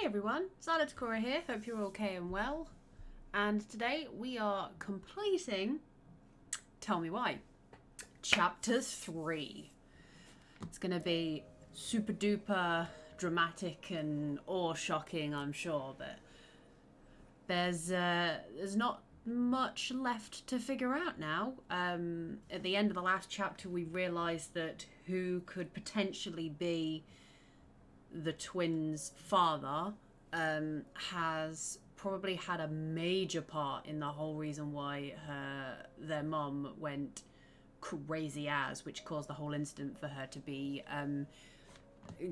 Hey everyone, XylaTakura here, hope you're okay and well. And today we are completing Tell Me Why, Chapter 3. It's going to be super duper dramatic and awe-shocking, I'm sure, but there's not much left to figure out now. At the end of the last chapter, we realised that who could potentially be the twins' father has probably had a major part in the whole reason why their mum went crazy as, which caused the whole incident for her to be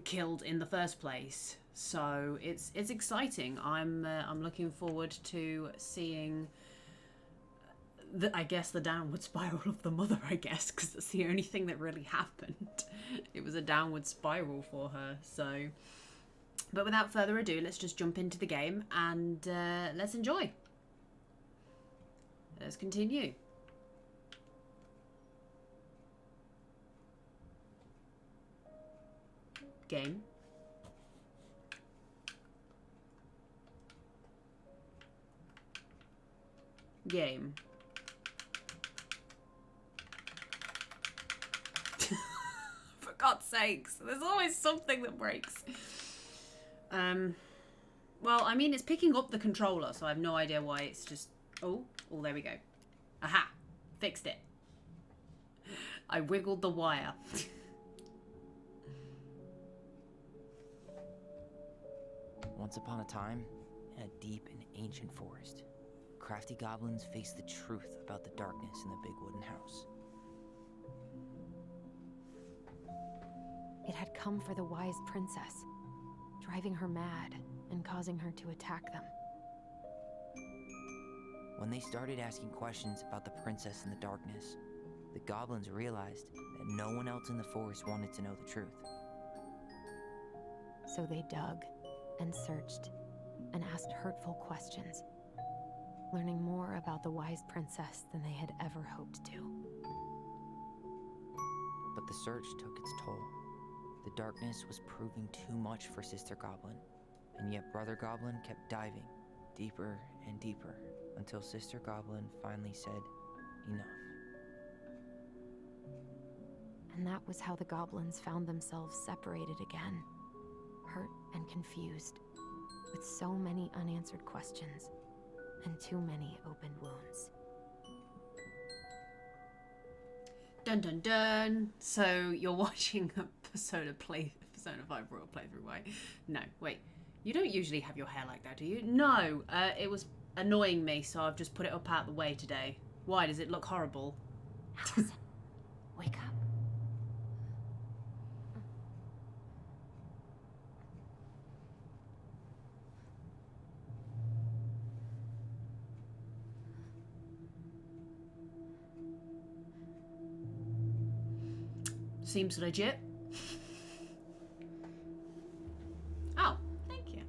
killed in the first place. So it's exciting. I'm looking forward to seeing I guess the downward spiral of the mother, I guess, because that's the only thing that really happened. It was a downward spiral for her. So, but without further ado, let's just jump into the game and let's enjoy. Let's continue. Game. Game. For God's sakes, there's always something that breaks. Well, I mean, it's picking up the controller, so I have no idea why it's just... Oh, there we go. Aha! Fixed it. I wiggled the wire. Once upon a time, in a deep and ancient forest, crafty goblins faced the truth about the darkness in the big wooden house. It had come for the wise princess, driving her mad and causing her to attack them. When they started asking questions about the princess in the darkness, the goblins realized that no one else in the forest wanted to know the truth. So they dug and searched and asked hurtful questions, learning more about the wise princess than they had ever hoped to. But the search took its toll. The darkness was proving too much for Sister Goblin, and yet Brother Goblin kept diving deeper and deeper until Sister Goblin finally said, enough. And that was how the goblins found themselves separated again, hurt and confused, with so many unanswered questions and too many open wounds. Dun dun dun. So you're watching a Persona 5 Royal playthrough, right? No, wait. You don't usually have your hair like that, do you? No, it was annoying me, so I've just put it up out the way today. Why? Does it look horrible? Allison, wake up. Seems legit. Oh, thank you.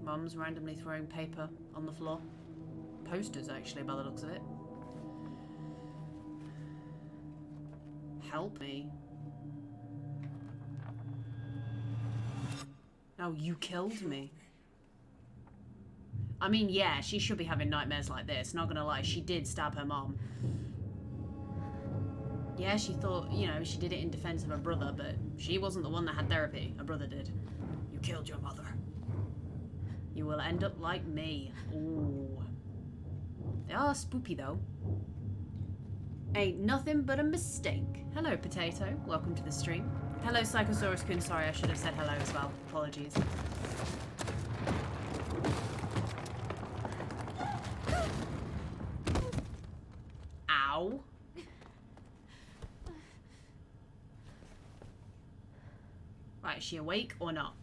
Mum's randomly throwing paper on the floor. Posters, actually, by the looks of it. Help me. Oh, you killed me. I mean, yeah, she should be having nightmares like this. Not gonna lie, she did stab her mom. Yeah, she thought, you know, she did it in defense of her brother, but she wasn't the one that had therapy. Her brother did. You killed your mother. You will end up like me. Ooh. They are spoopy, though. Ain't nothing but a mistake. Hello, Potato. Welcome to the stream. Hello, Psychosaurus-kun. Sorry, I should have said hello as well. Apologies. Ow. Right, is she awake or not?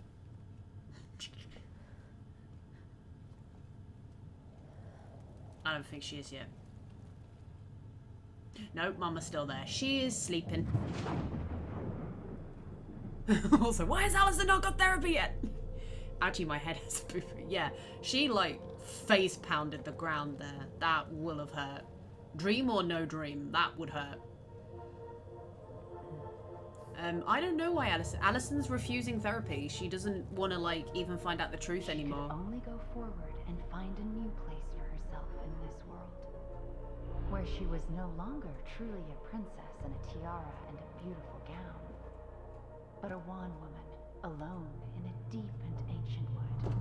I don't think she is yet. No, Mama's still there. She is sleeping. Also, why has Allison not got therapy yet? Actually, my head has a boofer. Yeah, she like face pounded the ground there. That will have hurt. Dream or no dream, that would hurt. I don't know why Allison's refusing therapy. She doesn't want to, like, even find out the truth anymore. She could only go forward and find a new place for herself in this world, where she was no longer truly a princess in a tiara and a beautiful gown, but a wan woman, alone in a deep and ancient wood.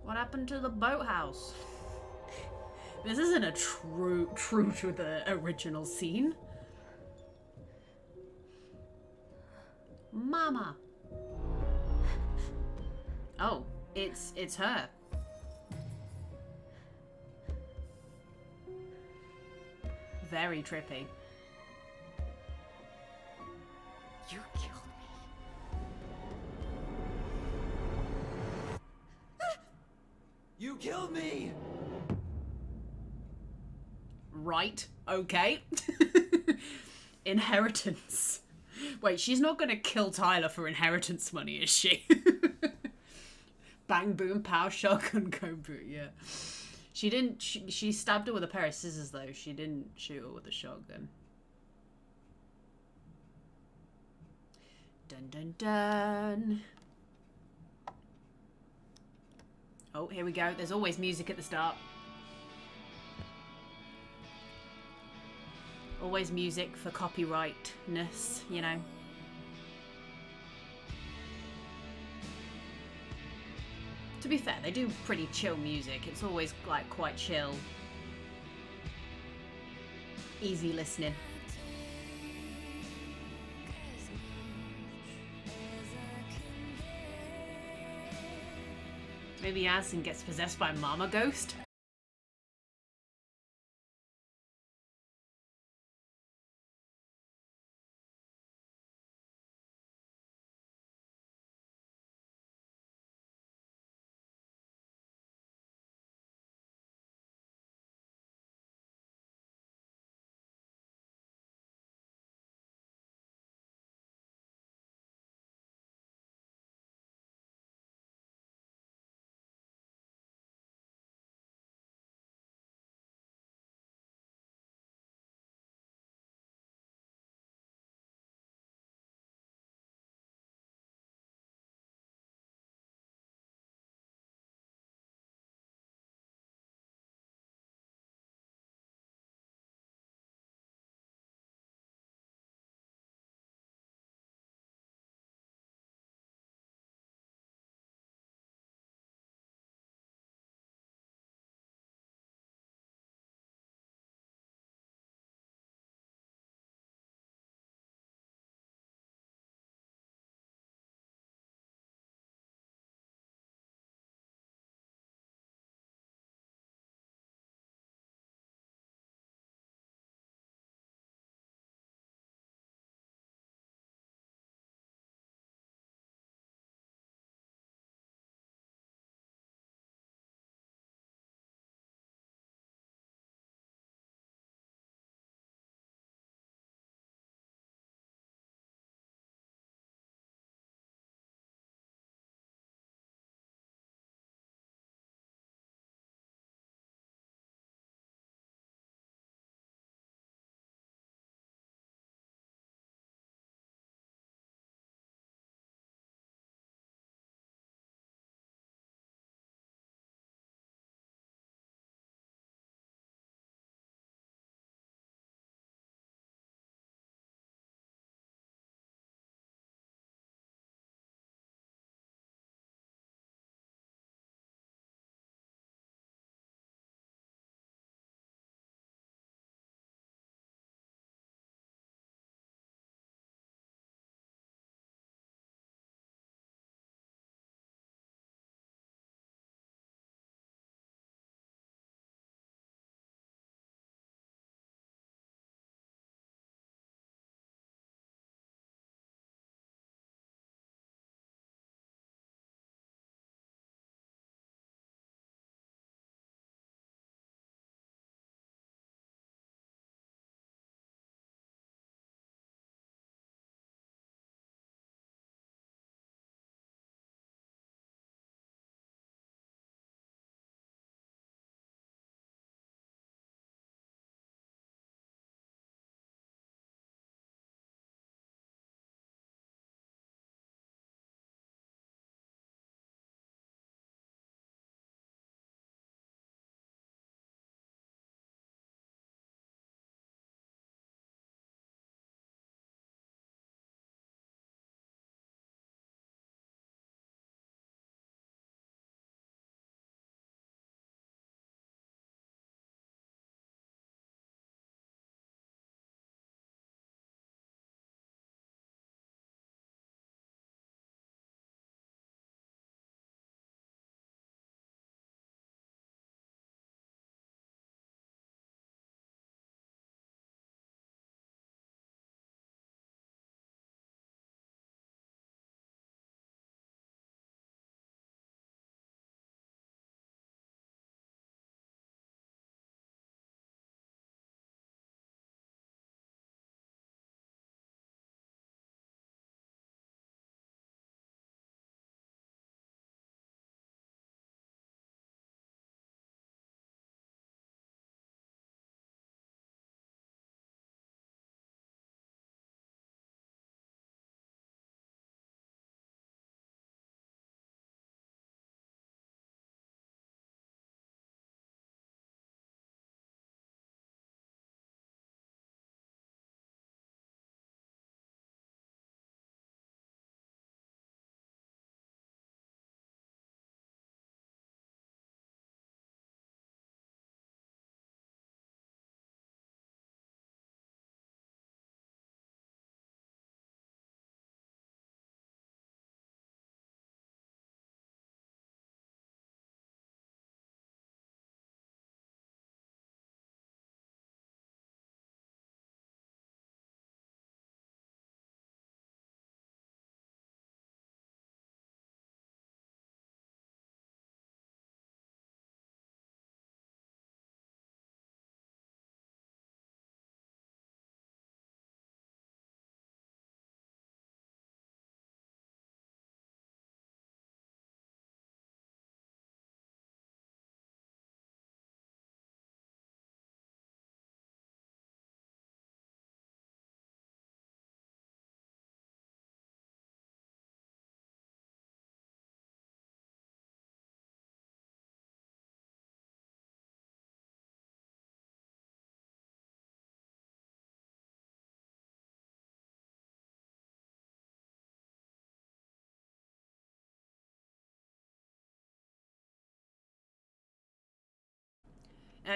What happened to the boathouse? This isn't a true to the original scene. Mama. Oh, it's her. Very trippy. You killed me. You killed me! Right, okay. Inheritance. Wait, she's not gonna kill Tyler for inheritance money, is she? Bang, boom, pow, shotgun, go boot, yeah. She didn't, she stabbed her with a pair of scissors, though. She didn't shoot her with a shotgun. Dun, dun, dun. Oh, here we go. There's always music at the start. Always music for copyrightness, you know. To be fair, they do pretty chill music. It's always, like, quite chill. Easy listening. Maybe Addison gets possessed by Mama Ghost?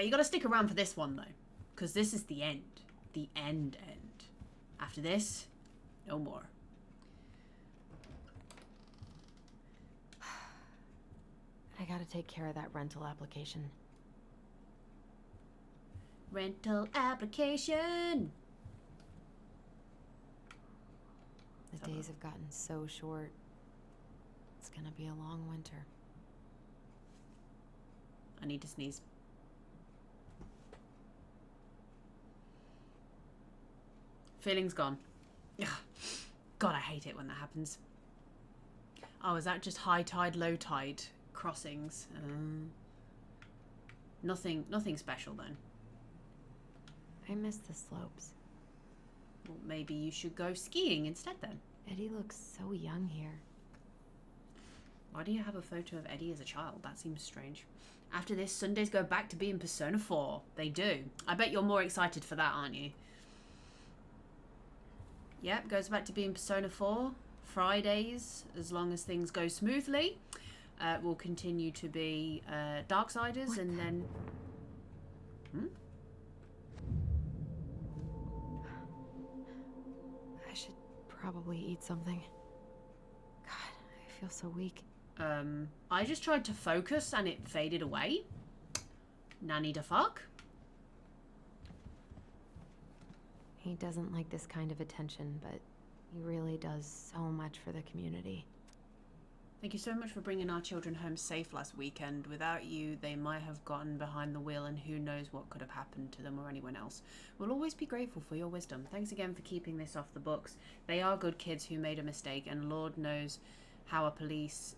You got to stick around for this one, though. Because this is the end. The end. After this, no more. I gotta take care of that rental application. Rental application! The days have gotten so short. It's gonna be a long winter. I need to sneeze. Feeling's gone. Ugh. God, I hate it when that happens. Oh, is that just high tide, low tide crossings? Nothing special then. I miss the slopes. Well, maybe you should go skiing instead then. Eddie looks so young here. Why do you have a photo of Eddie as a child? That seems strange. After this, Sundays go back to being Persona 4. They do. I bet you're more excited for that, aren't you? Yep, goes back to being Persona 4. Fridays, as long as things go smoothly, will continue to be Darksiders, and then... I should probably eat something. God, I feel so weak. I just tried to focus and it faded away. Nanny da fuck. He doesn't like this kind of attention, but he really does so much for the community. Thank you so much for bringing our children home safe last weekend. Without you, they might have gotten behind the wheel and who knows what could have happened to them or anyone else. We'll always be grateful for your wisdom. Thanks again for keeping this off the books. They are good kids who made a mistake, and Lord knows how a police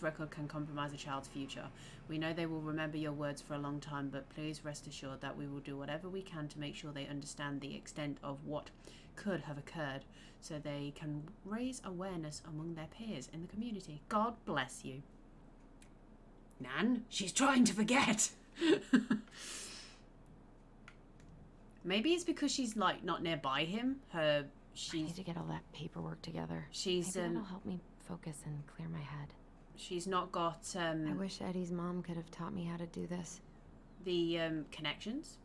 record can compromise a child's future. We know they will remember your words for a long time, but please rest assured that we will do whatever we can to make sure they understand the extent of what could have occurred, so they can raise awareness among their peers in the community. God bless you. Nan, she's trying to forget. Maybe it's because she's like not nearby him. I need to get all that paperwork together. Maybe that'll help me focus and clear my head. She's not got I wish Eddie's mom could have taught me how to do this. The connections.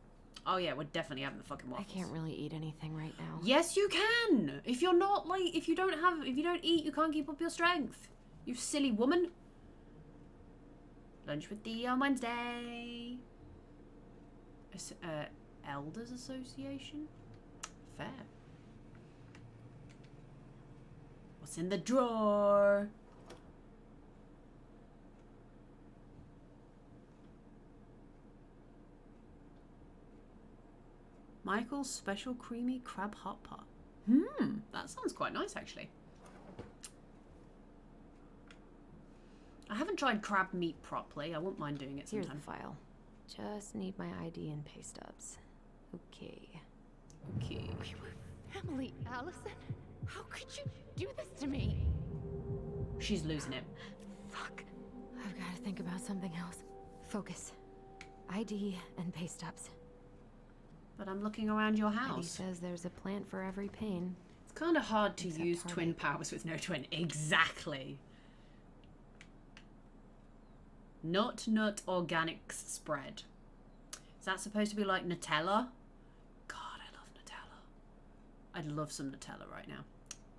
Oh yeah, we're definitely having the fucking waffles. I can't really eat anything right now. Yes, you can. If you're not like, if you don't eat, you can't keep up your strength. You silly woman. Lunch with Dee on Wednesday. Elders Association. Fair. What's in the drawer? Michael's Special Creamy Crab Hot Pot. That sounds quite nice, actually. I haven't tried crab meat properly. I wouldn't mind doing it sometime. Here's the file. Just need my ID and pay stubs. Okay. Okay. We were family, Allison. How could you do this to me? She's losing it. Fuck. I've got to think about something else. Focus. ID and pay stubs. But I'm looking around your Eddie house. says there's a plant for every pain. It's kind of hard to Except use heartache. twin powers with no twin. Exactly. Nut Organics spread. Is that supposed to be like Nutella? God, I love Nutella. I'd love some Nutella right now.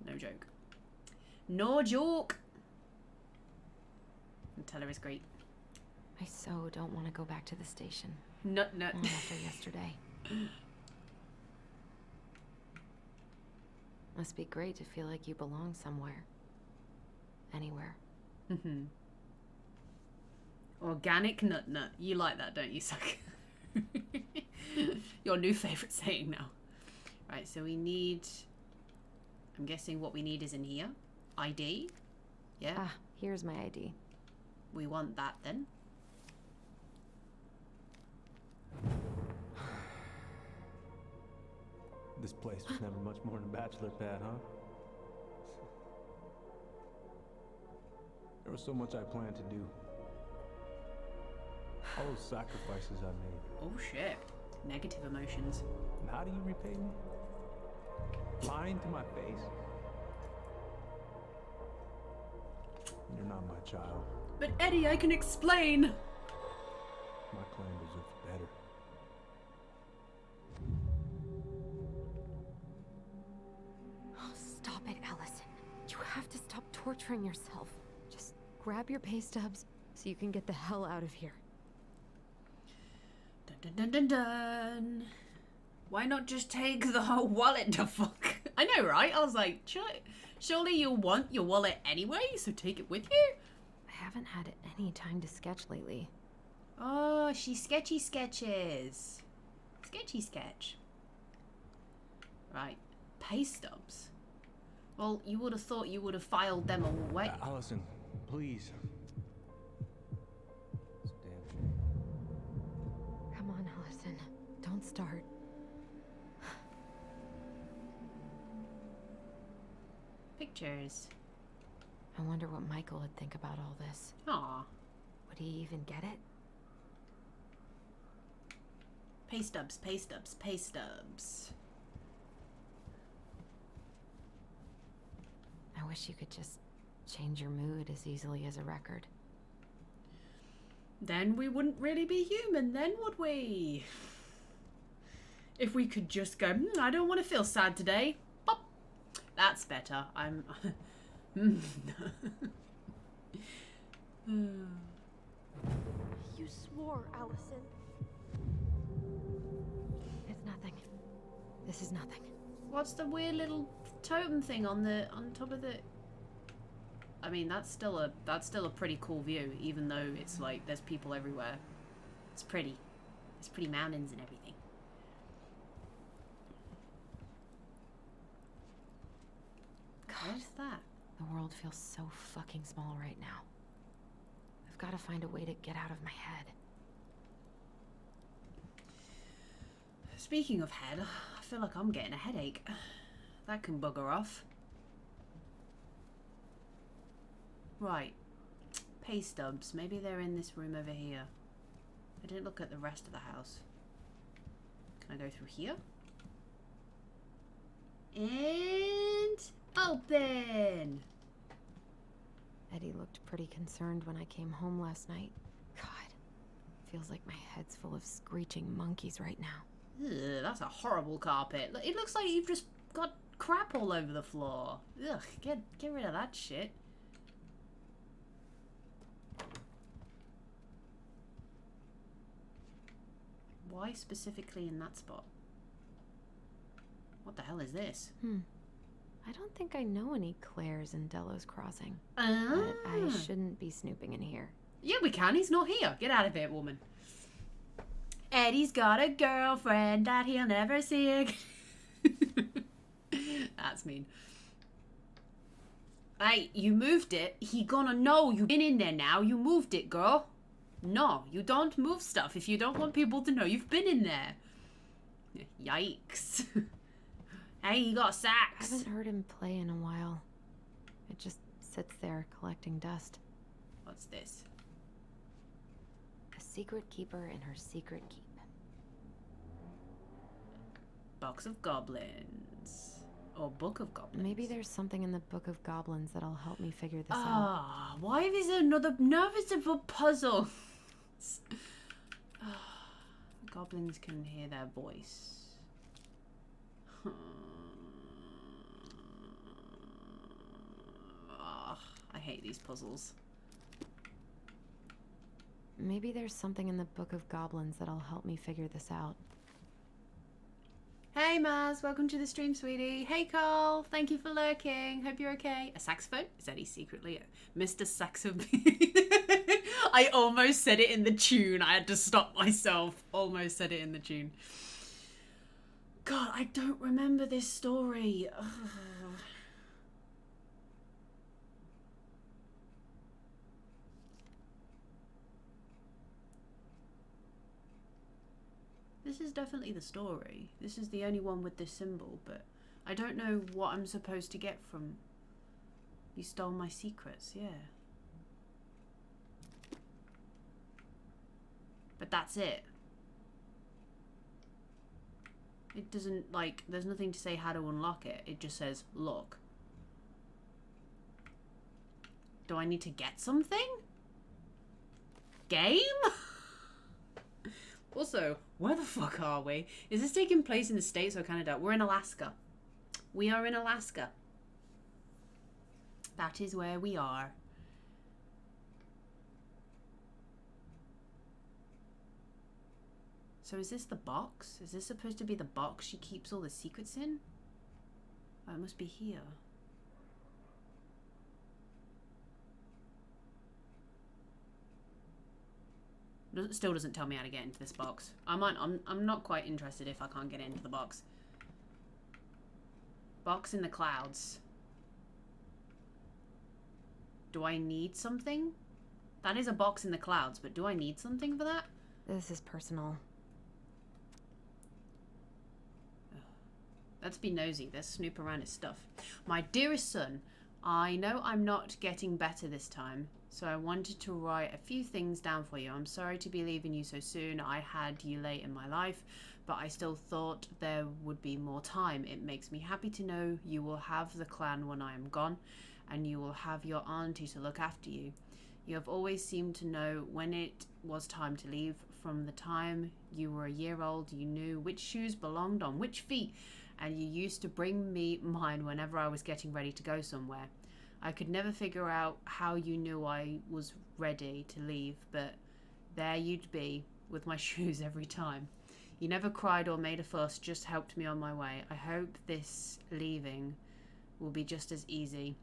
No joke. No joke. Nutella is great. I so don't want to go back to the station. Nut. Not after yesterday. Must be great to feel like you belong somewhere. Anywhere. Organic nut. You like that, don't you, Suck? Your new favourite saying now. Right, so we need... I'm guessing what we need is in here. ID. Yeah. Ah, here's my ID. We want that then. This place was never much more than a bachelor pad, huh? There was so much I planned to do. All those sacrifices I made. Oh shit. Negative emotions. And how do you repay me? Lying to my face? You're not my child. But Eddie, I can explain. My clan for better. Oh, stop it, Allison. You have to stop torturing yourself. Just grab your pay stubs so you can get the hell out of here. Dun dun dun dun dun. Why not just take the whole wallet to fuck? I know, right? I was like, surely you'll want your wallet anyway, so take it with you? I haven't had any time to sketch lately. Oh, she sketchy sketches. Sketchy sketch. Right. Pay stubs. Well, you would have thought you would have filed them away. Allison, please. It's a damn shame. Come on, Allison. Don't start. Pictures. I wonder what Michael would think about all this. Aw. Would he even get it? Pay stubs, pay stubs, pay stubs. I wish you could just change your mood as easily as a record. Then we wouldn't really be human, then would we? If we could just go, I don't want to feel sad today. Pop. That's better. I'm... You swore, Allison. It's nothing. This is nothing. What's the weird little totem thing on top of the... I mean, that's still a pretty cool view, even though it's like there's people everywhere. It's pretty. There's pretty mountains and everything. What is that? The world feels so fucking small right now. I've got to find a way to get out of my head. Speaking of head, I feel like I'm getting a headache. That can bugger off. Right. Pay stubs. Maybe they're in this room over here. I didn't look at the rest of the house. Can I go through here? And open! Eddie looked pretty concerned when I came home last night. God, feels like my head's full of screeching monkeys right now. Ugh, that's a horrible carpet. It looks like you've just got crap all over the floor. Ugh, get rid of that shit. Why specifically in that spot? What the hell is this? I don't think I know any Claires in Delos Crossing. But I shouldn't be snooping in here. Yeah, we can. He's not here. Get out of here, woman. Eddie's got a girlfriend that he'll never see again. That's mean. Hey, you moved it. He gonna know you've been in there now. You moved it, girl. No, you don't move stuff if you don't want people to know you've been in there. Yikes. Hey, you got I sacks. haven't heard him play in a while. It just sits there collecting dust. What's this? A secret keeper in her secret keep. Box of Goblins. Or Book of Goblins. Maybe there's something in the Book of Goblins that'll help me figure this out. Ah, why is there another nervous of a puzzle? Goblins can hear their voice. I hate these puzzles. Maybe there's something in the Book of Goblins that'll help me figure this out. Hey Maz, welcome to the stream, sweetie. Hey Carl, thank you for lurking. Hope you're okay. A saxophone? Is that he secretly Mr. Saxophone? I almost said it in the tune. I had to stop myself. Almost said it in the tune. God, I don't remember this story. Ugh. This is definitely the story. This is the only one with this symbol, but I don't know what I'm supposed to get from... You stole my secrets, yeah. But that's it. It doesn't, like, there's nothing to say how to unlock it. It just says, look. Do I need to get something? Game? Also, where the fuck are we? Is this taking place in the States or Canada? We're in Alaska. We are in Alaska. That is where we are. So is this the box? Is this supposed to be the box she keeps all the secrets in? Oh, it must be here. Still doesn't tell me how to get into this box. I'm not quite interested if I can't get into the box. Box in the clouds. Do I need something? That is a box in the clouds, but do I need something for that? This is personal. Let's be nosy. Let's snoop around his stuff. My dearest son, I know I'm not getting better this time, so I wanted to write a few things down for you. I'm sorry to be leaving you so soon. I had you late in my life, but I still thought there would be more time. It makes me happy to know you will have the clan when I am gone, and you will have your auntie to look after you. You have always seemed to know when it was time to leave. From the time you were a year old, you knew which shoes belonged on which feet, and you used to bring me mine whenever I was getting ready to go somewhere. I could never figure out how you knew I was ready to leave, but there you'd be with my shoes every time. You never cried or made a fuss, just helped me on my way. I hope this leaving will be just as easy.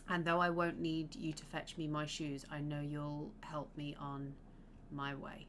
And though I won't need you to fetch me my shoes, I know you'll help me on my way.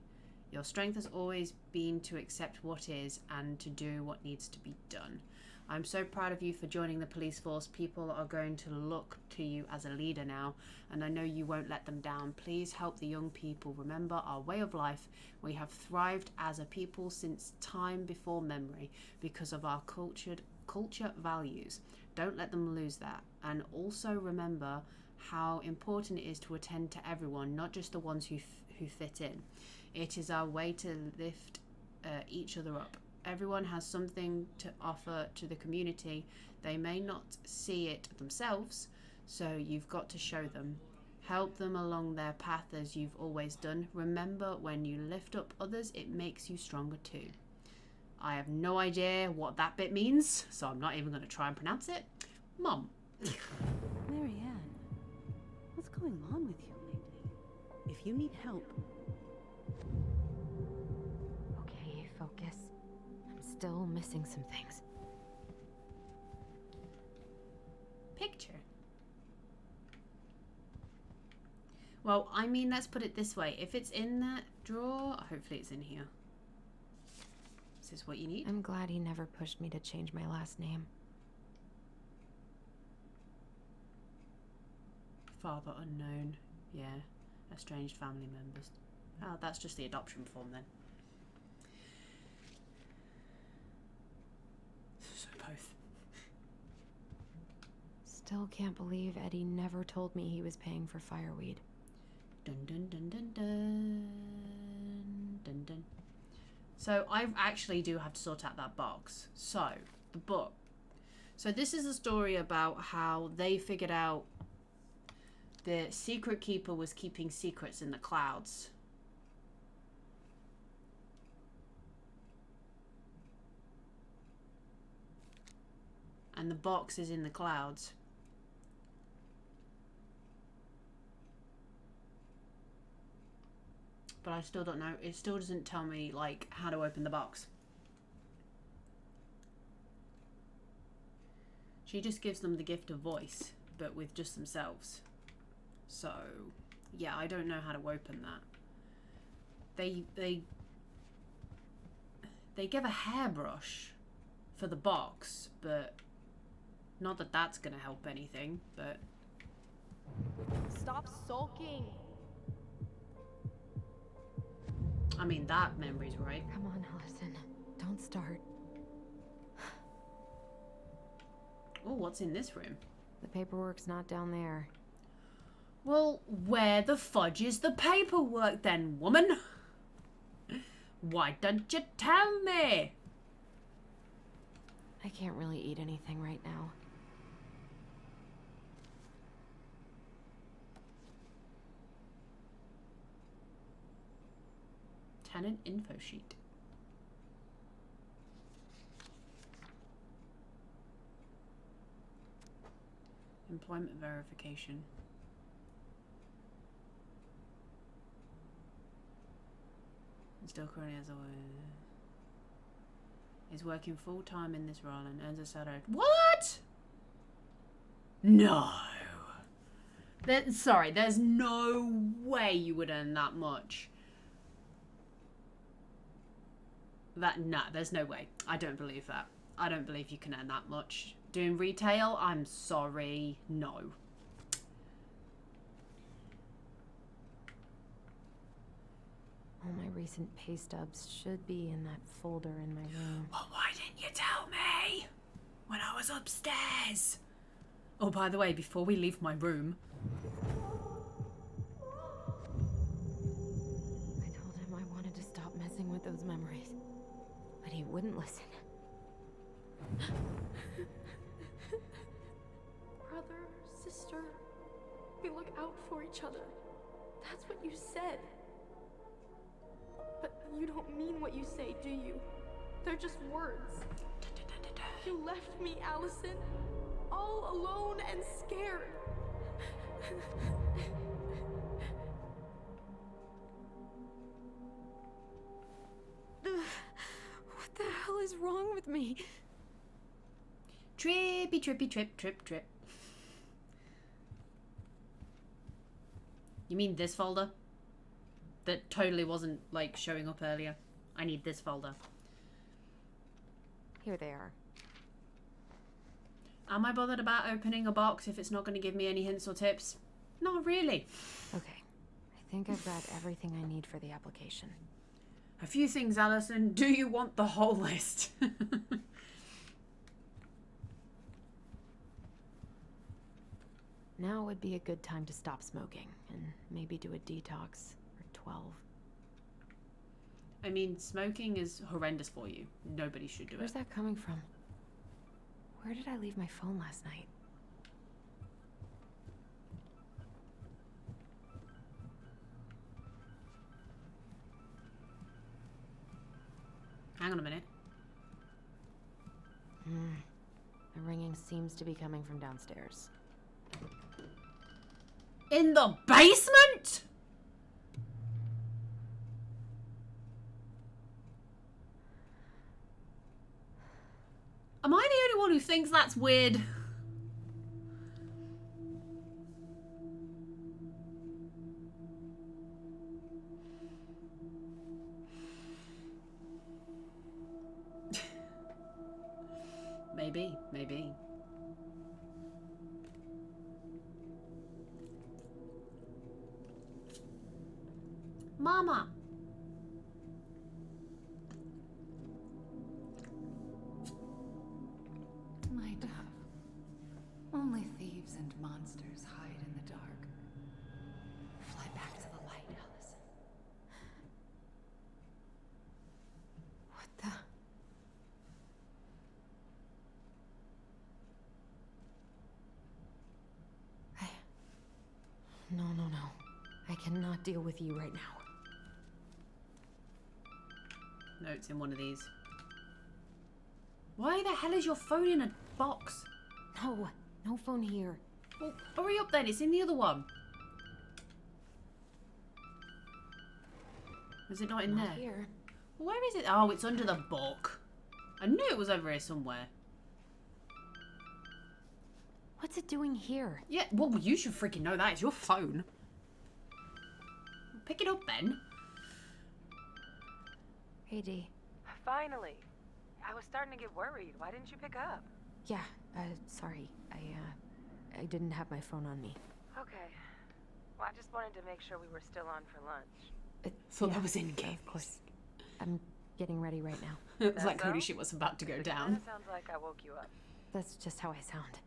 Your strength has always been to accept what is and to do what needs to be done. I'm so proud of you for joining the police force. People are going to look to you as a leader now, and I know you won't let them down. Please help the young people remember our way of life. We have thrived as a people since time before memory because of our culture values. Don't let them lose that. And also remember how important it is to attend to everyone, not just the ones who fit in. It is our way to lift each other up. Everyone has something to offer to the community. They may not see it themselves, so you've got to show them. Help them along their path as you've always done. Remember, when you lift up others, it makes you stronger too. I have no idea what that bit means, so I'm not even going to try and pronounce it. Mom. Marianne, what's going on with you lately? If you need help... Okay, focus. I'm still missing some things. Picture. Well, I mean, let's put it this way. If it's in that drawer, hopefully it's in here. Is this what you need? I'm glad he never pushed me to change my last name. Father unknown. Yeah. Estranged family members. Oh, that's just the adoption form then. So both. Still can't believe Eddie never told me he was paying for fireweed. Dun dun dun dun dun. Dun dun. So I actually do have to sort out that box. So, the book. So this is a story about how they figured out the secret keeper was keeping secrets in the clouds. And the box is in the clouds. But I still don't know. It still doesn't tell me, like, how to open the box. She just gives them the gift of voice, but with just themselves. So, yeah, I don't know how to open that. They give a hairbrush for the box, but not that that's gonna help anything, but... Stop sulking! I mean, that memory's right. Come on, Allison. Don't start. Oh, what's in this room? The paperwork's not down there. Well, where the fudge is the paperwork then, woman? Why don't you tell me? I can't really eat anything right now. Tenant info sheet. Employment verification. And still currently has a... Is working full-time in this role and earns a salary. What? No. Sorry, there's no way you would earn that much. Nah, there's no way. I don't believe that. I don't believe you can earn that much. Doing retail, I'm sorry, no. All my recent pay stubs should be in that folder in my room. Well, why didn't you tell me when I was upstairs? Oh, by the way, before we leave my room... I told him I wanted to stop messing with those memories, but he wouldn't listen. Brother, sister, we look out for each other. That's what you said. But you don't mean what you say, do you? They're just words. You left me, Allison, all alone and scared. What the hell is wrong with me? Trippy, trippy, trip. You mean this folder? That totally wasn't, like, showing up earlier. I need this folder. Here they are. Am I bothered about opening a box if it's not going to give me any hints or tips? Not really. Okay, I think I've got everything I need for the application. A few things, Allison. Do you want the whole list? Now would be a good time to stop smoking and maybe do a detox for 12. I mean, smoking is horrendous for you. Nobody should do Where's it. that coming from? Where did I leave my phone last night? Hang on a minute. The ringing seems to be coming from downstairs. In the basement? Am I the only one who thinks that's weird? Maybe. Mama. My dove. Only thieves and monsters hide in the dark. Fly back to the light, Allison. What the? No. I cannot deal with you right now. Notes in one of these. Why the hell is your phone in a box? No phone here. Well, hurry up then, it's in the other one. Is it not in Not there? here. Where is it? Oh, it's under the book. I knew it was over here somewhere. What's it doing here? Yeah, well, you should freaking know that. It's your phone. Pick it up then. Hey, Dee. Finally. I was starting to get worried. Why didn't you pick up? Yeah, sorry. I didn't have my phone on me. Okay. Well, I just wanted to make sure we were still on for lunch. Thought I was in game. Of course. I'm getting ready right now. It was like so? holy shit was about to go It down. kinda sounds like I woke you up. That's just how I sound.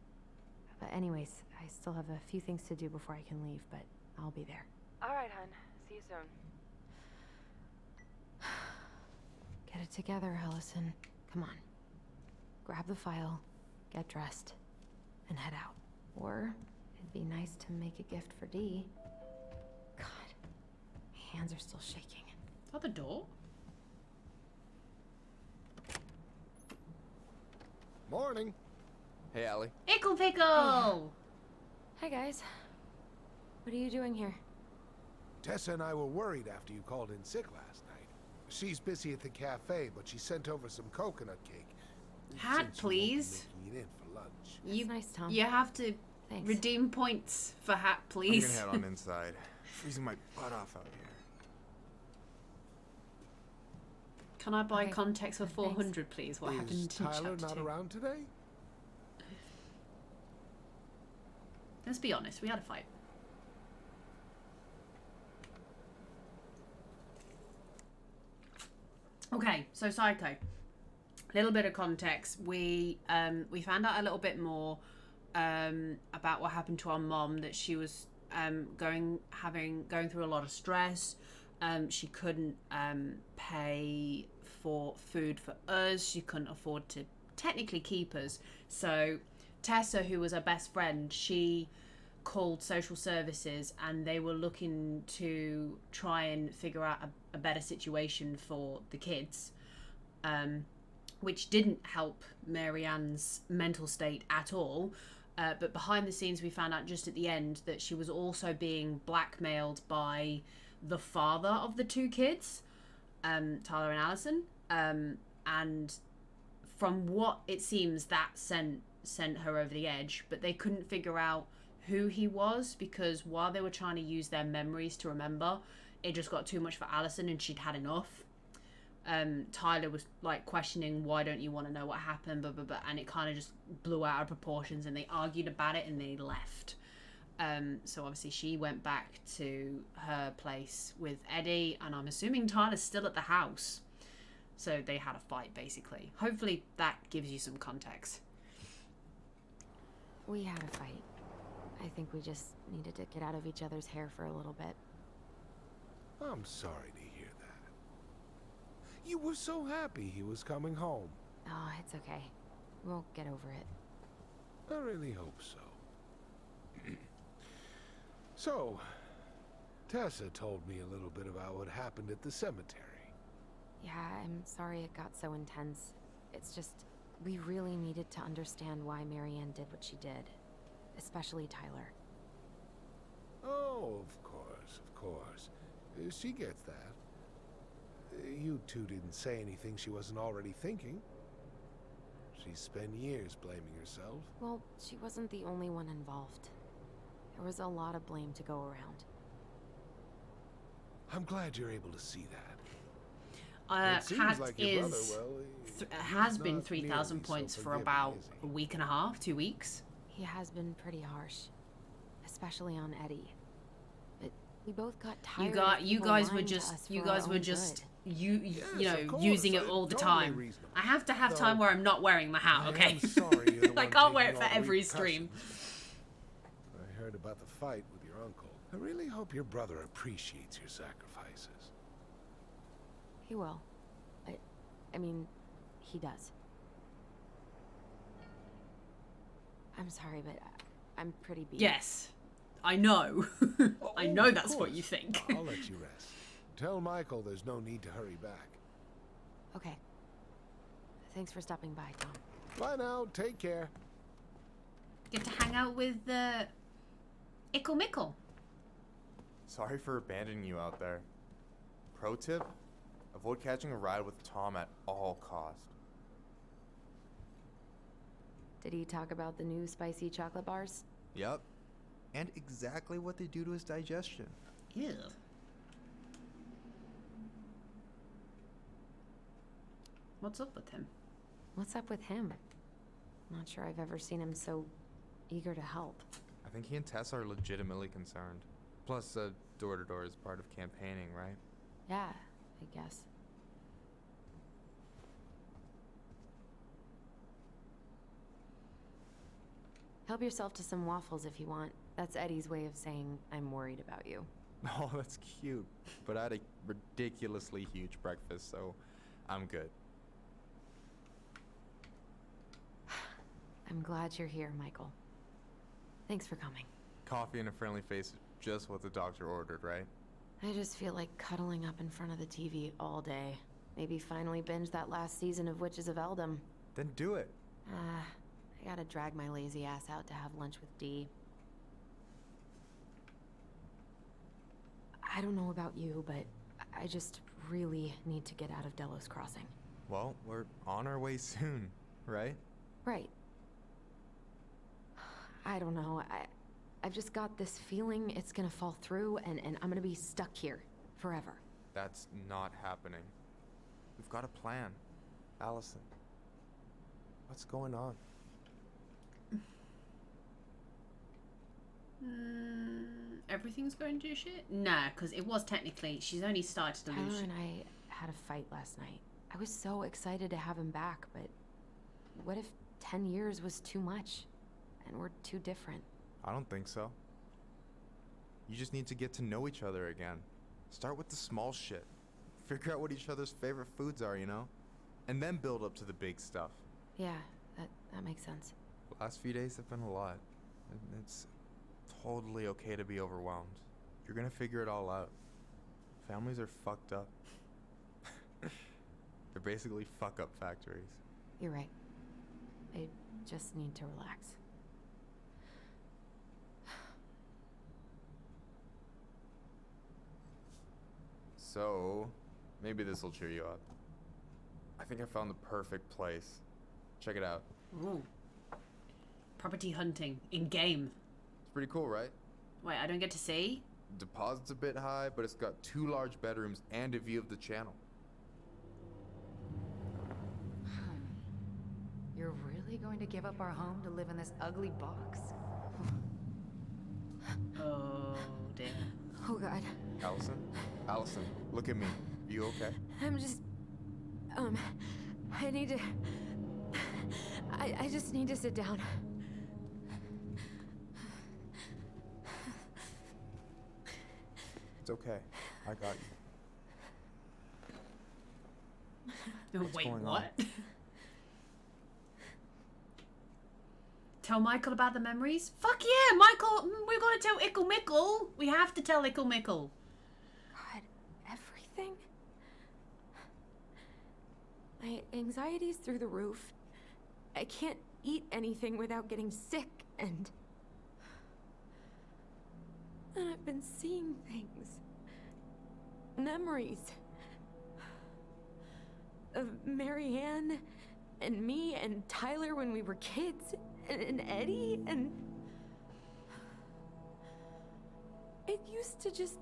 But anyways, I still have a few things to do before I can leave, but I'll be there. All right, hun. See you soon. Get it together, Allison. Come on. Grab the file, get dressed, and head out. Or it'd be nice to make a gift for Dee. God, my hands are still shaking. Is that the door? morning. Hey, Allie. Ickle Pickle! Hi, guys. What are you doing here? Tessa and I were worried after you called in sick last night. She's busy at the cafe, but she sent over some coconut cake. Hat, Since you won't be please. making it in for lunch. That's nice, Tom. You have to Thanks. redeem points for hat, I'm please. gonna head on inside. Freezing my butt off out here. Can I buy Okay. context for Thanks. 400, please? What happened Is in Tyler chapter not 2? around today? Let's be honest, we had a fight. Okay, so Psycho. Little bit of context. We found out a little bit more about what happened to our mom. That she was going through a lot of stress. She couldn't pay for food for us. She couldn't afford to technically keep us. So Tessa, who was her best friend, she called social services, and they were looking to try and figure out a better situation for the kids, which didn't help Marianne's mental state at all. But behind the scenes, we found out just at the end that she was also being blackmailed by the father of the two kids, Tyler and Allison. And from what it seems, that sent her over the edge. But they couldn't figure out who he was, because while they were trying to use their memories to remember, it just got too much for Allison, and she'd had enough. Tyler was like questioning, why don't you want to know what happened, blah, blah, blah, and it kind of just blew out of proportions, and they argued about it and they left. So obviously she went back to her place with Eddie, and I'm assuming Tyler's still at the house. So they had a fight, basically. Hopefully that gives you some context. We had a fight. I think we just needed to get out of each other's hair for a little bit. I'm sorry to hear that. You were so happy he was coming home. Oh, it's okay. We'll get over it. I really hope so. So, Tessa told me a little bit about what happened at the cemetery. Yeah, I'm sorry it got so intense. It's just, we really needed to understand why Marianne did what she did. Especially Tyler. Oh, of course. She gets that. You two didn't say anything she wasn't already thinking. She spent years blaming herself. Well, she wasn't the only one involved. There was a lot of blame to go around. I'm glad you're able to see that. Hat like your brother, has been not 3,000 nearly so points for forgiving, about is a he? week and a half, 2 weeks. He has been pretty harsh. Especially on Eddie. But we both got tired of You people guys were lying to just us you for our guys were own just good. you Yes, know of course. using it all the Totally time. reasonable. I have to have time Though, where I'm not wearing the hat, I okay? am sorry you're the I one can't wear taking it for all the every stream. repercussions. I heard about the fight with your uncle. I really hope your brother appreciates your sacrifices. He will. I mean, he does. I'm sorry, but I'm pretty beat. Yes, I know. I know of that's what you course. think. I'll let you rest. Tell Michael there's no need to hurry back. Okay. Thanks for stopping by, Tom. Bye now. Take care. Get to hang out with Ickle Mickle. Sorry for abandoning you out there. Pro tip? Avoid catching a ride with Tom at all costs. Did he talk about the new spicy chocolate bars? Yep. And exactly what they do to his digestion. Ew. What's up with him? What's up with him? Not sure I've ever seen him so eager to help. I think he and Tess are legitimately concerned. Plus, door-to-door is part of campaigning, right? Yeah, I guess. Help yourself to some waffles if you want. That's Eddie's way of saying I'm worried about you. Oh, that's cute. But I had a ridiculously huge breakfast, so I'm good. I'm glad you're here, Michael. Thanks for coming. Coffee and a friendly face is just what the doctor ordered, right? I just feel like cuddling up in front of the TV all day. Maybe finally binge that last season of Witches of Eldom. Then do it. I gotta drag my lazy ass out to have lunch with Dee. I don't know about you, but I just really need to get out of Delos Crossing. Well, we're on our way soon, right? Right. I don't know. I've just got this feeling it's gonna fall through and I'm gonna be stuck here forever. That's not happening. We've got a plan. Allison, what's going on? Everything's going to shit? Nah, because it was technically, she's only started to lose. Tyler and I had a fight last night. I was so excited to have him back, but what if 10 years was too much and we're too different? I don't think so. You just need to get to know each other again. Start with the small shit. Figure out what each other's favorite foods are, you know? And then build up to the big stuff. Yeah, that makes sense. The last few days have been a lot. And it's totally okay to be overwhelmed. You're gonna figure it all out. Families are fucked up. They're basically fuck-up factories. You're right. I just need to relax. So, maybe this will cheer you up. I think I found the perfect place. Check it out. Ooh. Property hunting in game. It's pretty cool, right? Wait, I don't get to see? Deposit's a bit high, but it's got 2 large bedrooms and a view of the channel. You're really going to give up our home to live in this ugly box? Oh, dear. Oh, God. Allison, look at me. You okay? I'm just... I need to... I just need to sit down. It's okay. I got you. What's Wait, going what? on? Tell Michael about the memories? Fuck yeah, Michael! We're gonna tell Ickle Mickle! We have to tell Ickle Mickle. God, everything? My anxiety's through the roof. I can't eat anything without getting sick, and I've been seeing things. Memories. Of Marianne, and me, and Tyler when we were kids, and Eddie, and... It used to just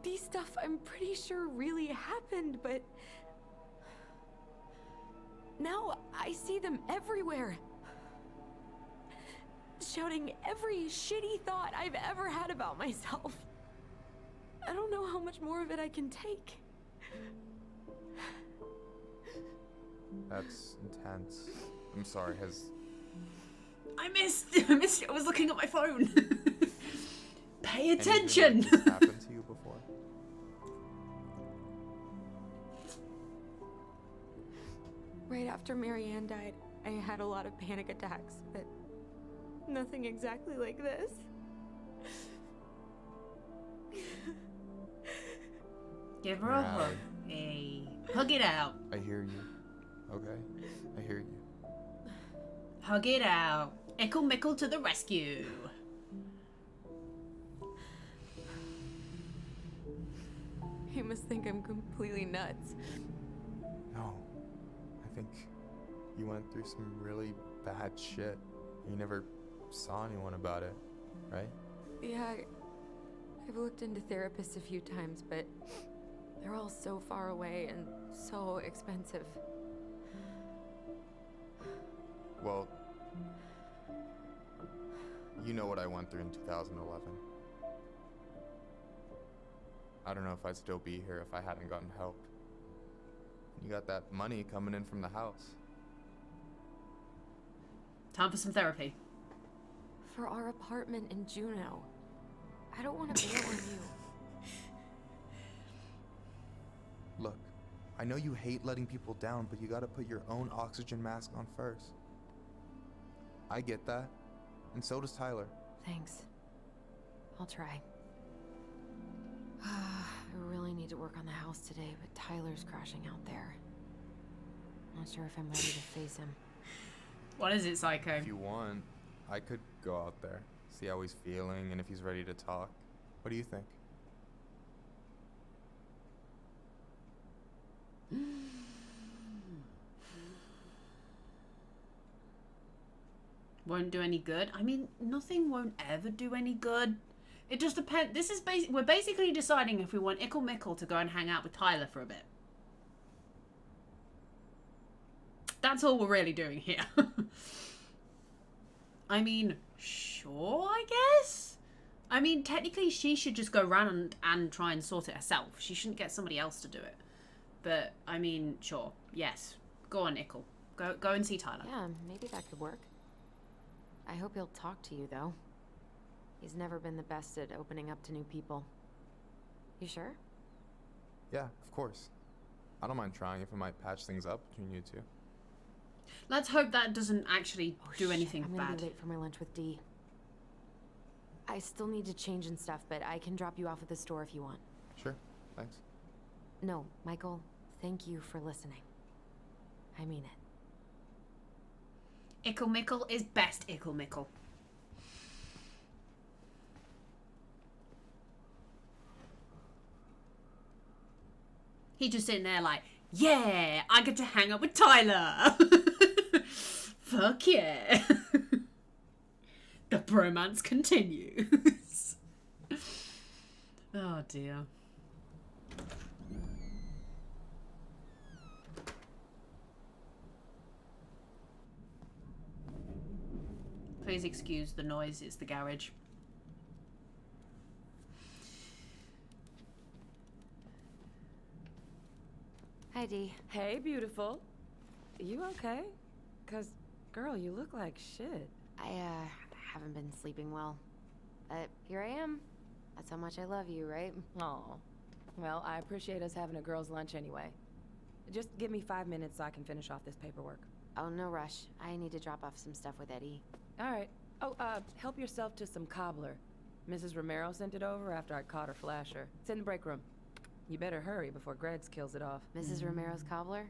be stuff I'm pretty sure really happened, but... Now I see them everywhere. Shouting every shitty thought I've ever had about myself. I don't know how much more of it I can take. That's intense. I'm sorry, I missed it. I was looking at my phone. Pay attention. anything like this happened to you before? Right after Marianne died, I had a lot of panic attacks, but nothing exactly like this. Give her a hug. Hey, hug it out. I hear you. Okay? I hear you. Hug it out. Ickle Mickle to the rescue. You must think I'm completely nuts. No. I think you went through some really bad shit. You never saw anyone about it, right? Yeah, I've looked into therapists a few times, but they're all so far away and so expensive. Well, you know what I went through in 2011. I don't know if I'd still be here if I hadn't gotten help. You got that money coming in from the house. Time for some therapy. For our apartment in Juneau. I don't want to bail on you. Look, I know you hate letting people down, but you gotta put your own oxygen mask on first. I get that, and so does Tyler. Thanks. I'll try. I really need to work on the house today, but Tyler's crashing out there. Not sure if I'm ready to face him. What is it, Psycho? If you want, I could go out there, see how he's feeling, and if he's ready to talk. What do you think? Won't do any good. I mean, nothing won't ever do any good. It just depends. This is we're basically deciding if we want Ickle Mickle to go and hang out with Tyler for a bit. That's all we're really doing here. I mean, sure, I guess. I mean, technically, she should just go around and try and sort it herself. She shouldn't get somebody else to do it. But I mean, sure, yes. Go on, Ickle. Go and see Tyler. Yeah, maybe that could work. I hope he'll talk to you, though. He's never been the best at opening up to new people. You sure? Yeah, of course. I don't mind trying if it might patch things up between you two. Let's hope that doesn't actually do anything I'm bad. gonna be late for my lunch with Dee. I still need to change and stuff, but I can drop you off at the store if you want. Sure, thanks. No, Michael, thank you for listening. I mean it. Ickle Mickle is best Ickle Mickle. He just sitting there like, yeah, I get to hang out with Tyler. Fuck yeah. The bromance continues. Oh dear. Please excuse the noise, it's the garage. Hi, Dee. Hey, beautiful. You okay? 'Cause, girl, you look like shit. I haven't been sleeping well. But here I am. That's how much I love you, right? Aw. Well, I appreciate us having a girls' lunch anyway. Just give me 5 minutes so I can finish off this paperwork. Oh, no rush. I need to drop off some stuff with Eddie. All right. Oh, help yourself to some cobbler. Mrs. Romero sent it over after I caught her flasher. It's in the break room. You better hurry before Greggs kills it off. Mrs. Romero's cobbler?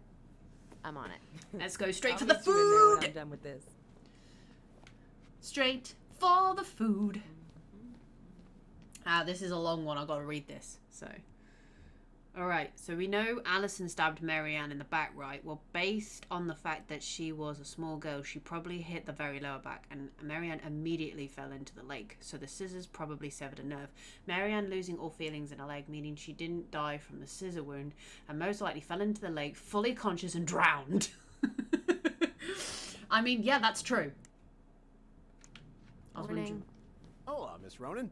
I'm on it. Let's go straight for I'll the meet you in there when food. I'm done with this. Straight for the food. Ah, this is a long one. I've got to read this. So, all right. So we know Allison stabbed Marianne in the back, right? Well, based on the fact that she was a small girl, she probably hit the very lower back, and Marianne immediately fell into the lake. So the scissors probably severed a nerve. Marianne losing all feelings in her leg, meaning she didn't die from the scissor wound, and most likely fell into the lake, fully conscious and drowned. I mean, yeah, that's true. Morning. Hola, Miss Ronan.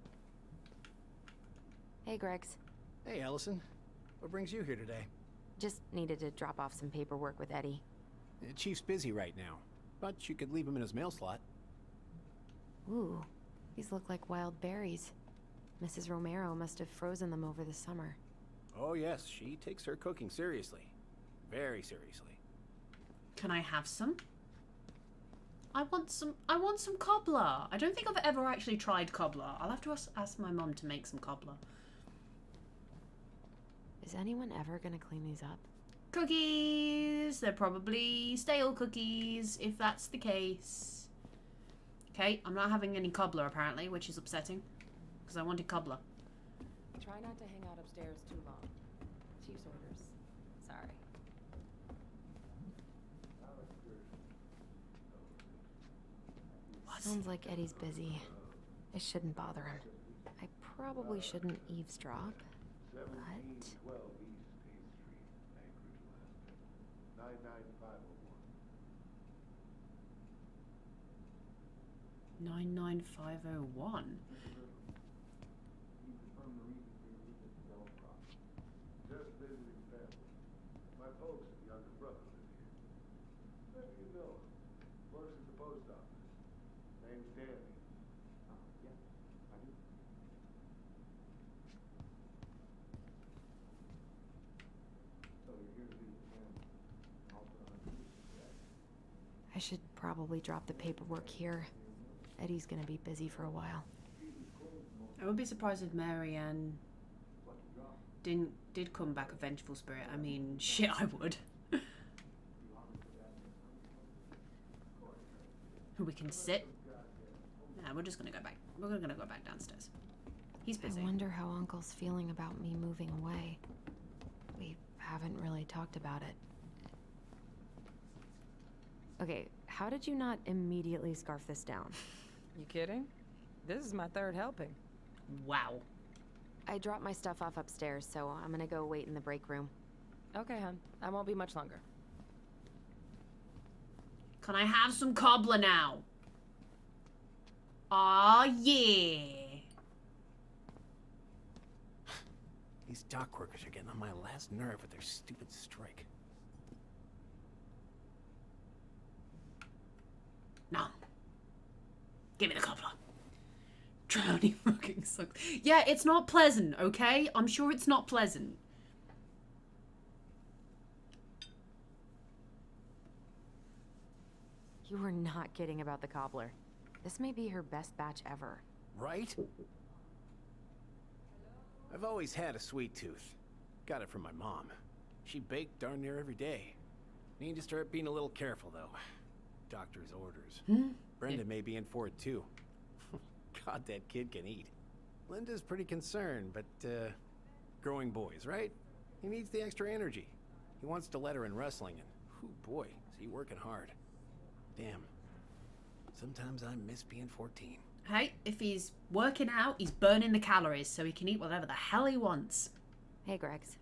Hey, Greggs. Hey, Allison. What brings you here today? Just needed to drop off some paperwork with Eddie. Chief's busy right now, but you could leave him in his mail slot. Ooh, these look like wild berries. Mrs. Romero must have frozen them over the summer. Oh yes, she takes her cooking seriously. Very seriously. Can I have some? I want some cobbler. I don't think I've ever actually tried cobbler. I'll have to ask my mum to make some cobbler. Is anyone ever gonna clean these up? Cookies! They're probably stale cookies, if that's the case. Okay, I'm not having any cobbler apparently, which is upsetting. Because I wanted cobbler. Try not to hang out upstairs too long. Chief's orders. Sorry. Sounds like Eddie's busy. I shouldn't bother him. I probably shouldn't eavesdrop, but... 99501. Just visiting family. My folks and younger brother live here. Maybe you know him. Works at the post office. Name's Danny. Yeah, I do. So you're here to visit family. Also I should probably drop the paperwork here. Eddie's gonna be busy for a while. I wouldn't be surprised if Marianne did come back a vengeful spirit. I mean, shit, I would. We can sit. Nah, we're just gonna go back. We're gonna go back downstairs. He's busy. I wonder how Uncle's feeling about me moving away. We haven't really talked about it. Okay, how did you not immediately scarf this down? You kidding? This is my third helping. Wow. I dropped my stuff off upstairs, so I'm gonna go wait in the break room. Okay, hon. I won't be much longer. Can I have some cobbler now? Aw, yeah. These dock workers are getting on my last nerve with their stupid strike. No. Give me the cobbler. Drowning fucking sucks. Yeah, it's not pleasant, okay? I'm sure it's not pleasant. You were not kidding about the cobbler. This may be her best batch ever. Right? I've always had a sweet tooth. Got it from my mom. She baked darn near every day. Need to start being a little careful, though. Doctor's orders. Brenda may be in for it, too. God, that kid can eat. Linda's pretty concerned, but, growing boys, right? He needs the extra energy. He wants to let her in wrestling, and, boy, is he working hard. Damn. Sometimes I miss being 14. Hey, if he's working out, he's burning the calories so he can eat whatever the hell he wants. Hey, Gregs.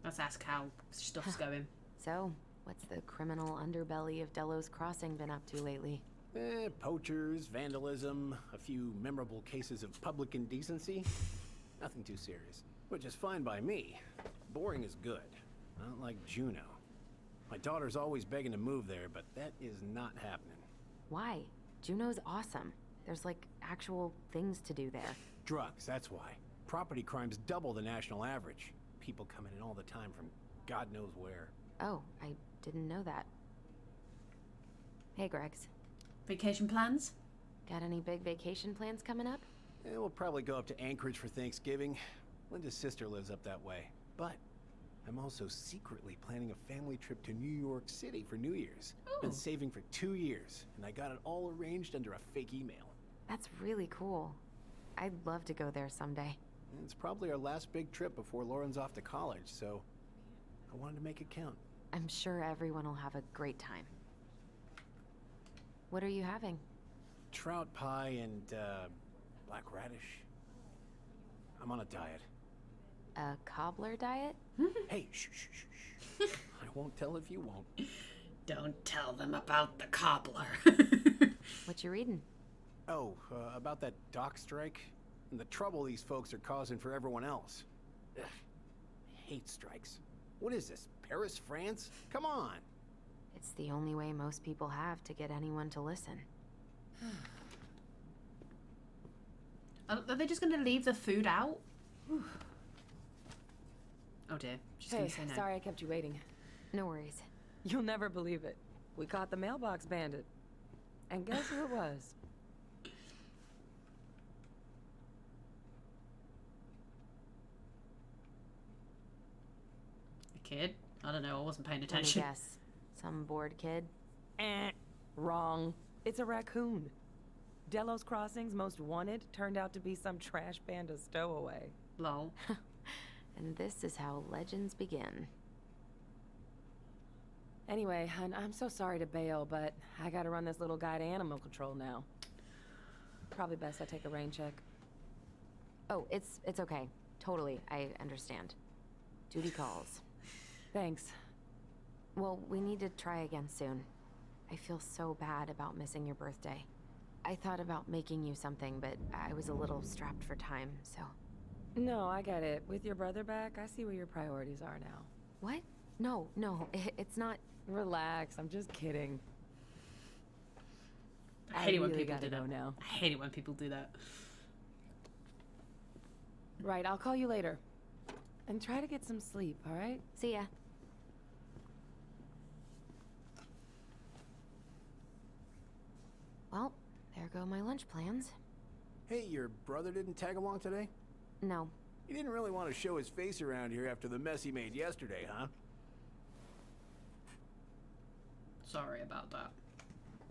Let's ask how stuff's going. So, what's the criminal underbelly of Delos Crossing been up to lately? Poachers, vandalism, a few memorable cases of public indecency. Nothing too serious. Which is fine by me. Boring is good. Not like Juneau. My daughter's always begging to move there, but that is not happening. Why? Juneau's awesome. There's like actual things to do there. Drugs, that's why. Property crime's double the national average. People coming in all the time from God knows where. Oh, I didn't know that. Hey, Gregs. Vacation plans? Got any big vacation plans coming up? We'll probably go up to Anchorage for Thanksgiving. Linda's sister lives up that way. But I'm also secretly planning a family trip to New York City for New Year's. Been saving for 2 years, and I got it all arranged under a fake email. That's really cool. I'd love to go there someday. It's probably our last big trip before Lauren's off to college, so I wanted to make it count. I'm sure everyone will have a great time. What are you having? Trout pie and, black radish. I'm on a diet. A cobbler diet? Hey, shh, shh, shh, shh. I won't tell if you won't. Don't tell them about the cobbler. What you reading? Oh, about that dock strike? And the trouble these folks are causing for everyone else. Ugh. I hate strikes. What is this, Paris, France? Come on! It's the only way most people have to get anyone to listen. Are they just going to leave the food out? Oh dear. She's going to say no. Sorry I kept you waiting. No worries. You'll never believe it. We caught the mailbox bandit. And guess who it was? A kid? I don't know. I wasn't paying Let me attention. guess. Some bored kid? Wrong. It's a raccoon. Delos Crossing's most wanted turned out to be some trash panda stowaway. Lol. And this is how legends begin. Anyway, hon, I'm so sorry to bail, but I gotta run this little guy to animal control now. Probably best I take a rain check. Oh, it's okay. Totally, I understand. Duty calls. Thanks. Well, we need to try again soon. I feel so bad about missing your birthday. I thought about making you something, but I was a little strapped for time, so... No, I get it. With your brother back, I see where your priorities are now. What? No, it's not... Relax, I'm just kidding. I hate it when really people do gotta that. go now. I hate it when people do that. Right, I'll call you later. And try to get some sleep, alright? See ya. Well, there go my lunch plans. Hey, your brother didn't tag along today? No. He didn't really want to show his face around here after the mess he made yesterday, huh? Sorry about that.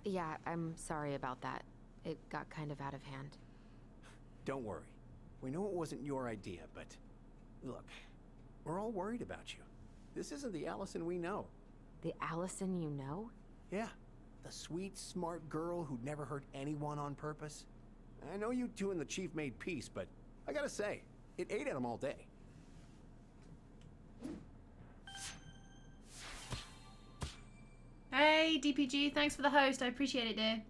Yeah, I'm sorry about that. It got kind of out of hand. Don't worry. We know it wasn't your idea, but look, we're all worried about you. This isn't the Allison we know. The Allison you know? Yeah, the sweet, smart girl who'd never hurt anyone on purpose. I know you two and the Chief made peace, but I gotta say, it ate at him all day. Hey, DPG, thanks for the host. I appreciate it, dear.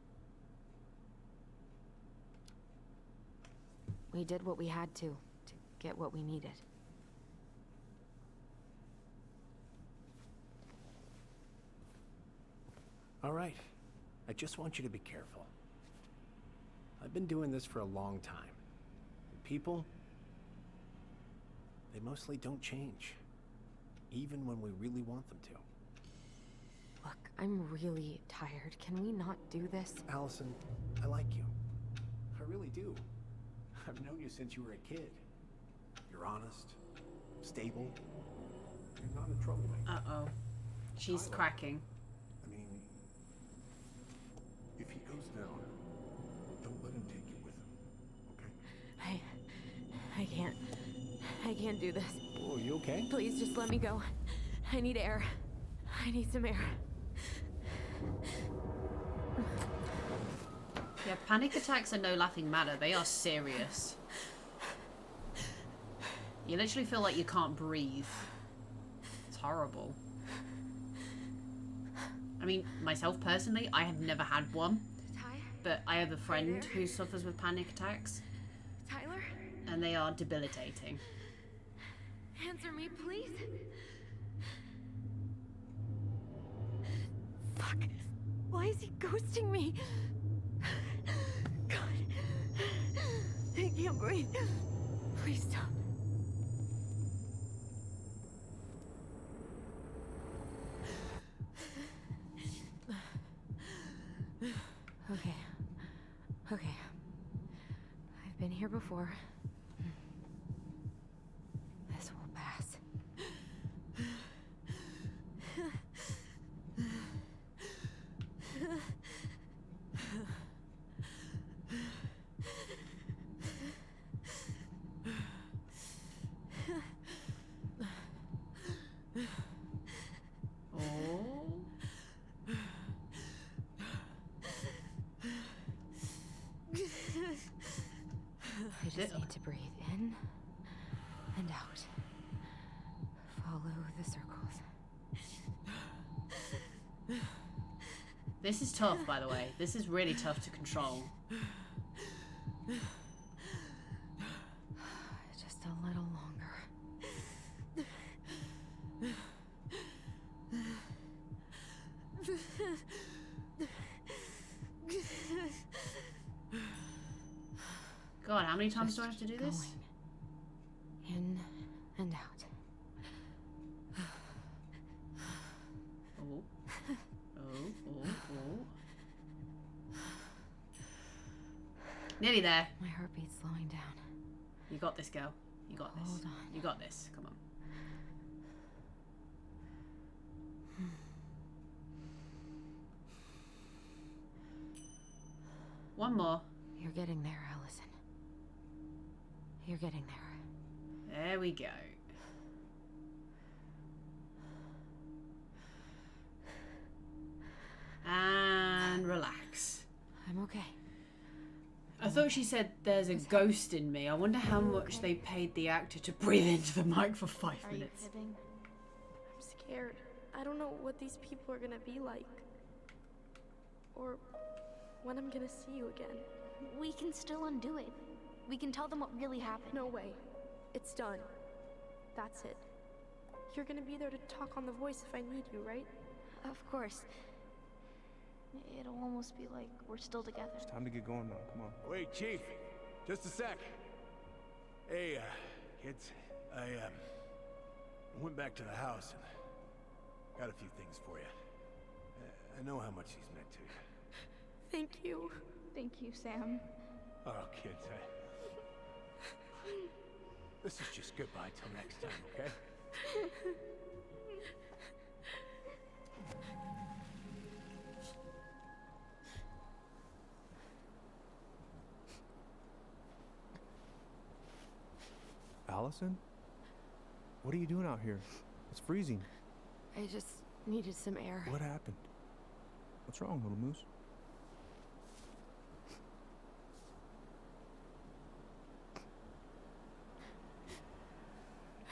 We did what we had to get what we needed. All right. I just want you to be careful. I've been doing this for a long time. And people, they mostly don't change. Even when we really want them to. Look, I'm really tired. Can we not do this? Allison, I like you. I really do. I've known you since you were a kid. You're honest, stable. You're not a troublemaker. Uh-oh. She's cracking. I mean, if he goes down, don't let him take you with him, okay? I can't do this. Oh, you okay? Please just let me go. I need air. I need some air. Yeah, panic attacks are no laughing matter. They are serious. You literally feel like you can't breathe. It's horrible. I mean, myself personally, I have never had one. But I have a friend who suffers with panic attacks. Tyler? And they are debilitating. Answer me, please. Fuck. Why is he ghosting me? God. I can't breathe. Please stop. Okay. Okay. I've been here before. This will pass. I just need to breathe in and out. Follow the circles. This is tough, by the way. This is really tough to control. Just a little longer. God, how many times do I have to do this? In and out. Oh. Oh. Nearly there. My heartbeat's slowing down. You got this, girl. You got this. Hold on. You got this. Come on. One more. You're getting there, Allison. You're getting there. There we go. And relax. I'm okay. I thought she said there's a ghost in me. I wonder how much they paid the actor to breathe into the mic for 5 minutes. Are you kidding? I'm scared. I don't know what these people are gonna be like. Or when I'm gonna see you again. We can still undo it. We can tell them what really happened. No way. It's done. That's it. You're gonna be there to talk on the voice if I need you, right? Of course. It'll almost be like we're still together. It's time to get going now. Come on. Wait, Chief. Just a sec. Hey, kids. I went back to the house and got a few things for you. I know how much he's meant to you. Thank you. Thank you, Sam. Oh, kids, this is just goodbye till next time, okay? Allison? What are you doing out here? It's freezing. I just needed some air. What happened? What's wrong, little moose?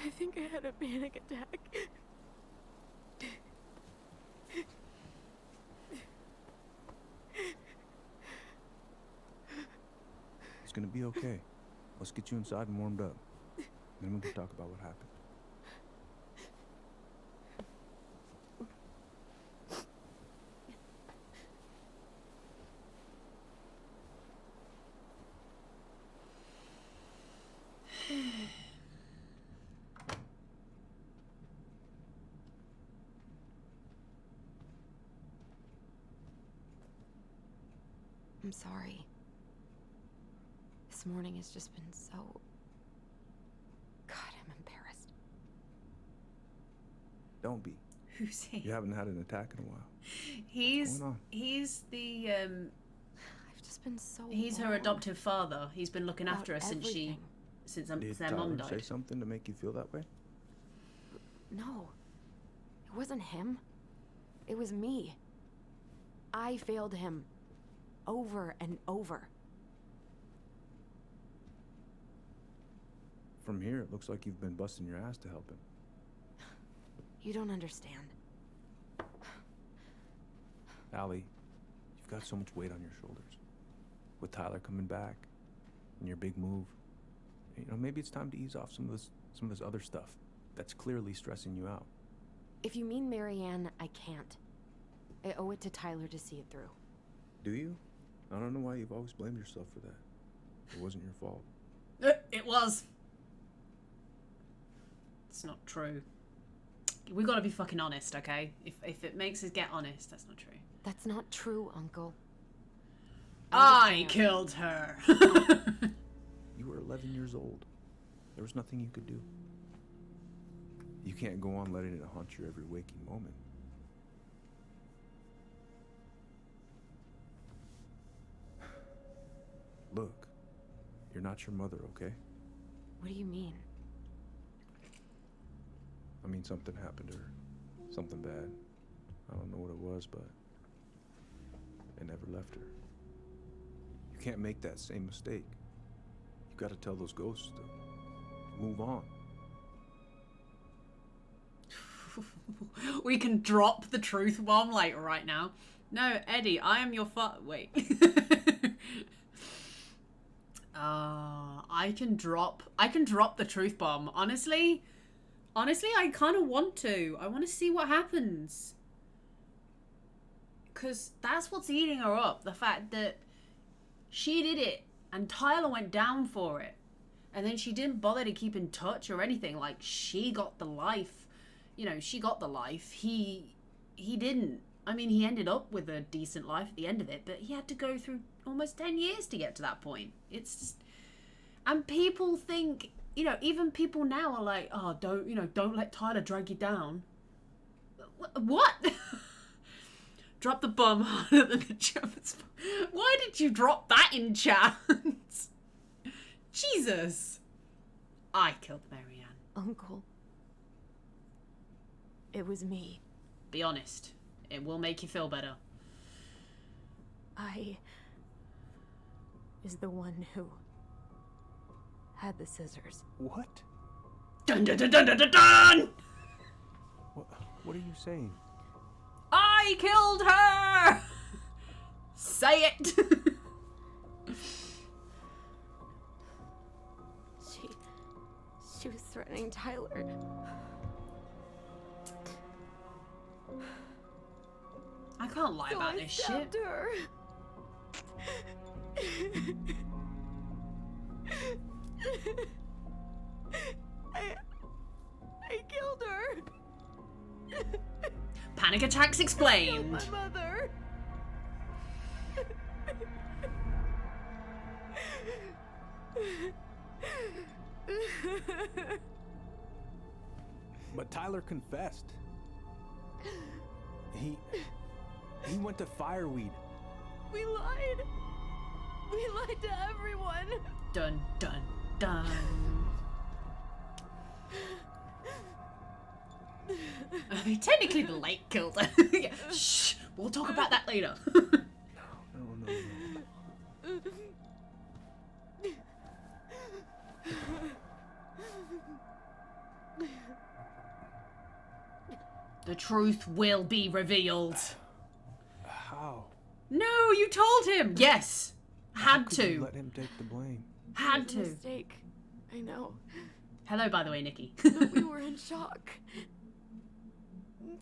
I think I had a panic attack. It's gonna be okay. Let's get you inside and warmed up. Then we can talk about what happened. I'm sorry. This morning has just been so... God, I'm embarrassed. Don't be. Who's he? You haven't had an attack in a while. He's going on? he's the I've just been so he's her wrong adoptive father. He's been looking after her about since everything. Did their mom Tyler say died. something to make you feel that way? No. It wasn't him. It was me. I failed him. Over and over. From here, it looks like you've been busting your ass to help him. You don't understand. Allie, you've got so much weight on your shoulders. With Tyler coming back, and your big move, you know, maybe it's time to ease off some of this other stuff that's clearly stressing you out. If you mean Marianne, I can't. I owe it to Tyler to see it through. Do you? I don't know why you've always blamed yourself for that. It wasn't your fault. It was. It's not true. We gotta be fucking honest, okay? If it makes us get honest, that's not true. That's not true, Uncle. I killed her. You were 11 years old. There was nothing you could do. You can't go on letting it haunt your every waking moment. Look, you're not your mother, okay? What do you mean? I mean, something happened to her. Something bad. I don't know what it was, but it never left her. You can't make that same mistake. You gotta tell those ghosts to move on. We can drop the truth bomb like right now. No, Eddie, I am your wait. I can drop the truth bomb. Honestly, I kind of want to. I want to see what happens. Because that's what's eating her up. The fact that she did it and Tyler went down for it. And then she didn't bother to keep in touch or anything. Like, she got the life. You know, she got the life. He didn't. I mean, he ended up with a decent life at the end of it, but he had to go through almost 10 years to get to that point. It's just... And people think, you know, even people now are like, oh, don't let Tyler drag you down. What? Drop the bomb harder than the Germans. Why did you drop that in chat? Jesus. I killed Marianne. Uncle. It was me. Be honest. It will make you feel better. I is the one who had the scissors. What? Dun dun dun dun dun dun dun! What are you saying? I killed her! Say it! She was threatening Tyler. I can't lie about this shit. Her. I killed her. Panic attacks explained. I killed my mother. But Tyler confessed. He went to Fireweed. We lied. We lied to everyone. Dun dun dun. I mean, technically the lake killed her. Yeah. Shh, we'll talk about that later. No. The truth will be revealed. How? No, you told him. Yes. How Had could to. you let him take the blame? Had It was to. a mistake. I know. Hello, by the way, Nikki. But we were in shock.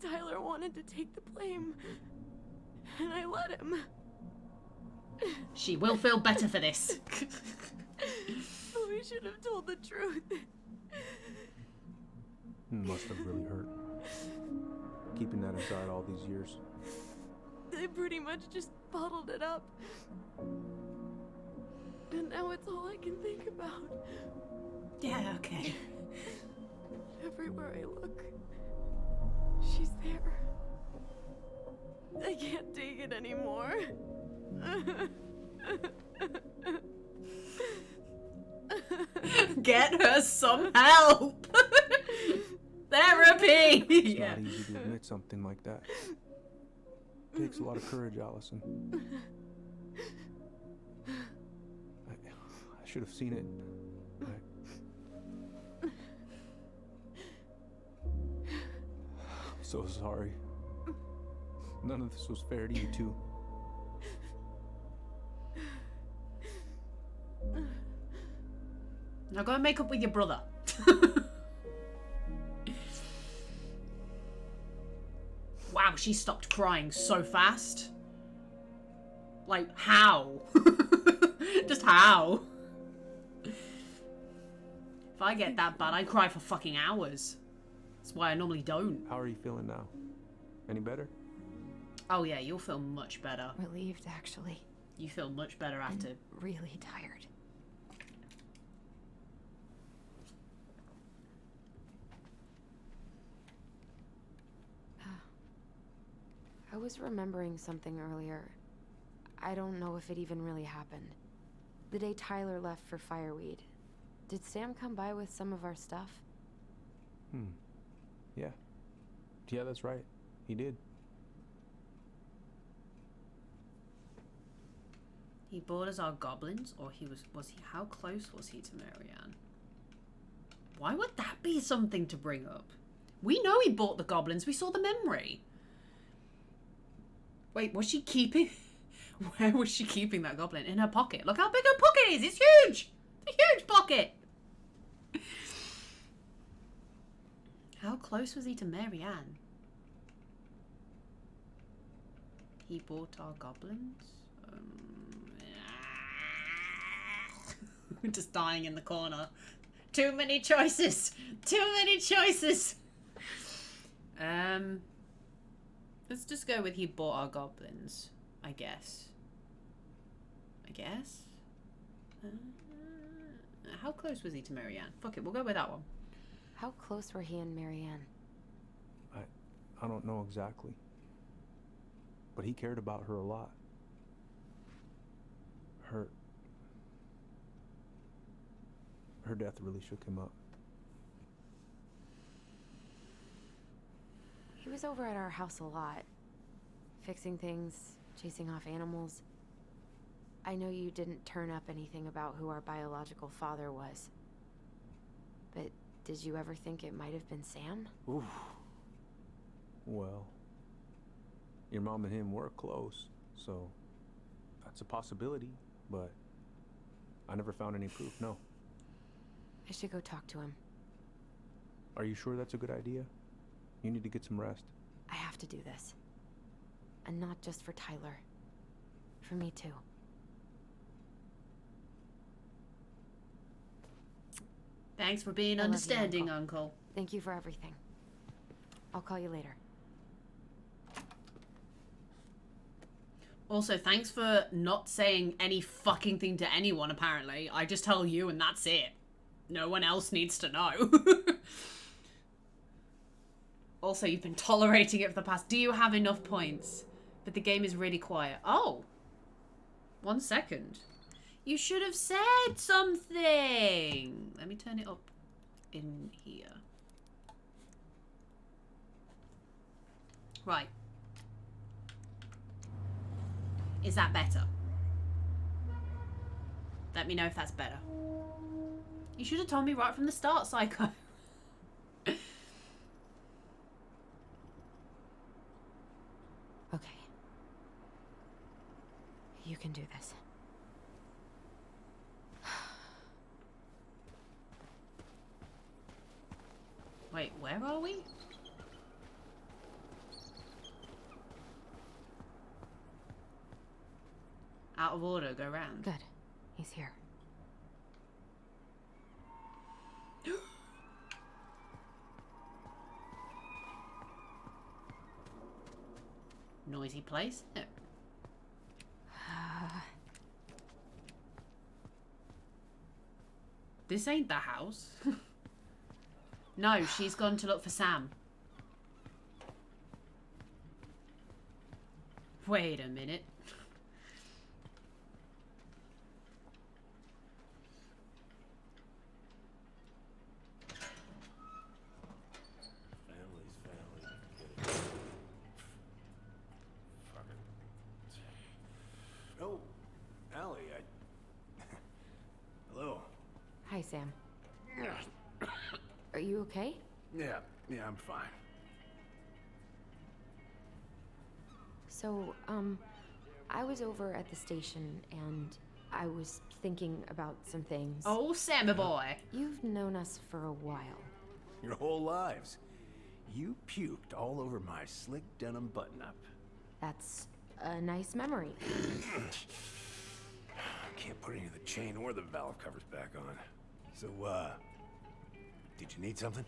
Tyler wanted to take the blame, and I let him. She will feel better for this. We should have told the truth. Must have really hurt. Keeping that inside all these years. They pretty much just bottled it up. And now it's all I can think about. Yeah, okay. Everywhere I look, she's there. I can't take it anymore. Get her some help. Therapy. It's not easy to admit something like that. It takes a lot of courage, Allison. I should have seen it. I'm so sorry. None of this was fair to you two. Now go and make up with your brother. Wow, she stopped crying so fast. Like, how? Just how? If I get that bad, I cry for fucking hours. That's why I normally don't. How are you feeling now? Any better? Oh yeah, you'll feel much better. Relieved, actually. You feel much better after. And really tired. I was remembering something earlier. I don't know if it even really happened. The day Tyler left for Fireweed, did Sam come by with some of our stuff? Yeah. Yeah, that's right. He did. He bought us our goblins, or was he, how close was he to Marianne? Why would that be something to bring up? We know he bought the goblins, we saw the memory. Wait, was she keeping, where was she keeping that goblin? In her pocket. Look how big her pocket is, it's huge! It's a huge pocket! How close was he to Marianne? He bought our goblins? Just dying in the corner. Too many choices. Too many choices. Let's just go with he bought our goblins. I guess. How close was he to Marianne? Fuck it, we'll go with that one. How close were he and Marianne? I don't know exactly. But he cared about her a lot. Her death really shook him up. He was over at our house a lot. Fixing things, chasing off animals. I know you didn't turn up anything about who our biological father was. But did you ever think it might have been Sam? Oof. Well, your mom and him were close, so that's a possibility, but I never found any proof, no. I should go talk to him. Are you sure that's a good idea? You need to get some rest. I have to do this. And not just for Tyler. For me too. Thanks for being I love you, understanding, Uncle. Thank you for everything. I'll call you later. Also, thanks for not saying any fucking thing to anyone, apparently. I just tell you and that's it. No one else needs to know. Also, you've been tolerating it for the past... Do you have enough points? But the game is really quiet. Oh! 1 second. You should have said something! Let me turn it up in here. Right. Is that better? Let me know if that's better. You should have told me right from the start, Psycho. Okay. You can do this. Wait, where are we? Out of order, go round. Good. He's here. Noisy place, isn't it? This ain't the house. No, she's gone to look for Sam. Wait a minute. Oh, Allie, Hello. Hi, Sam. Are you okay? Yeah, I'm fine. So, I was over at the station and I was thinking about some things. Oh, Sammy boy. You've known us for a while. Your whole lives. You puked all over my slick denim button-up. That's a nice memory. Can't put any of the chain or the valve covers back on. So, did you need something?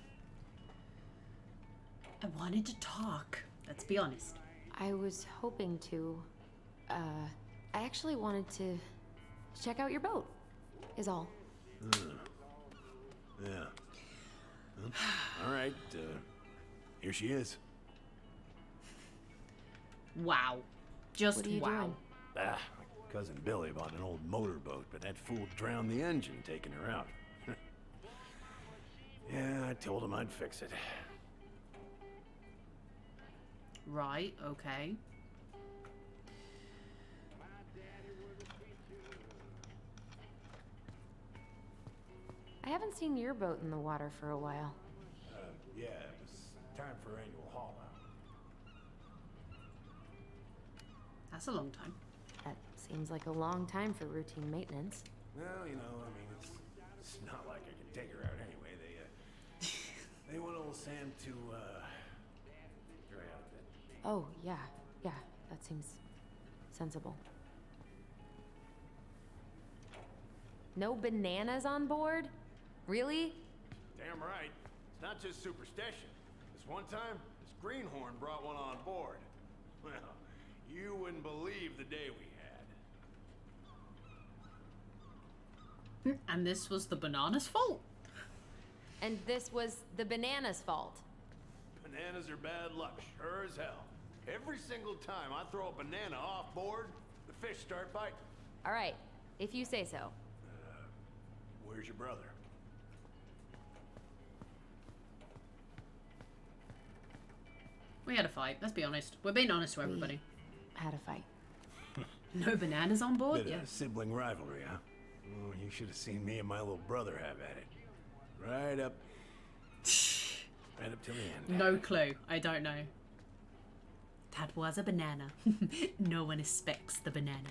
I wanted to talk. Let's be honest. I was hoping to, I actually wanted to check out your boat, is all. Yeah. Well, all right, here she is. Wow. Just what are you wow. Doing? My cousin Billy bought an old motorboat, but that fool drowned the engine taking her out. Yeah, I told him I'd fix it. Right, okay. I haven't seen your boat in the water for a while. Yeah, it was time for annual haul out. That's a long time. That seems like a long time for routine maintenance. Well, you know, I mean, it's not like I can take her out anyway. They want old Sam to, dry out a bit. Oh, yeah, that seems sensible. No bananas on board? Really? Damn right. It's not just superstition. This one time, this greenhorn brought one on board. Well, you wouldn't believe the day we had. And this was the banana's fault? And this was the banana's fault. Bananas are bad luck, sure as hell. Every single time I throw a banana off board, the fish start biting. All right, if you say so. Where's your brother? We had a fight, let's be honest. We're being honest to everybody. We had a fight. No bananas on board? Bit Yeah. of sibling rivalry, huh? Oh, you should have seen me and my little brother have at it. Right up till the end. No clue. I don't know. That was a banana. No one suspects the banana.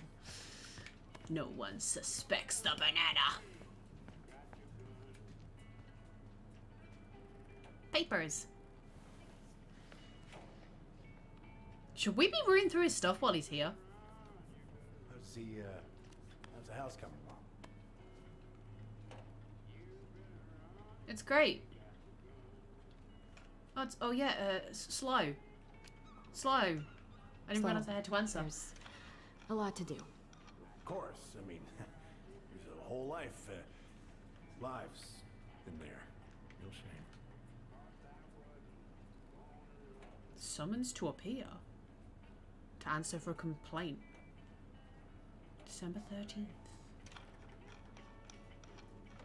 No one suspects the banana. Papers. Should we be rooting through his stuff while he's here? How's the house coming along? It's great. Oh yeah, slow. Slow. I didn't Slow. realize I had to answer. There's a lot to do. Of course. I mean, there's a whole lives in there. No shame. Summons to appear. To answer for a complaint. December 13th.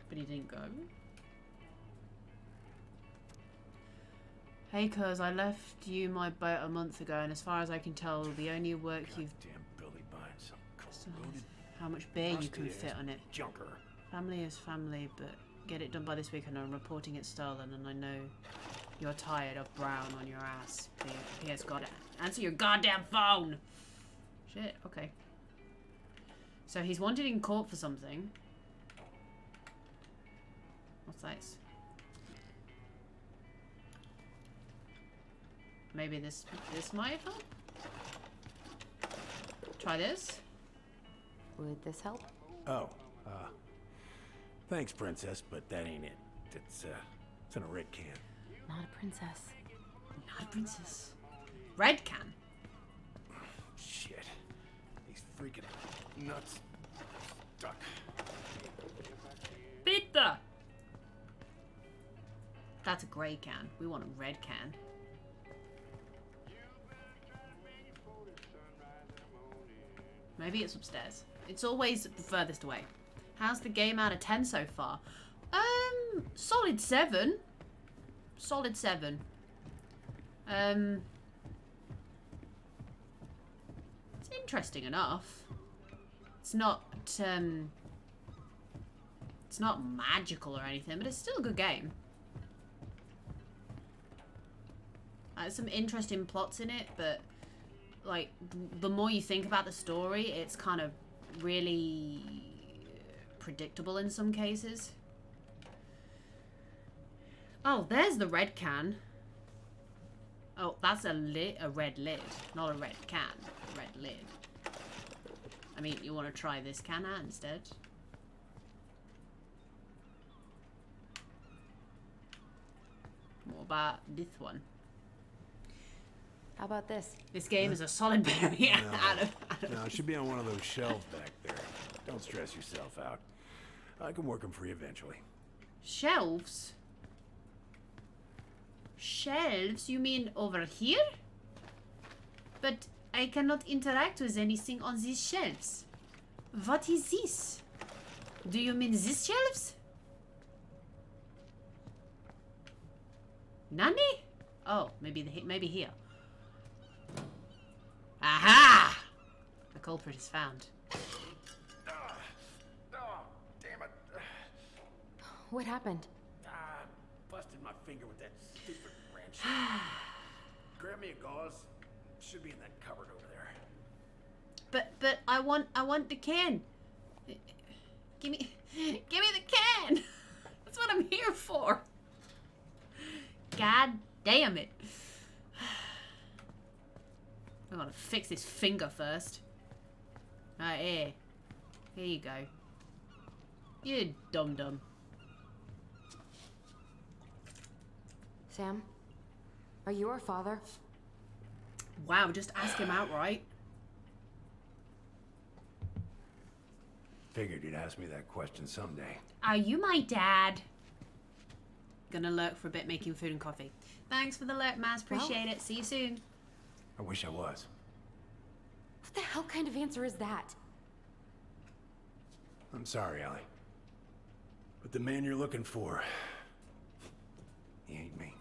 But he didn't go. Hey, cuz, I left you my boat a month ago, and as far as I can tell, the only work you've... Damn Billy buying some cold-blooded how much beer you can fit on it. Junker. Family is family, but get it done by this weekend. I'm reporting it stolen, and I know you're tired of brown on your ass. P.S. God, answer your goddamn phone! Shit, okay. So he's wanted in court for something. What's this? Maybe this might help? Try this? Would this help? Oh, thanks, princess, but that ain't it. It's in a red can. Not a princess. Not a princess. Red can? Shit. These freaking nuts stuck. Pizza! That's a grey can. We want a red can. Maybe it's upstairs. It's always the furthest away. How's the game out of 10 so far? Solid 7. Solid 7. It's interesting enough. It's not magical or anything, but it's still a good game. There's some interesting plots in it, but like the more you think about the story, it's kind of really predictable in some cases. Oh, there's the red can. Oh, that's a red lid, not a red can. A red lid. I mean, you want to try this can out instead? What about this one? How about this? This game is a solid berry out of No, it should be on one of those shelves back there. Don't stress yourself out. I can work them for you eventually. Shelves? Shelves? You mean over here? But I cannot interact with anything on these shelves. What is this? Do you mean these shelves? Nani? Oh, maybe here. Aha! The culprit is found. Oh, damn it. What happened? Busted my finger with that stupid wrench. Grab me a gauze. Should be in that cupboard over there. But I want the can. Give me the can. That's what I'm here for. God damn it. I gotta fix this finger first. Here. Here you go. You dum-dum. Sam? Are you our father? Wow, just ask him outright. Figured you'd ask me that question someday. Are you my dad? Gonna lurk for a bit making food and coffee. Thanks for the lurk, Maz. Appreciate it. See you soon. I wish I was. What the hell kind of answer is that? I'm sorry, Allie. But the man you're looking for, he ain't me.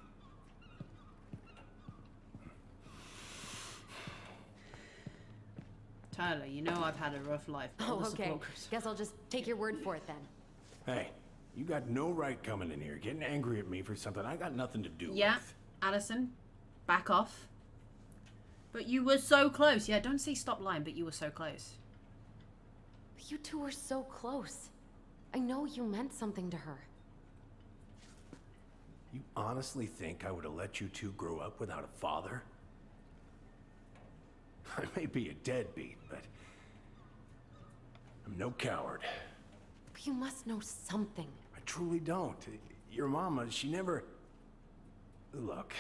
Tyler, you know I've had a rough life. But Oh, okay. Guess I'll just take your word for it then. Hey, you got no right coming in here getting angry at me for something I got nothing to do Yeah, with. Allison, back off. But you were so close. Yeah, don't say stop lying, but you were so close. You two were so close. I know you meant something to her. You honestly think I would have let you two grow up without a father? I may be a deadbeat, but I'm no coward. But you must know something. I truly don't. Your mama, she never... Look,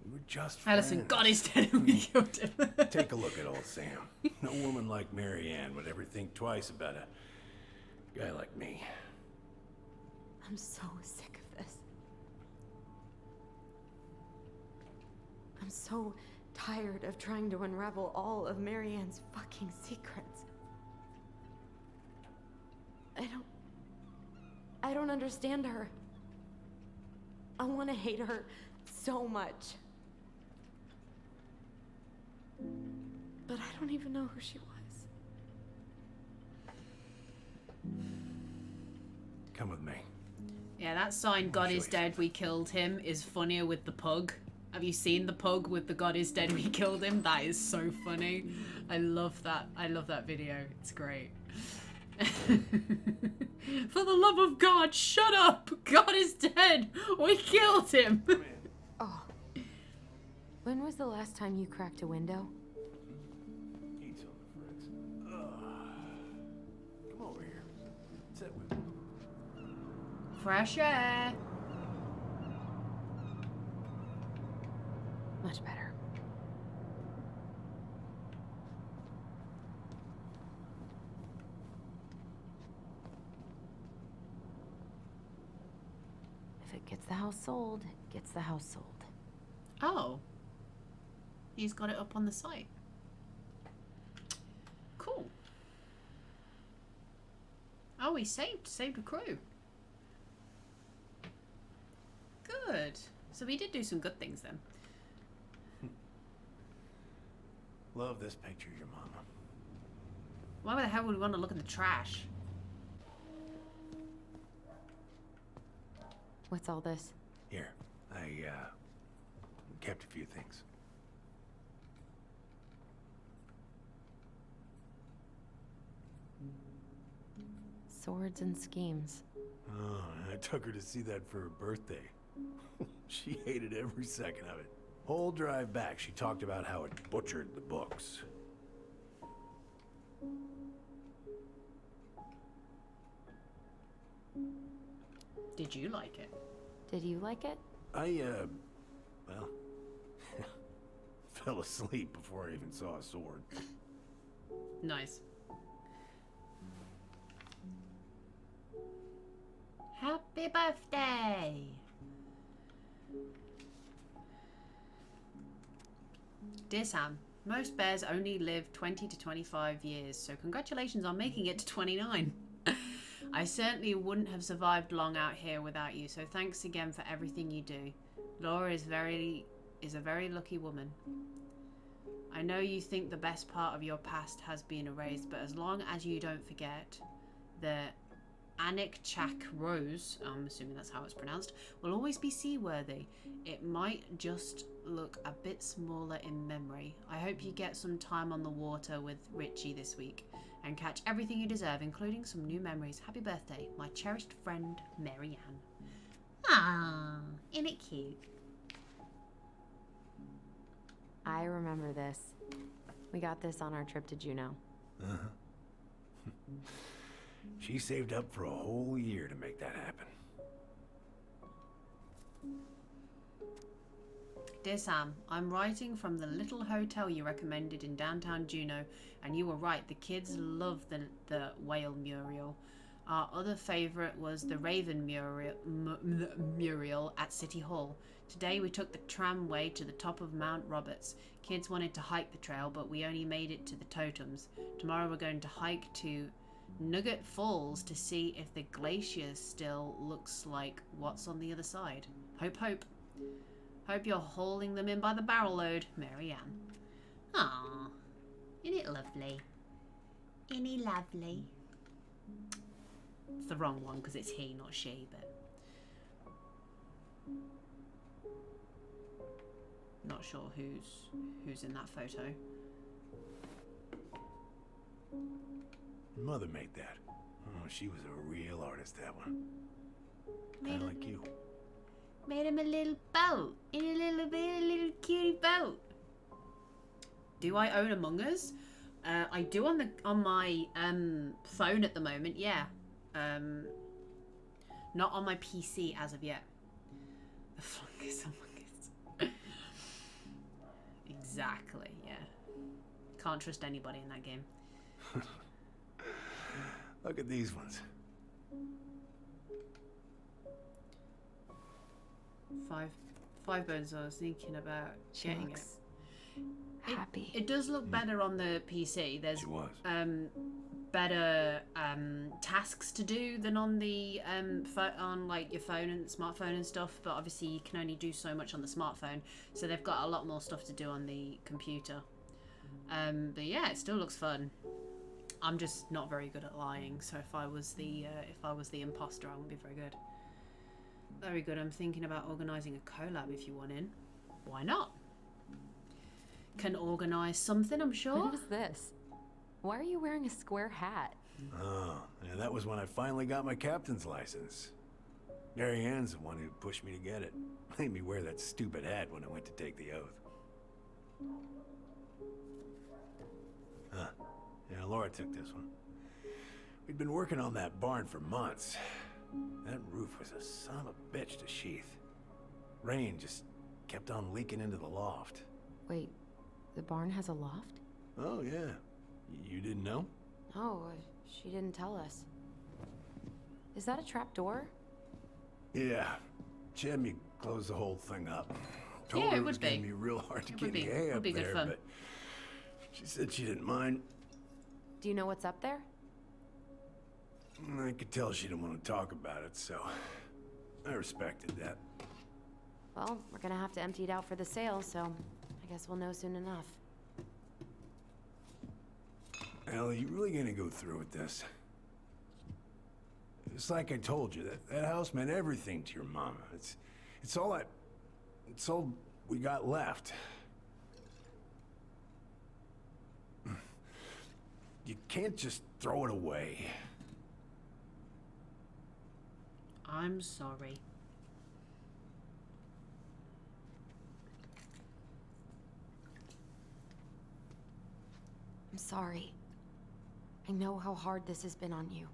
we were just Allison friends. got his dead and we killed him. Take a look at old Sam. No woman like Mary Ann would ever think twice about a guy like me. I'm so sick of this. I'm so tired of trying to unravel all of Mary Ann's fucking secrets. I don't understand her. I want to hate her so much. But I don't even know who she was. Come with me. Yeah, that sign, God is dead, we killed him, is funnier with the pug. Have you seen the pug with the God is dead, we killed him? That is so funny. I love that. I love that video. It's great. For the love of God, shut up! God is dead! We killed him! Oh. When was the last time you cracked a window? Eat something, Fritz. Come over here. Sit with me. Fresh air. Much better. If it gets the house sold, it gets the house sold. Oh. He's got it up on the site. Cool. Oh, he saved a crew. Good. So we did do some good things then. Love this picture of your mama. Why the hell would we want to look in the trash? What's all this? Here, I kept a few things. Swords and schemes. Oh, I took her to see that for her birthday. She hated every second of it. Whole drive back, she talked about how it butchered the books. Did you like it? Did you like it? I, well, fell asleep before I even saw a sword. Nice. Happy birthday! Dear Sam, most bears only live 20 to 25 years, so congratulations on making it to 29. I certainly wouldn't have survived long out here without you, so thanks again for everything you do. Laura is a very lucky woman. I know you think the best part of your past has been erased, but as long as you don't forget, the Anikchak Rose, I'm assuming that's how it's pronounced, will always be seaworthy. It might just look a bit smaller in memory. I hope you get some time on the water with Richie this week and catch everything you deserve, including some new memories. Happy birthday, my cherished friend, Mary Ann. Ah, isn't it cute? I remember this. We got this on our trip to Juneau. Uh-huh. She saved up for a whole year to make that happen. Dear Sam, I'm writing from the little hotel you recommended in downtown Juneau, and you were right, the kids love the whale mural. Our other favourite was the Raven mural at City Hall. Today we took the tramway to the top of Mount Roberts. Kids wanted to hike the trail, but we only made it to the totems. Tomorrow we're going to hike to Nugget Falls to see if the glacier still looks like what's on the other side. Hope, hope. Hope you're hauling them in by the barrel load, Mary Ann. Aww. Isn't it lovely? Isn't it lovely? It's the wrong one because it's he, not she, but... Not sure who's in that photo. Mother made that. Oh, she was a real artist, that one. Kinda like you. Made him a little boat. In a little cutie boat. Do I own Among Us? I do on my phone at the moment, yeah. Not on my PC as of yet. The fungus Among Us. Exactly, yeah. Can't trust anybody in that game. Look at these ones. Five bones I was thinking about getting it. happy. It does look better on the PC. There's better tasks to do than on the on like your phone and smartphone and stuff. But obviously you can only do so much on the smartphone, so they've got a lot more stuff to do on the computer. But yeah, it still looks fun. I'm just not very good at lying, so if I was the imposter, I wouldn't be very good. Very good. I'm thinking about organising a collab if you want in. Why not? Can organise something, I'm sure. What is this? Why are you wearing a square hat? Oh, yeah, that was when I finally got my captain's license. Mary Ann's the one who pushed me to get it. Made me wear that stupid hat when I went to take the oath. Huh. Yeah, Laura took this one. We'd been working on that barn for months. That roof was a son of a bitch to sheath. Rain just kept on leaking into the loft. Wait, the barn has a loft? Oh, yeah. You didn't know? No, she didn't tell us. Is that a trap door? Yeah. She had me close the whole thing up. Told Yeah, her it it was would gonna be. be real hard to It get would be. any hay Would up be good there, fun. but she said she didn't mind. Do you know what's up there? I could tell she didn't want to talk about it, so I respected that. Well, we're gonna have to empty it out for the sale, so I guess we'll know soon enough. Ellie, you really gonna go through with this? It's like I told you, that house meant everything to your mama. It's all we got left. You can't just throw it away. I'm sorry. I'm sorry. I know how hard this has been on you.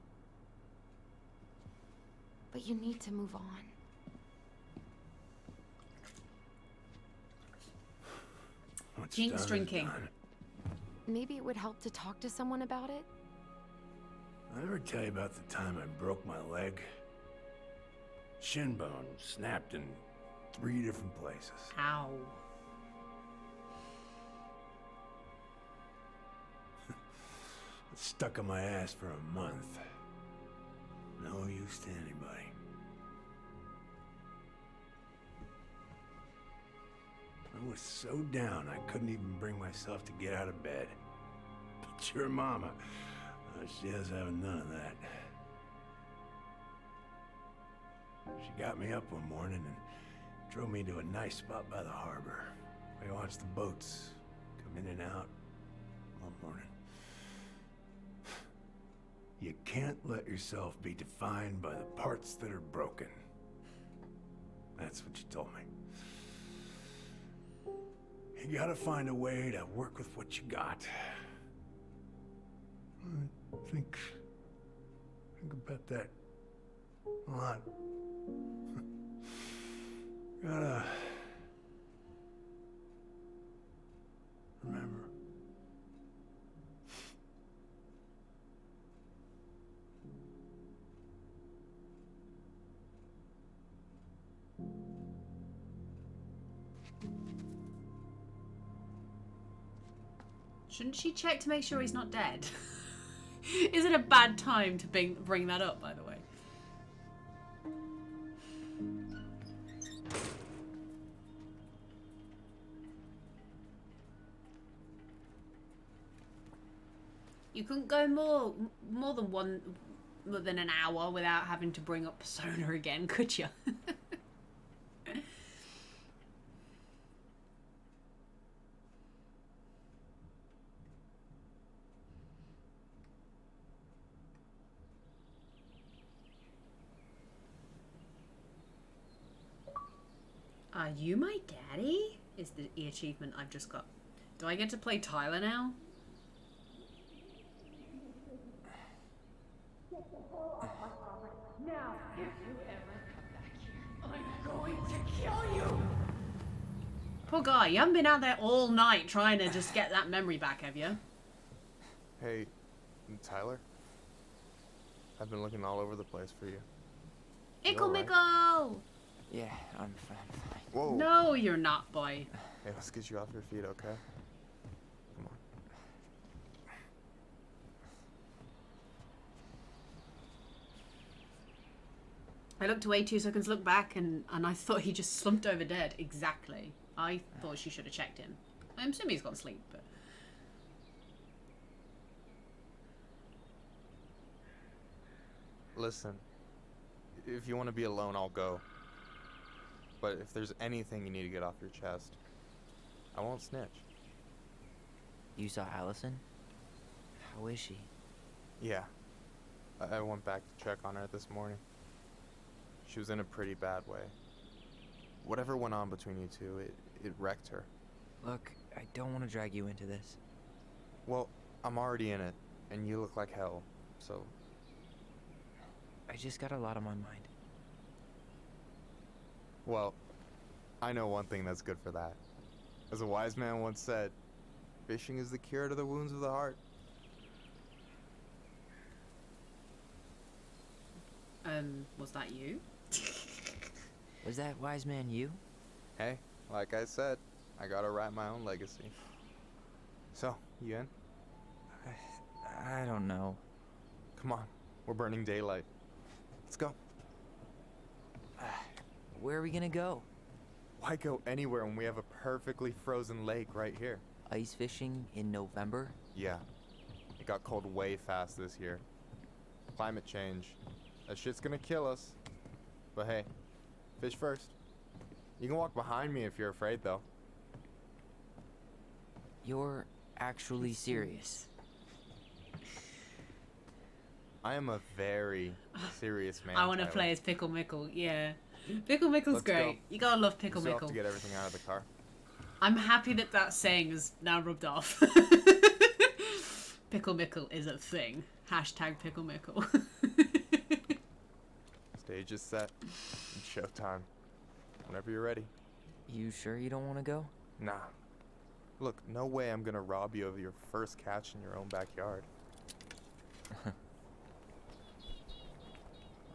But you need to move on. What's Jinx done is drinking. done. Maybe it would help to talk to someone about it? I ever tell you about the time I broke my leg? Shin bone snapped in 3 different places. Ow. It's stuck on my ass for a month. No use to anybody. I was so down I couldn't even bring myself to get out of bed. But your mama, she has having none of that. She got me up one morning and drove me to a nice spot by the harbor. I watched the boats come in and out all morning. You can't let yourself be defined by the parts that are broken. That's what you told me. You gotta find a way to work with what you got. I think about that a lot. Gotta remember. Shouldn't she check to make sure he's not dead? Is it a bad time to bring that up, by the way? You couldn't go more than an hour without having to bring up Persona again, could you? Are you my daddy? Is the achievement I've just got. Do I get to play Tyler now? Now, if you ever come back here, I'm going to kill you! Poor guy, you haven't been out there all night trying to just get that memory back, have you? Hey, Tyler? I've been looking all over the place for you. Ickle alright? Mickle! Yeah, I'm fine. Whoa. No, you're not, boy. Hey, let's get you off your feet, okay? Come on. I looked away 2 seconds, looked back, and I thought he just slumped over dead. Exactly. I thought she should have checked him. I'm assuming he's gone to sleep, but... Listen, if you want to be alone, I'll go. But if there's anything you need to get off your chest, I won't snitch. You saw Allison? How is she? Yeah. I went back to check on her this morning. She was in a pretty bad way. Whatever went on between you two, it wrecked her. Look, I don't want to drag you into this. Well, I'm already in it, and you look like hell, so... I just got a lot on my mind. Well, I know one thing that's good for that. As a wise man once said, fishing is the cure to the wounds of the heart. Was that you? Was that wise man you? Hey, like I said, I gotta write my own legacy. So, you in? I don't know. Come on, we're burning daylight. Let's go. Where are we gonna go? Why go anywhere when we have a perfectly frozen lake right here? Ice fishing in November? Yeah. It got cold way fast this year. Climate change. That shit's gonna kill us. But hey, fish first. You can walk behind me if you're afraid, though. You're actually serious? I am a very serious man. I want to play as Pickle Mickle, yeah. Pickle Mickle's great. You gotta love Pickle Mickle. Mickle. To get everything out of the car. I'm happy that that saying is now rubbed off. Pickle Mickle is a thing. Hashtag Pickle Mickle. Stage is set. It's showtime. Whenever you're ready. You sure you don't want to go? Nah. Look, no way I'm gonna rob you of your first catch in your own backyard.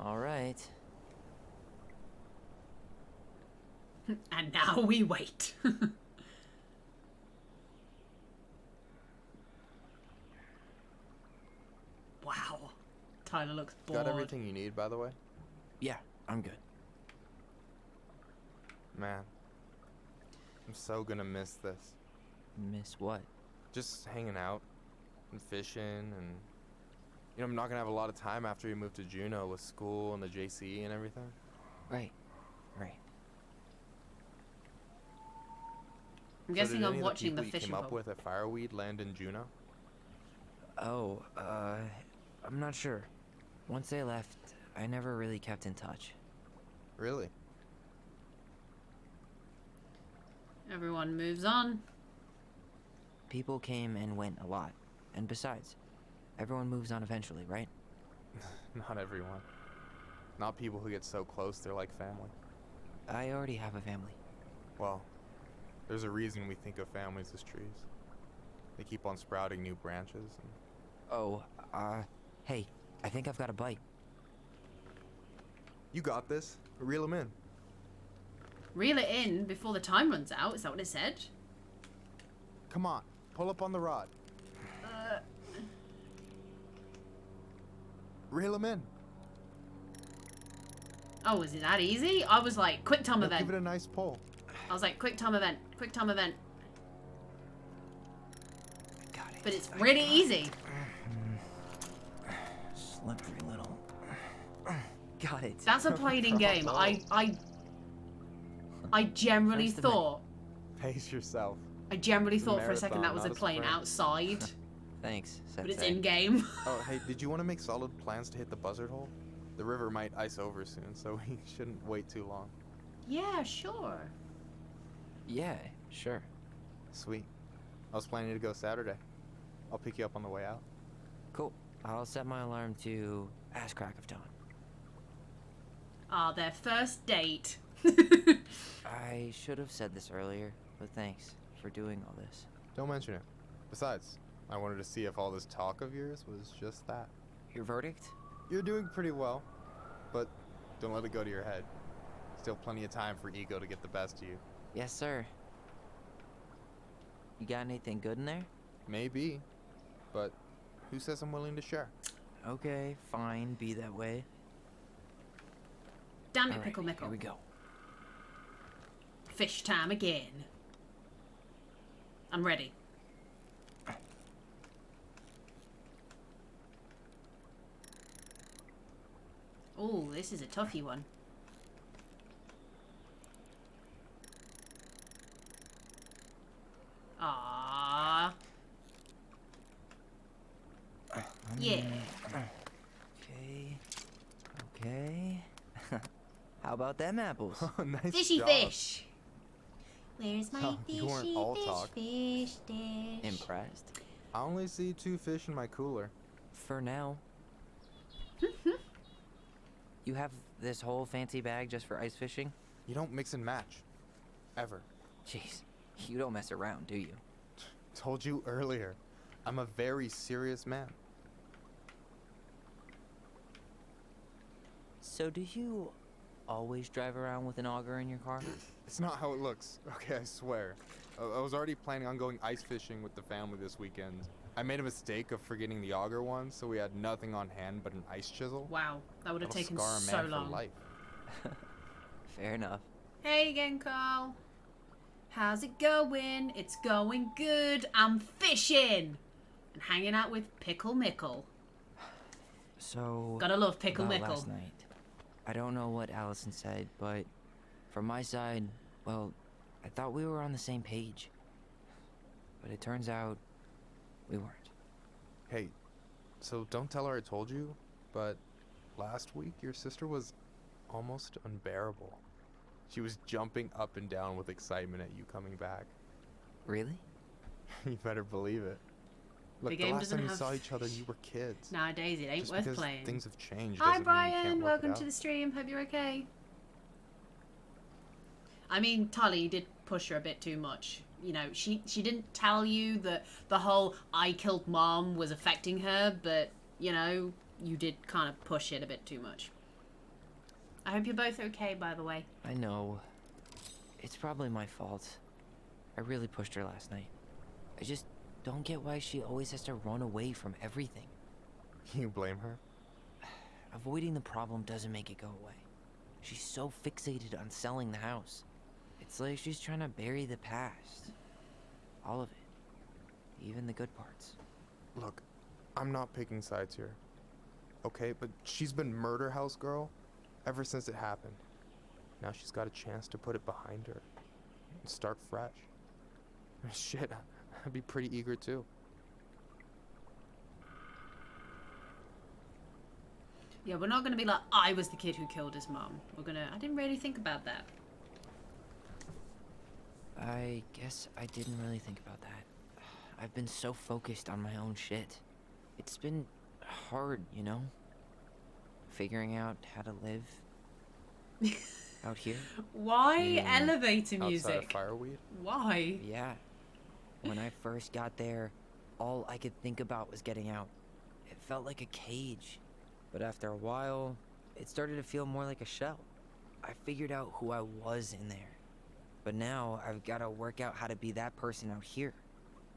All right. And now we wait. Wow. Tyler looks bored. Got everything you need, by the way? Yeah, I'm good. Man, I'm so gonna miss this. Miss what? Just hanging out and fishing and... You know, I'm not gonna have a lot of time after we move to Juneau with school and the JC and everything. Right. I'm guessing I'm watching the fishing. fishing Came up pole. with at Fireweed land in Juneau? Oh, I'm not sure. Once they left, I never really kept in touch. Really? Everyone moves on. People came and went a lot. And besides, everyone moves on eventually, right? Not everyone. Not people who get so close they're like family. I already have a family. Well, there's a reason we think of families as trees. They keep on sprouting new branches and... Oh, hey, I think I've got a bite. You got this. Reel them in. Reel it in before the time runs out. Is that what it said? Come on, pull up on the rod. Reel them in. Oh, is it that easy? I was like, quick time event. Give it a nice pull. I was like, quick time event. Quick time event. Got it. But it's really easy. Slippery little. Got it. That's a playing game. I generally First thought. Pace yourself. I generally It's a thought for a second that was a marathon, not a plane sprint. outside. Thanks, But it's Sensei. in game. Oh, hey, did you want to make solid plans to hit the buzzard hole? The river might ice over soon, so we shouldn't wait too long. Yeah, sure. Yeah, sure. Sweet. I was planning to go Saturday. I'll pick you up on the way out. Cool. I'll set my alarm to ass crack of dawn. Ah, their first date. I should have said this earlier, but thanks for doing all this. Don't mention it. Besides, I wanted to see if all this talk of yours was just that. Your verdict? You're doing pretty well, but don't let it go to your head. Still plenty of time for ego to get the best of you. Yes, sir. You got anything good in there? Maybe, but who says I'm willing to share? Okay, fine, be that way. Damn it, All right, Pickle Mickle. Here we go. Fish time again. I'm ready. Oh, this is a toughy one. Ah. Yeah. Okay. Okay. How about them apples? Nice Fishy job. fish. Where's my Oh, you weren't all talk. fish dish? Impressed? I only see 2 fish in my cooler. For now. You have this whole fancy bag just for ice fishing? You don't mix and match. Ever. Jeez, you don't mess around, do you? Told you earlier. I'm a very serious man. So do you always drive around with an auger in your car? It's not how it looks. Okay, I swear. I was already planning on going ice fishing with the family this weekend. I made a mistake of forgetting the auger one, so we had nothing on hand but an ice chisel. Wow, that would have That'll taken scar a so man long. For life. Fair enough. Hey again, Carl. How's it going? It's going good. I'm fishing and hanging out with Pickle Mickle. So Gotta love Pickle about Mickle. Last night, I don't know what Allison said, but from my side, well, I thought we were on the same page. But it turns out we weren't. Hey, so don't tell her I told you, but last week your sister was almost unbearable. She was jumping up and down with excitement at you coming back. Really? You better believe it. Look, The the game last doesn't time you have- saw each other, you were kids. Nowadays, it ain't Just worth because playing. things have changed Hi, doesn't mean you Brian. can't work Welcome it to out. the stream. Hope you're okay. I mean, Tully did push her a bit too much. You know, she didn't tell you that the whole "I killed mom" was affecting her, but you know, you did kind of push it a bit too much. I hope you're both okay, by the way. I know. It's probably my fault. I really pushed her last night. I just don't get why she always has to run away from everything. You blame her? Avoiding the problem doesn't make it go away. She's so fixated on selling the house. It's like she's trying to bury the past. All of it. Even the good parts. Look, I'm not picking sides here. Okay, but she's been murder house girl ever since it happened. Now she's got a chance to put it behind her and start fresh. Shit, I'd be pretty eager too. Yeah, we're not gonna be like, I was the kid who killed his mom. We're gonna, I didn't really think about that. I guess I didn't really think about that. I've been so focused on my own shit. It's been hard, you know? Figuring out how to live out here. Why elevator Outside music? of fireweed? Why? Yeah. When I first got there, all I could think about was getting out. It felt like a cage. But after a while, it started to feel more like a shell. I figured out who I was in there. But now I've got to work out how to be that person out here.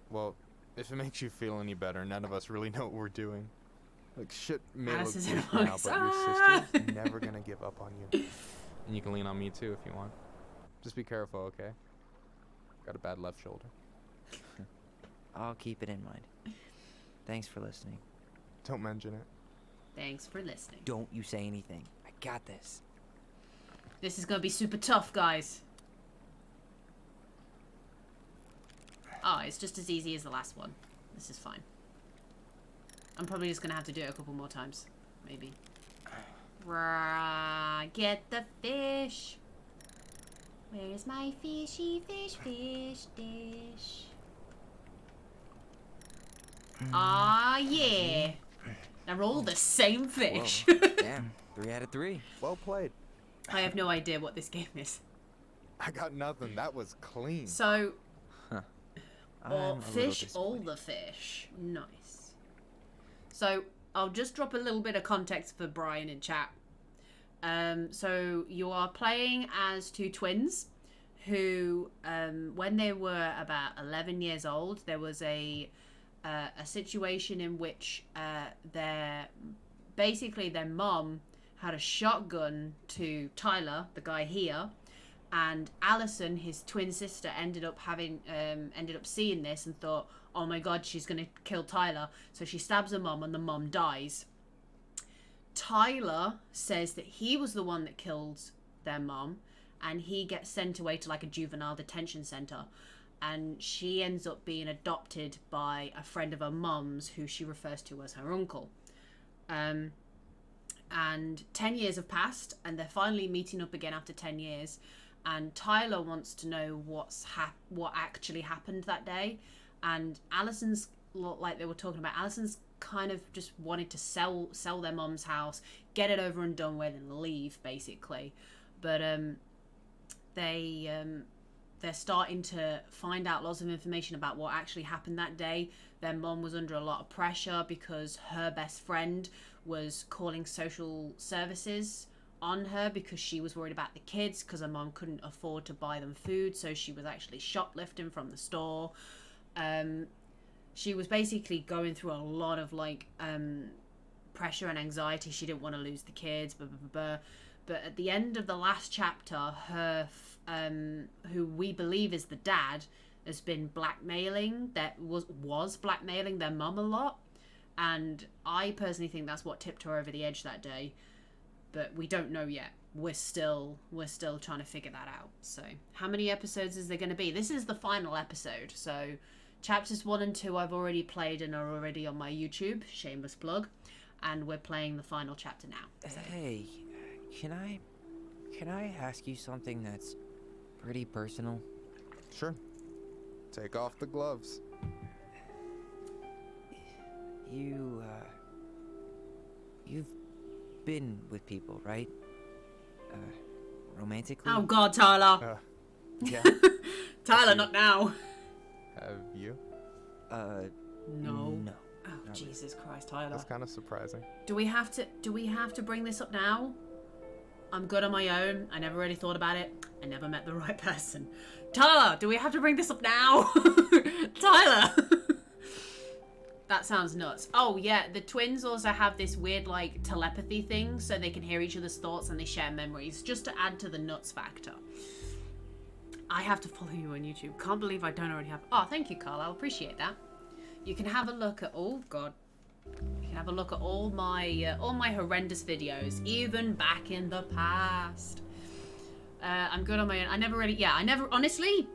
Well, if it makes you feel any better, none of us really know what we're doing. Like, shit may look Alice is in bleak a now, box. but your Ah! sister's never gonna give up on you. And you can lean on me too if you want. Just be careful, okay? Got a bad left shoulder. I'll keep it in mind. Thanks for listening. Don't mention it. Thanks for listening. Don't you say anything. I got this. This is gonna be super tough, guys. Oh, it's just as easy as the last one. This is fine. I'm probably just gonna have to do it a couple more times. Maybe. Get the fish. Where's my fishy fish dish? Ah, yeah. They're all the same fish. Damn, 3 out of 3. Well played. I have no idea what this game is. I got nothing. That was clean. So, I'm or a little fish all disappointed. the fish. Nice. So, I'll just drop a little bit of context for Brian in chat. So, you are playing as 2 twins who, when they were about 11 years old, there was a situation in which their mom had a shotgun to Tyler, the guy here, and Allison, his twin sister, ended up seeing this and thought, oh my god, she's gonna kill Tyler. So she stabs her mom and the mom dies. Tyler says that he was the one that killed their mom, and he gets sent away to like a juvenile detention center, and she ends up being adopted by a friend of her mom's who she refers to as her uncle. And 10 years have passed, and they're finally meeting up again after 10 years. And Tyler wants to know what actually happened that day. And Allison's, like they were talking about, Allison's kind of just wanted to sell their mom's house, get it over and done with, and leave, basically. But they're starting to find out lots of information about what actually happened that day. Their mom was under a lot of pressure because her best friend was calling social services on her because she was worried about the kids, because her mom couldn't afford to buy them food, so she was actually shoplifting from the store. She was basically going through a lot of like pressure and anxiety. She didn't want to lose the kids, blah, blah, blah, blah. But at the end of the last chapter, her who we believe is the dad has been blackmailing blackmailing their mum a lot, and I personally think that's what tipped her over the edge that day. But we don't know yet. We're still trying to figure that out. So how many episodes is there going to be? This is the final episode. So chapters 1 and 2 I've already played and are already on my YouTube. Shameless plug. And we're playing the final chapter now. So. Hey, can I ask you something that's pretty personal? Sure. Take off the gloves. You've been with people, right? Romantically? Oh god, Tyler. Yeah. Tyler, not now. Have you? No. No. Oh, Jesus Christ, Tyler. That's kind of surprising. Do we have to bring this up now? I'm good on my own. I never really thought about it. I never met the right person. Tyler, do we have to bring this up now? Tyler. That sounds nuts. Oh yeah, the twins also have this weird like telepathy thing, so they can hear each other's thoughts and they share memories, just to add to the nuts factor. I have to follow you on YouTube. Can't believe I don't already have. Oh, thank you, Carl. I appreciate that. You can have a look at. Oh God. You can have a look at all my horrendous videos, even back in the past. I'm good on my own. I never honestly.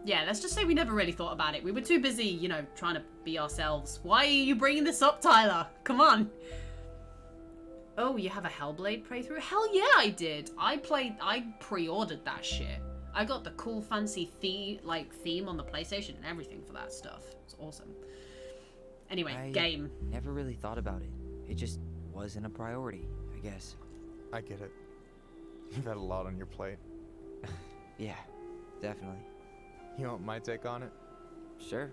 Yeah, let's just say we never really thought about it. We were too busy, you know, trying to be ourselves. Why are you bringing this up, Tyler? Come on. Oh, you have a Hellblade playthrough? Hell yeah, I did. I pre-ordered that shit. I got the cool fancy theme on the PlayStation and everything for that stuff. It's awesome. Anyway, game. Never really thought about it. It just wasn't a priority, I guess. I get it. You've had a lot on your plate. Yeah, definitely. You want my take on it? Sure.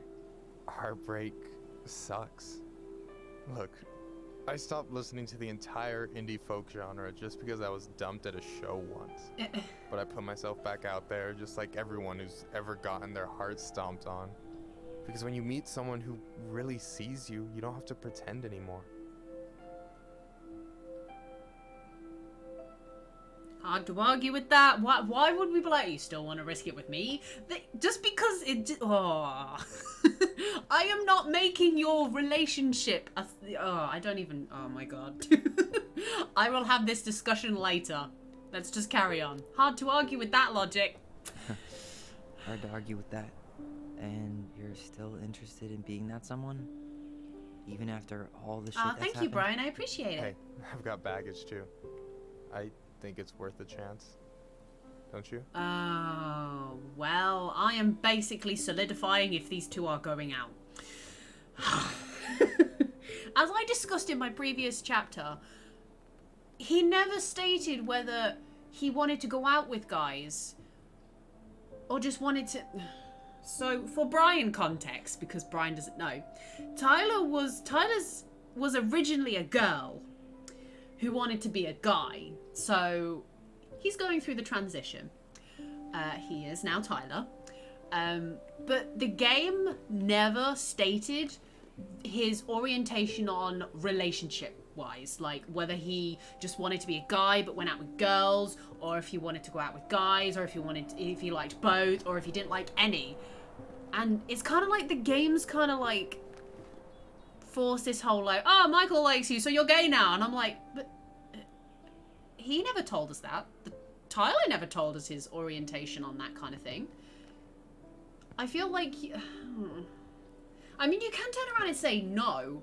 Heartbreak sucks. Look, I stopped listening to the entire indie folk genre just because I was dumped at a show once. But I put myself back out there just like everyone who's ever gotten their heart stomped on. Because when you meet someone who really sees you, you don't have to pretend anymore. Hard to argue with that. Why would we be like, you still want to risk it with me? Just because it... Oh. I am not making your relationship... I don't even... Oh my god. I will have this discussion later. Let's just carry on. Hard to argue with that logic. Hard to argue with that. And you're still interested in being that someone? Even after all the shit that's thank you, happened? Brian. I appreciate it. Hey, I've got baggage too. I think it's worth a chance. Don't you? Oh, well, I am basically solidifying if these two are going out. As I discussed in my previous chapter, he never stated whether he wanted to go out with guys or just wanted to... So, for Brian context, because Brian doesn't know, Tyler's was originally a girl who wanted to be a guy. So, he's going through the transition. He is now Tyler. But the game never stated his orientation on relationship-wise, like whether he just wanted to be a guy but went out with girls, or if he wanted to go out with guys, or if he liked both, or if he didn't like any. And it's kind of like the game's kind of like force this whole like, oh, Michael likes you, so you're gay now, and I'm like, but he never told us that. Tyler never told us his orientation on that kind of thing. I feel like, I mean, you can turn around and say no,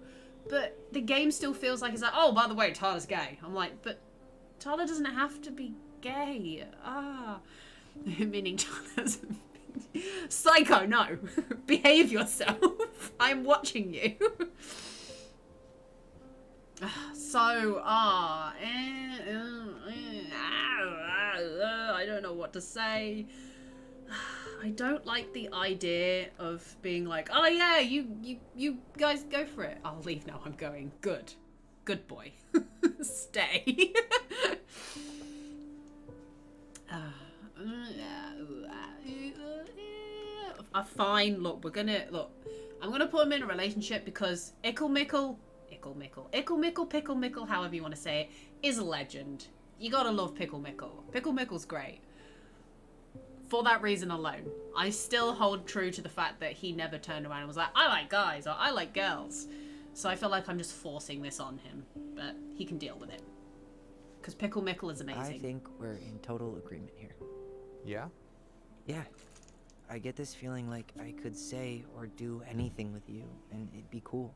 but the game still feels like it's like, oh, by the way, Tyler's gay. I'm like, but Tyler doesn't have to be gay. Meaning Tyler's psycho. No, behave yourself. I'm watching you. So, I don't know what to say. I don't like the idea of being like, oh yeah, you guys go for it. I'll leave now, I'm going. Good. Good boy. Stay. Fine, look, I'm gonna put him in a relationship because Ickle Mickle, however you want to say it, is a legend. You gotta love Pickle Mickle. Pickle Mickle's great. For that reason alone, I still hold true to the fact that he never turned around and was like, I like guys, or I like girls. So I feel like I'm just forcing this on him, but he can deal with it. Because Pickle Mickle is amazing. I think we're in total agreement here. Yeah? Yeah. I get this feeling like I could say or do anything with you, and it'd be cool.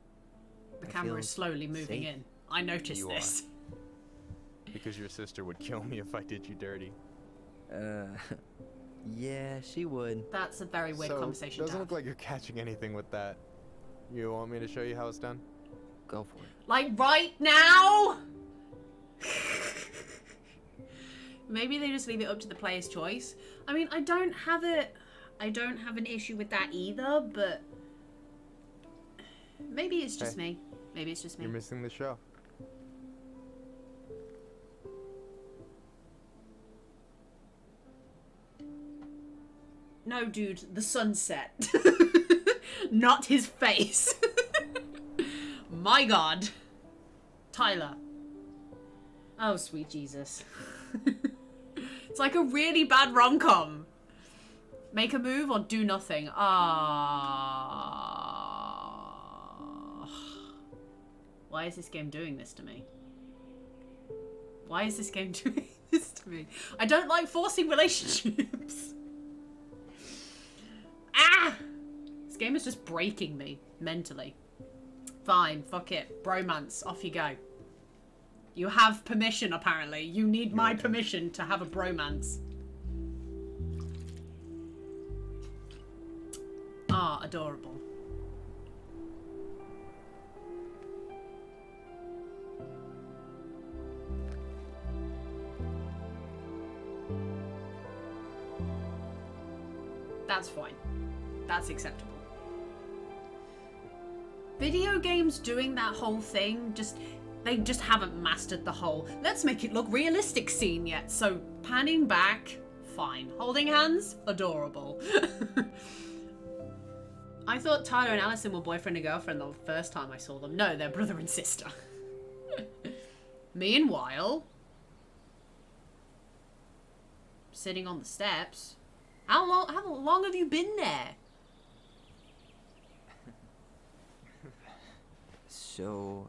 The camera is slowly moving in. I noticed this. Because your sister would kill me if I did you dirty. Yeah, she would. That's a very weird conversation. Doesn't look like you're catching anything with that. You want me to show you how it's done? Go for it. Like right now? Maybe they just leave it up to the player's choice. I mean, I don't have an issue with that either, but maybe it's just me. Maybe it's just me. You're missing the show. No, dude, the sunset. Not his face. My God. Tyler. Oh, sweet Jesus. It's like a really bad rom-com. Make a move or do nothing. Why is this game doing this to me? Why is this game doing this to me? I don't like forcing relationships. This game is just breaking me mentally. Fine, fuck it. Bromance, off you go. You have permission, apparently. You need my permission to have a bromance. Adorable. That's fine. That's acceptable. Video games doing that whole thing, they just haven't mastered the whole, let's make it look realistic scene yet. So panning back, fine. Holding hands, adorable. I thought Tyler and Allison were boyfriend and girlfriend the first time I saw them. No, they're brother and sister. Meanwhile, sitting on the steps. How long have you been there? So,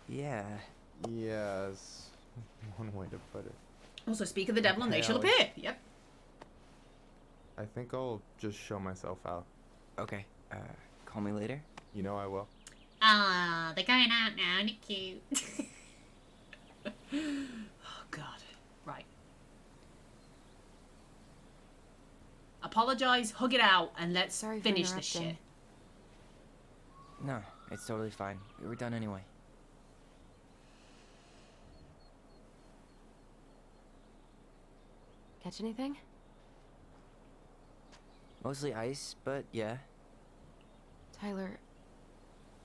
yeah. Yes. One way to put it. Also, speak of the devil and they shall appear. Yep. I think I'll just show myself out. Okay. Call me later? You know I will. They're going out now. They're cute. Oh, God. Right. Apologize, hug it out, and let's finish this shit. No, it's totally fine. We were done anyway. Catch anything? Mostly ice, but yeah. Tyler,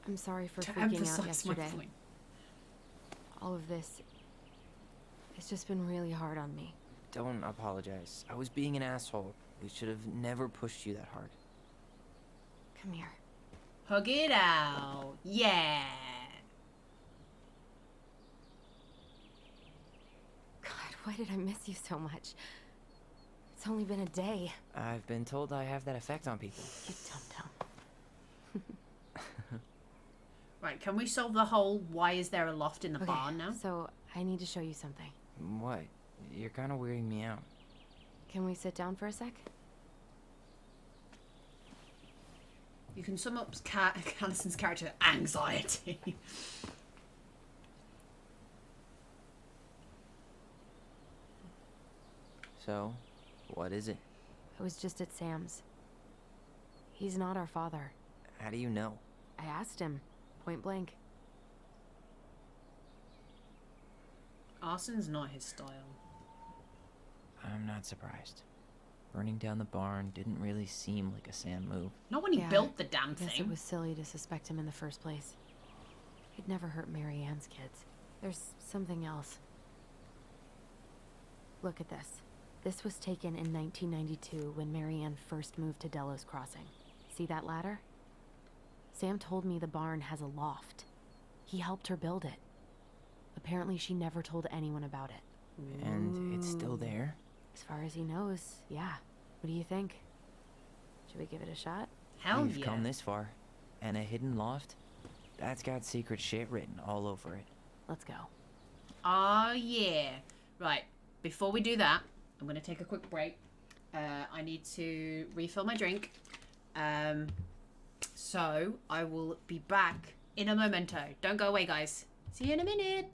I'm sorry for freaking out yesterday. All of this, it's just been really hard on me. Don't apologize. I was being an asshole. We should have never pushed you that hard. Come here. Hug it out. Yeah. God, why did I miss you so much? It's only been a day. I've been told I have that effect on people. You dum-dum. Right, can we solve the whole why is there a loft in the barn now? So, I need to show you something. What? You're kind of weirding me out. Can we sit down for a sec? You can sum up Allison's character anxiety. So, what is it? I was just at Sam's. He's not our father. How do you know? I asked him, point blank. Arson's not his style. I'm not surprised. Burning down the barn didn't really seem like a Sam move. Not when he built the damn I guess thing. it was silly to suspect him in the first place. He'd never hurt Mary Ann's kids. There's something else. Look at this. This was taken in 1992 when Mary Ann first moved to Delos Crossing. See that ladder? Sam told me the barn has a loft. He helped her build it. Apparently she never told anyone about it. And it's still there? As far as he knows, yeah. What do you think? Should we give it a shot? Hell We've yeah. come this far. And a hidden loft? That's got secret shit written all over it. Let's go. Oh yeah. Right, before we do that, I'm going to take a quick break. I need to refill my drink. So I will be back in a momento. Don't go away, guys. See you in a minute.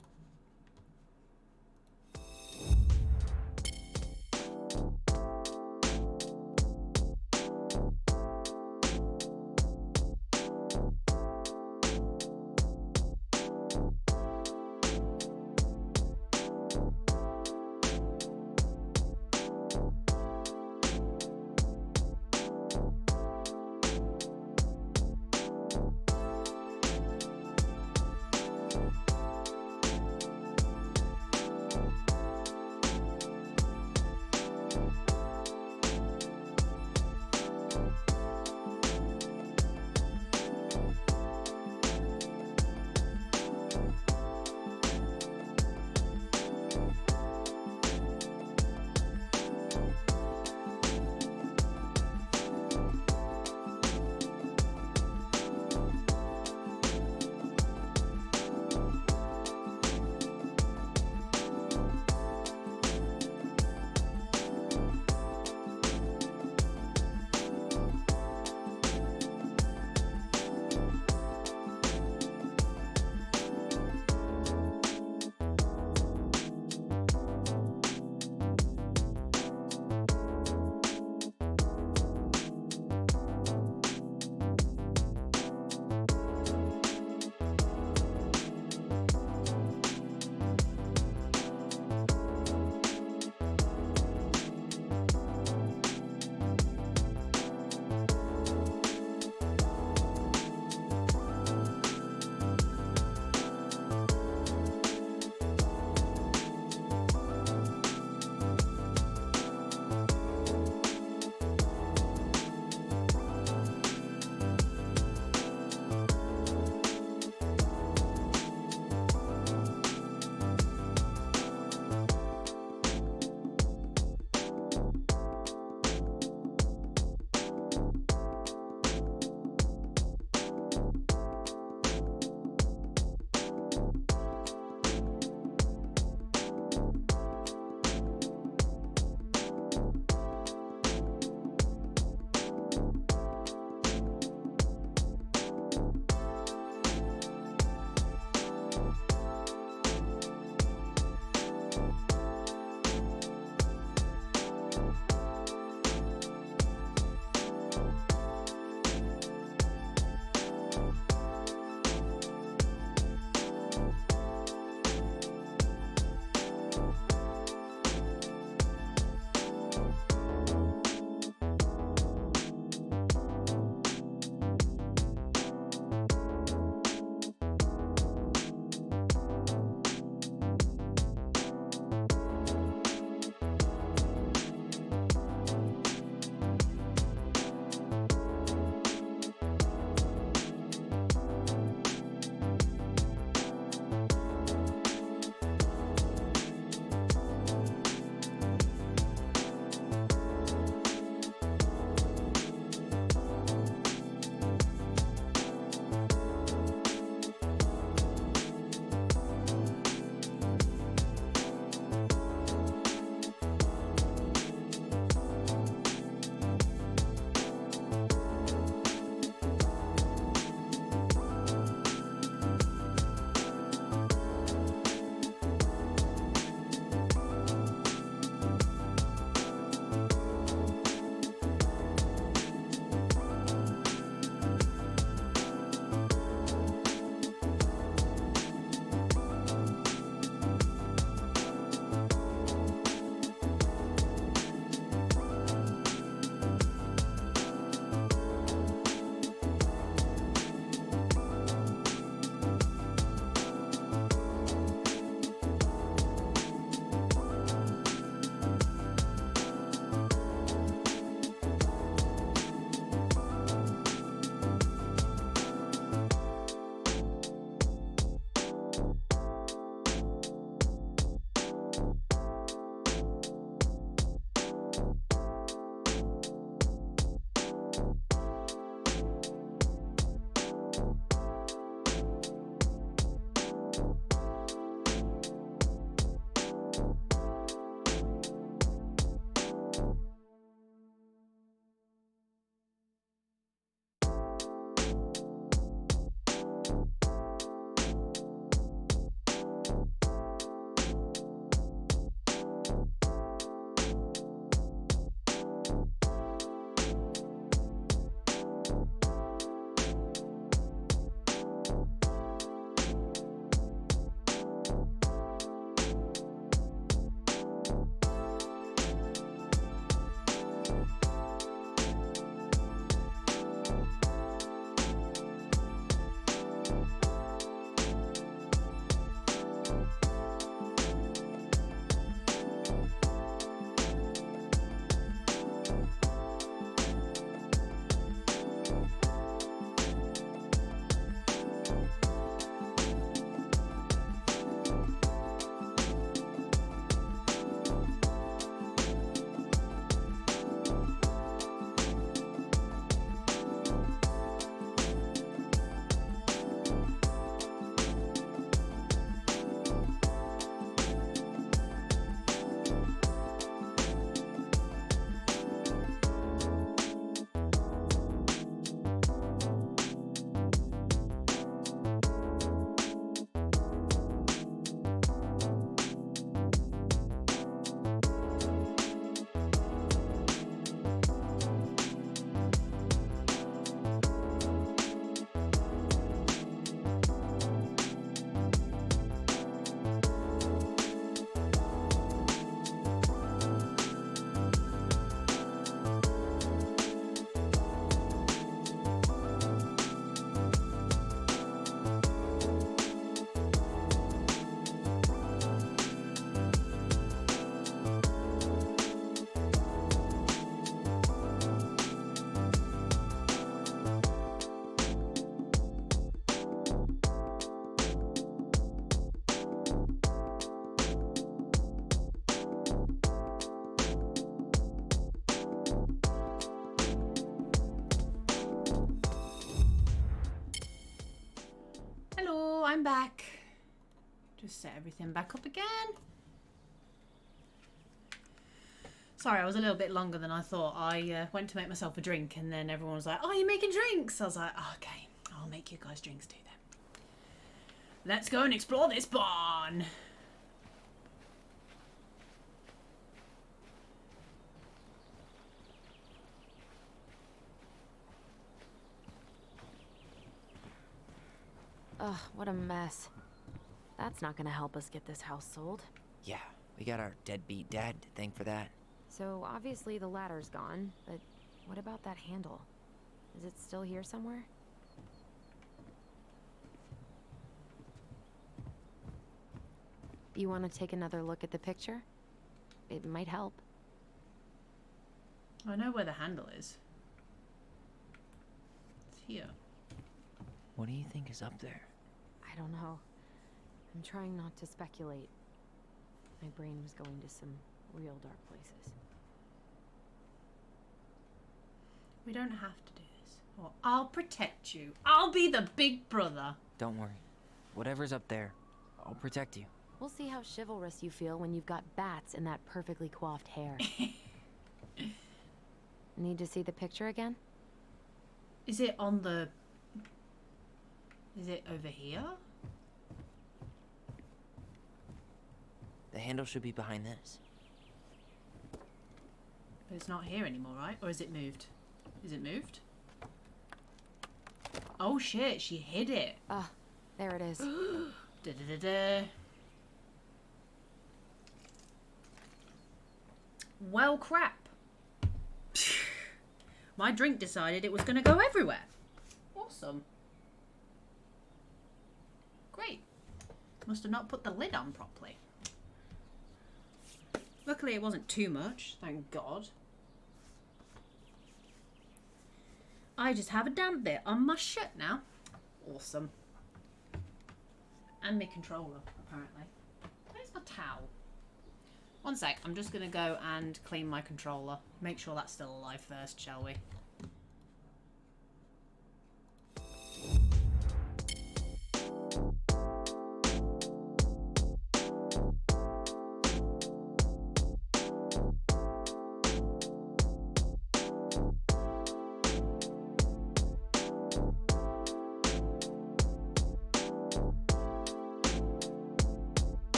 I'm back. Just set everything back up again. Sorry, I was a little bit longer than I thought. I went to make myself a drink and then everyone was like, oh, you're making drinks? I was like, oh, okay, I'll make you guys drinks too then. Let's go and explore this barn. Ugh, what a mess. That's not gonna help us get this house sold. Yeah, we got our deadbeat dad to thank for that. So obviously the ladder's gone, but what about that handle? Is it still here somewhere? You want to take another look at the picture? It might help. I know where the handle is. It's here. What do you think is up there? I don't know. I'm trying not to speculate. My brain was going to some real dark places. We don't have to do this. Or I'll protect you. I'll be the big brother. Don't worry. Whatever's up there, I'll protect you. We'll see how chivalrous you feel when you've got bats in that perfectly coiffed hair. Need to see the picture again? Is it on the... Is it over here? The handle should be behind this. But it's not here anymore, right? Or is it moved? Is it moved? Oh shit, she hid it. Ah, there it is. Da-da-da-da. Well, crap. My drink decided it was going to go everywhere. Awesome. Great. Must have not put the lid on properly. Luckily it wasn't too much, thank God. I just have a damp bit on my shirt now. Awesome. And my controller, apparently. Where's my towel? One sec, I'm just going to go and clean my controller. Make sure that's still alive first, shall we?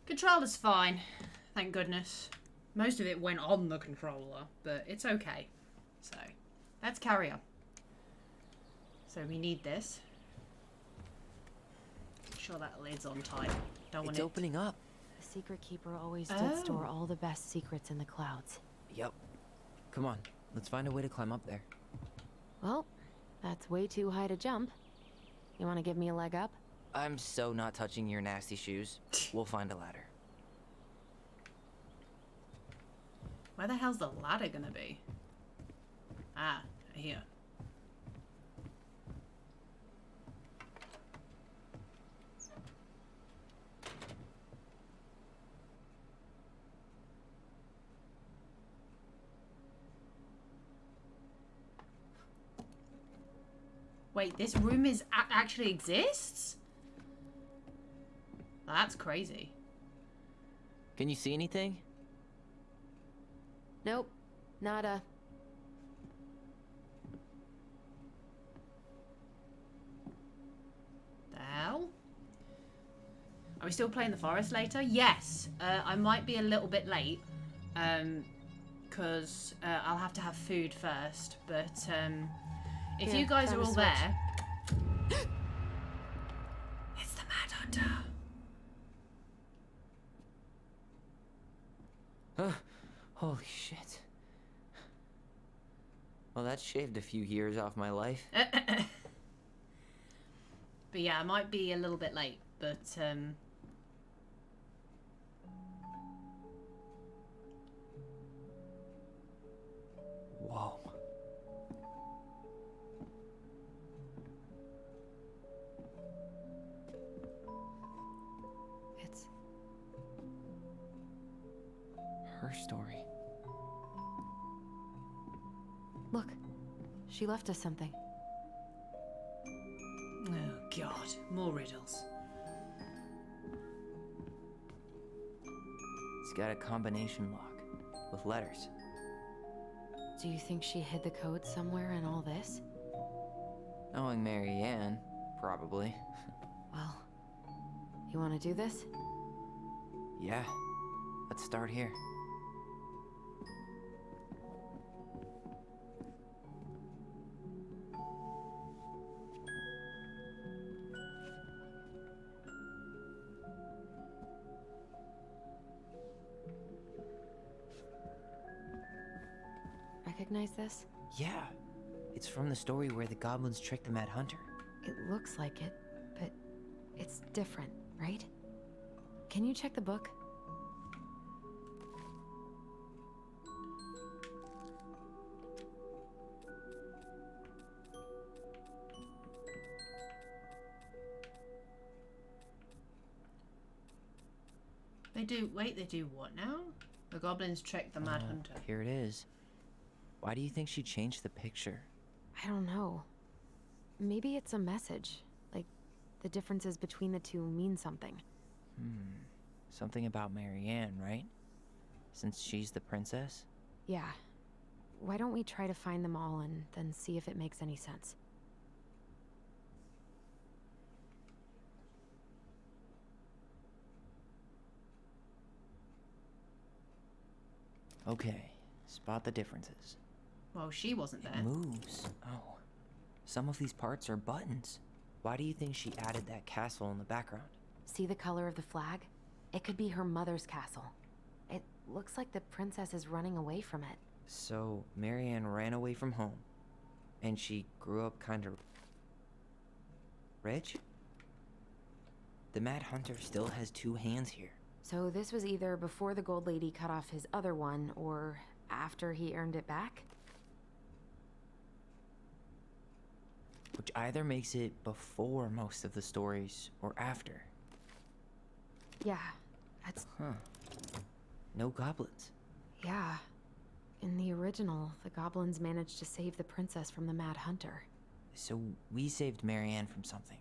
Controller's fine, thank goodness. Most of it went on the controller, but it's okay. So, let's carry on. So we need this. Make sure that lid's on tight. Don't want it. It's opening up. The secret keeper always did store all the best secrets in the clouds. Yep. Come on, let's find a way to climb up there. Well, that's way too high to jump. You want to give me a leg up? I'm so not touching your nasty shoes. We'll find a ladder. Where the hell's the ladder gonna be? Ah, here. Wait, this room is actually exists? That's crazy. Can you see anything? Nope. Nada. The hell? Are we still playing the forest later? Yes. I might be a little bit late. Because I'll have to have food first. But If Here, you guys found are a all switch. there, it's the Mad Hunter. Holy shit. Well, that shaved a few years off my life. But yeah, I might be a little bit late, but Whoa. It's Her story. Look, she left us something. oh god, more riddles. It's got a combination lock with letters. Do you think she hid the code somewhere in all this? Knowing Mary Ann, probably. Well, you want to do this? Yeah. Let's start here. Recognize this? Yeah. It's from the story where the goblins tricked the Mad Hunter. It looks like it, but it's different, right? Can you check the book? They do what now? The goblins tricked the Mad Hunter. Here it is. Why do you think she changed the picture? I don't know. Maybe it's a message. Like, the differences between the two mean something. Something about Mary Ann, right? Since she's the princess? Yeah. Why don't we try to find them all and then see if it makes any sense? Okay. Spot the differences. Well, she wasn't there. It moves. Oh. Some of these parts are buttons. Why do you think she added that castle in the background? See the color of the flag? It could be her mother's castle. It looks like the princess is running away from it. So, Mary Ann ran away from home. And she grew up kind of rich? The Mad Hunter still has two hands here. So this was either before the Gold Lady cut off his other one, or after he earned it back? Which either makes it before most of the stories, or after. Yeah, that's... Huh. No goblins. Yeah. In the original, the goblins managed to save the princess from the Mad Hunter. So we saved Mary Ann from something.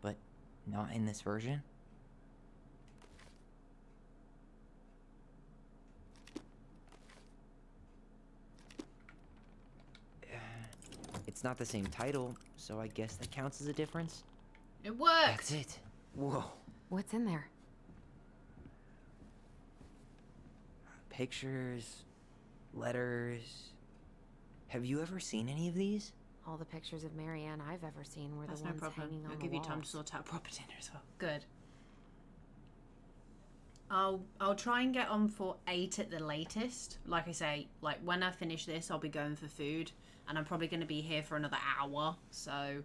But not in this version? It's not the same title, so I guess that counts as a difference. It worked! That's it. Whoa. What's in there? Pictures, letters. Have you ever seen any of these? All the pictures of Mary Ann I've ever seen were That's the no ones problem. hanging on I'll the give you time to walls. sort out proper dinner as well. Good. I'll try and get on for 8 at the latest. Like I say, like when I finish this, I'll be going for food, and I'm probably going to be here for another hour. So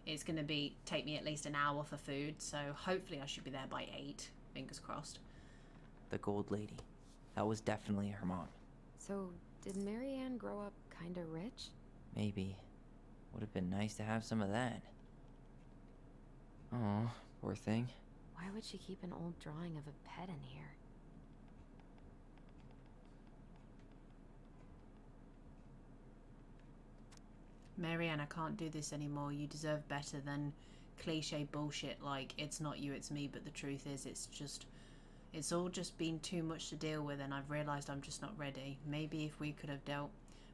it's going to take me at least an hour for food. So hopefully I should be there by 8. Fingers crossed. The Gold Lady. That was definitely her mom. So, did Mary Ann grow up kinda rich? Maybe. Would have been nice to have some of that. Oh, poor thing. Why would she keep an old drawing of a pet in here? Marianne, I can't do this anymore. You deserve better than cliche bullshit like it's not you, it's me, but the truth is it's all just been too much to deal with, and I've realized I'm just not ready. Maybe if we could have dealt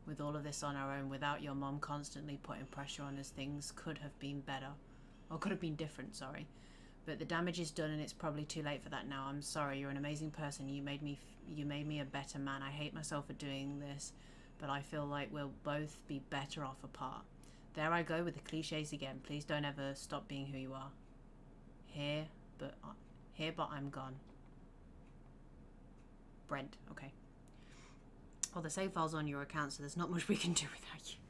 with all of this on our own without your mom constantly putting pressure on us, things could have been better. Or could have been different, sorry. But the damage is done and it's probably too late for that now. I'm sorry, you're an amazing person. You made me a better man. I hate myself for doing this, but I feel like we'll both be better off apart. There I go with the cliches again. Please don't ever stop being who you are. Here, but I'm gone. Brent, okay. Well, the save file's on your account, so there's not much we can do without you.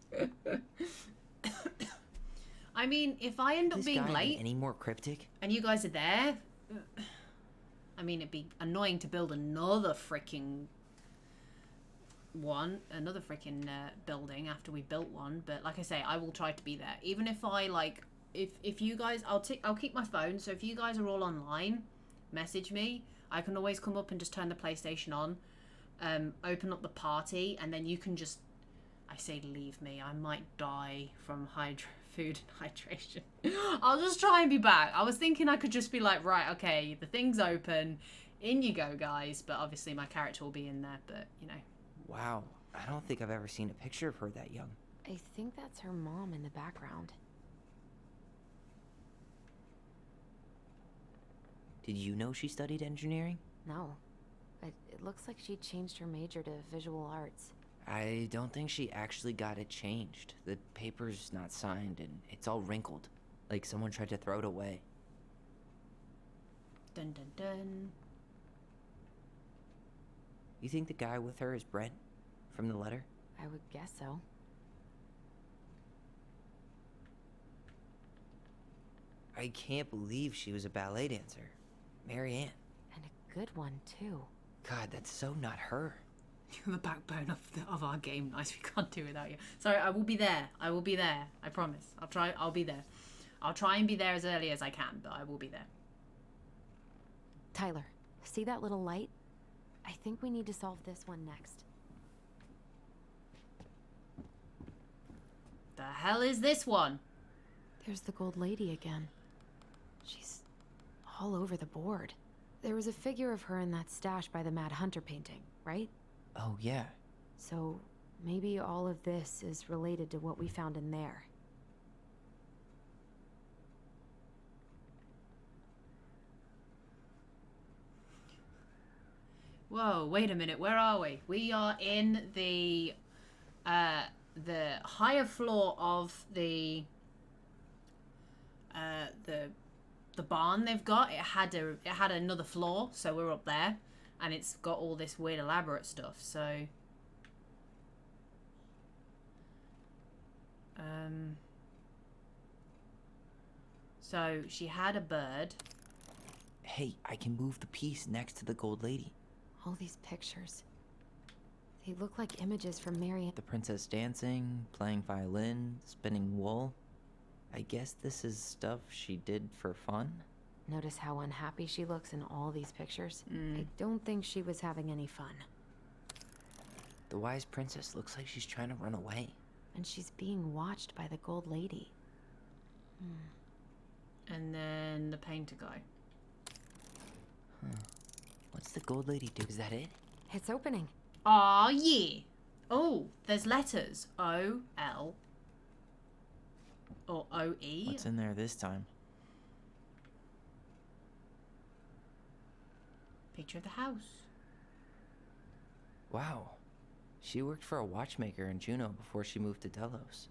I mean, if I end up being late, any more cryptic, and you guys are there, I mean, it'd be annoying to build another freaking building after we built one. But like I say, I will try to be there, even if I like. If you guys, I'll keep my phone. So if you guys are all online, message me. I can always come up and just turn the PlayStation on, open up the party, and then you can just. I say leave me. I might die from food and hydration. I'll just try and be back. I was thinking I could just be like, right, okay, the thing's open, in you go, guys. But obviously my character will be in there. But you know. Wow, I don't think I've ever seen a picture of her that young. I think that's her mom in the background. Did you know she studied engineering? No, but it looks like she changed her major to visual arts. I don't think she actually got it changed. The paper's not signed and it's all wrinkled, like someone tried to throw it away. Dun dun dun. You think the guy with her is Brent from the letter? I would guess so. I can't believe she was a ballet dancer. Mary Ann. And a good one, too. God, that's so not her. You're the backbone of our game. Nice, we can't do without you. Sorry, I will be there. I will be there. I promise. I'll be there. I'll try and be there as early as I can, but I will be there. Tyler, see that little light? I think we need to solve this one next. The hell is this one? There's the gold lady again. She's all over the board. There was a figure of her in that stash by the Mad Hunter painting, right? Oh, yeah. So maybe all of this is related to what we found in there. Whoa, wait a minute. Where are we? We are in the higher floor of the barn they've got. It had another floor, so we're up there, and it's got all this weird elaborate stuff. So she had a bird. Hey, I can move the piece next to the gold lady. All these pictures. They look like images from Mary. The princess dancing, playing violin, spinning wool. I guess this is stuff she did for fun? Notice how unhappy she looks in all these pictures? I don't think she was having any fun. The wise princess looks like she's trying to run away. And she's being watched by the gold lady. And then the painter guy. What's the gold lady do? Is that it? It's opening. Aw, yeah. Oh, there's letters. O-L. Or O-E. What's in there this time? Picture of the house. Wow. She worked for a watchmaker in Juneau before she moved to Delos.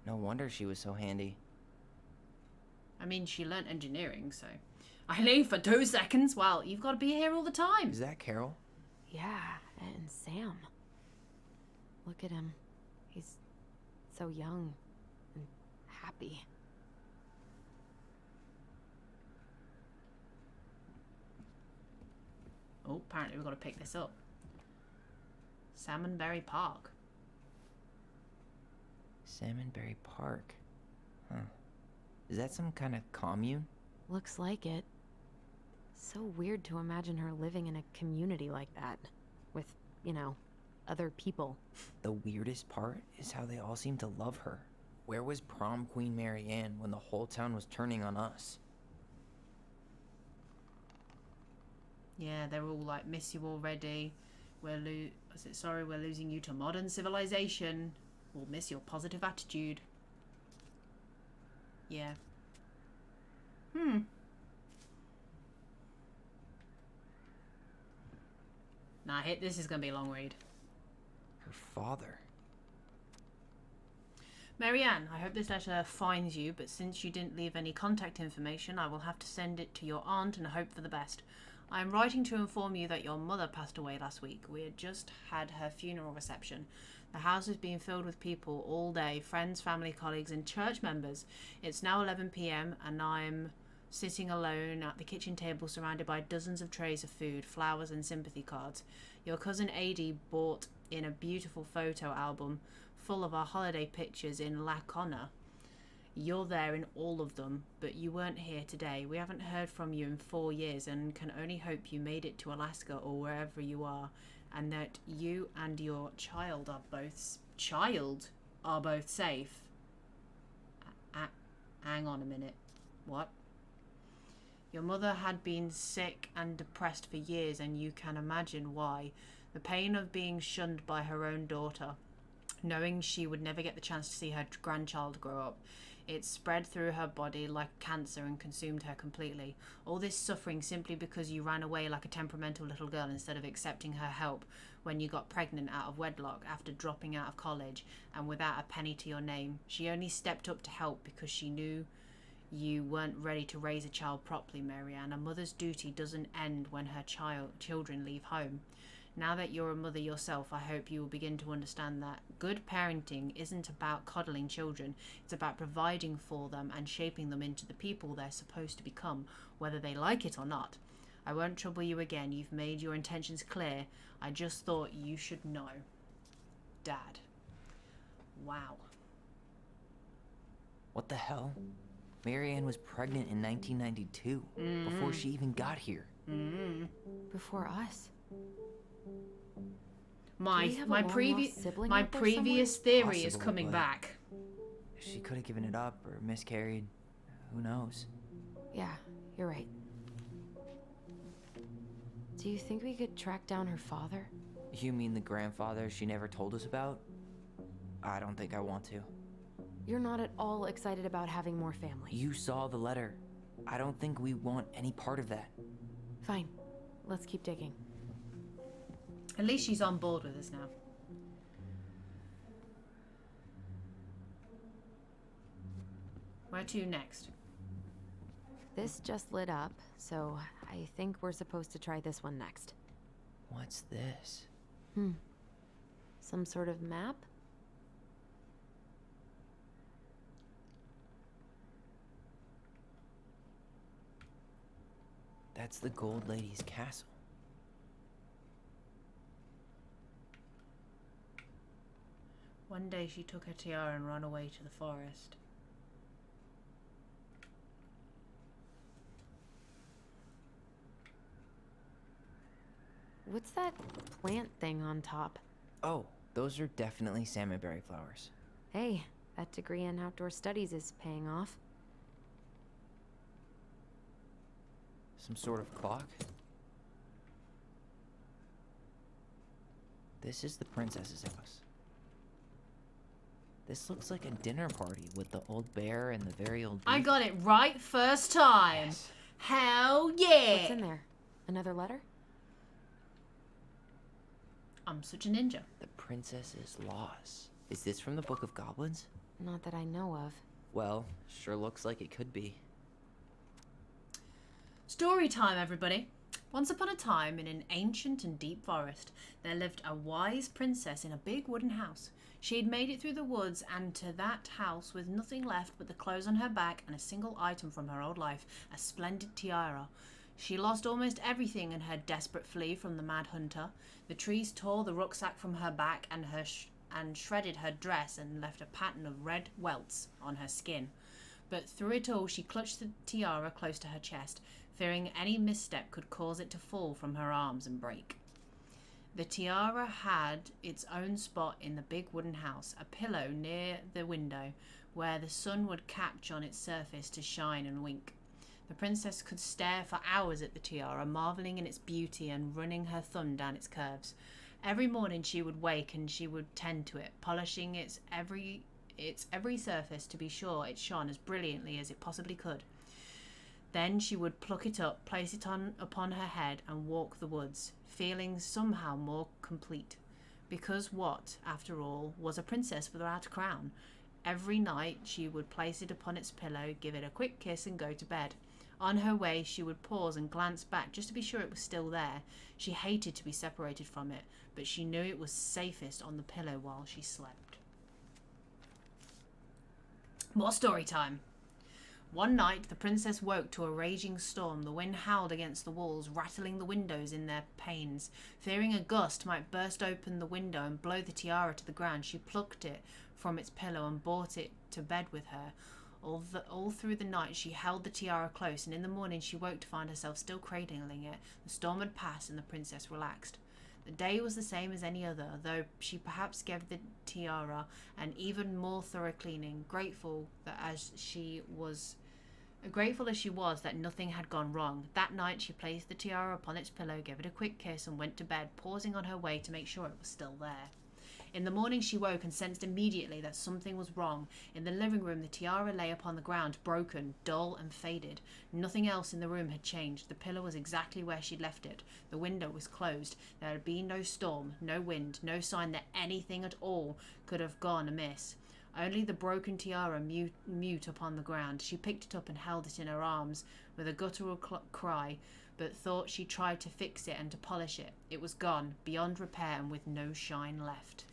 No wonder she was so handy. I mean, she learnt engineering, so... I leave for 2 seconds. Well, you've got to be here all the time. Is that Carol? Yeah, and Sam. Look at him. He's so young and happy. Oh, apparently we've got to pick this up. Salmonberry Park. Salmonberry Park. Huh. Is that some kind of commune? Looks like it. So weird to imagine her living in a community like that. With, you know, other people. The weirdest part is how they all seem to love her. Where was prom queen Mary Ann when the whole town was turning on us? Yeah, they're all like, miss you already. We're losing you to modern civilization. We'll miss your positive attitude. Yeah. Nah, this is gonna be a long read. Her father. Marianne, I hope this letter finds you, but since you didn't leave any contact information, I will have to send it to your aunt and hope for the best. I am writing to inform you that your mother passed away last week. We had just had her funeral reception. The house is being filled with people all day, friends, family, colleagues, and church members. It's now 11 p.m. and I'm sitting alone at the kitchen table surrounded by dozens of trays of food, flowers, and sympathy cards. Your cousin Adie brought in a beautiful photo album full of our holiday pictures in Lacona. You're there in all of them, but you weren't here today. We haven't heard from you in 4 years and can only hope you made it to Alaska or wherever you are, and that you and your child are both safe. Hang on a minute. What? Your mother had been sick and depressed for years, and you can imagine why. The pain of being shunned by her own daughter, knowing she would never get the chance to see her grandchild grow up. It spread through her body like cancer and consumed her completely. All this suffering simply because you ran away like a temperamental little girl instead of accepting her help when you got pregnant out of wedlock after dropping out of college and without a penny to your name. She only stepped up to help because she knew you weren't ready to raise a child properly, Marianne. A mother's duty doesn't end when her children leave home. Now that you're a mother yourself, I hope you will begin to understand that good parenting isn't about coddling children. It's about providing for them and shaping them into the people they're supposed to become, whether they like it or not. I won't trouble you again. You've made your intentions clear. I just thought you should know. Dad. Wow. What the hell? Marianne was pregnant in 1992, before she even got here. Before us. My previous theory is coming back. She could have given it up or miscarried. Who knows? Yeah, you're right. Do you think we could track down her father? You mean the grandfather she never told us about? I don't think I want to. You're not at all excited about having more family. You saw the letter. I don't think we want any part of that. Fine. Let's keep digging. At least she's on board with us now. Where to next? This just lit up, so I think we're supposed to try this one next. What's this? Some sort of map? That's the Gold Lady's castle. One day she took her tiara and ran away to the forest. What's that plant thing on top? Oh, those are definitely salmonberry flowers. Hey, that degree in outdoor studies is paying off. Some sort of clock? This is the princess's house. This looks like a dinner party with the old bear and the very old... I got it right first time. Yes. Hell yeah. What's in there? Another letter? I'm such a ninja. The princess's laws. Is this from the Book of Goblins? Not that I know of. Well, sure looks like it could be. Story time, everybody. Once upon a time, in an ancient and deep forest, there lived a wise princess in a big wooden house. She had made it through the woods and to that house with nothing left but the clothes on her back and a single item from her old life, a splendid tiara. She lost almost everything in her desperate flee from the mad hunter. The trees tore the rucksack from her back and shredded her dress and left a pattern of red welts on her skin. But through it all, she clutched the tiara close to her chest, fearing any misstep could cause it to fall from her arms and break. The tiara had its own spot in the big wooden house, a pillow near the window where the sun would catch on its surface to shine and wink. The princess could stare for hours at the tiara, marveling in its beauty and running her thumb down its curves. Every morning she would wake and she would tend to it, polishing its every surface to be sure it shone as brilliantly as it possibly could. Then she would pluck it up, place it upon her head and walk the woods, feeling somehow more complete. Because what, after all, was a princess without a crown? Every night she would place it upon its pillow, give it a quick kiss and go to bed. On her way she would pause and glance back just to be sure it was still there. She hated to be separated from it, but she knew it was safest on the pillow while she slept. More story time. One night the princess woke to a raging storm. The wind howled against the walls, rattling the windows in their panes. Fearing a gust might burst open the window and blow the tiara to the ground, she plucked it from its pillow and brought it to bed with her. All through the night she held the tiara close, and in the morning she woke to find herself still cradling it. The storm had passed and the princess relaxed. The day was the same as any other, though she perhaps gave the tiara an even more thorough cleaning, grateful as she was that nothing had gone wrong. That night she placed the tiara upon its pillow, gave it a quick kiss and went to bed, pausing on her way to make sure it was still there. In the morning she woke and sensed immediately that something was wrong. In the living room the tiara lay upon the ground, broken, dull and faded. Nothing else in the room had changed. The pillow was exactly where she'd left it. The window was closed. There had been no storm, no wind, no sign that anything at all could have gone amiss. Only the broken tiara mute upon the ground. She picked it up and held it in her arms with a guttural cry, but thought she tried to fix it and to polish it. It was gone, beyond repair and with no shine left.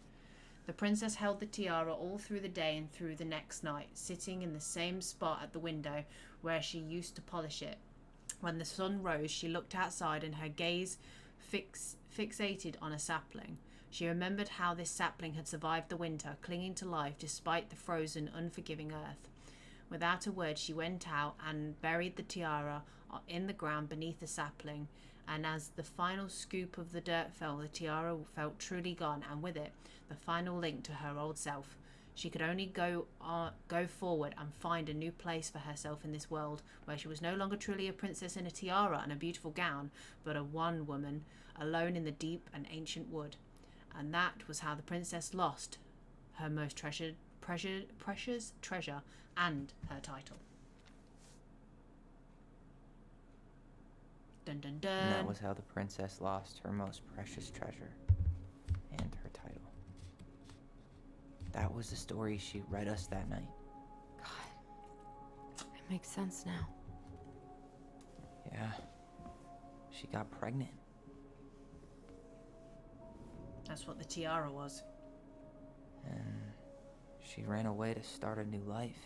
The princess held the tiara all through the day and through the next night, sitting in the same spot at the window where she used to polish it. When the sun rose, she looked outside and her gaze fixated on a sapling. She remembered how this sapling had survived the winter, clinging to life despite the frozen, unforgiving earth. Without a word, she went out and buried the tiara in the ground beneath the sapling, and as the final scoop of the dirt fell, the tiara felt truly gone, and with it, the final link to her old self. She could only go forward and find a new place for herself in this world, where she was no longer truly a princess in a tiara and a beautiful gown, but a one woman, alone in the deep and ancient wood. And that was how the princess lost her most precious treasure and her title. Dun dun dun. And that was how the princess lost her most precious treasure and her title. That was the story she read us that night. God, it makes sense now. Yeah, she got pregnant. That's what the tiara was. And she ran away to start a new life.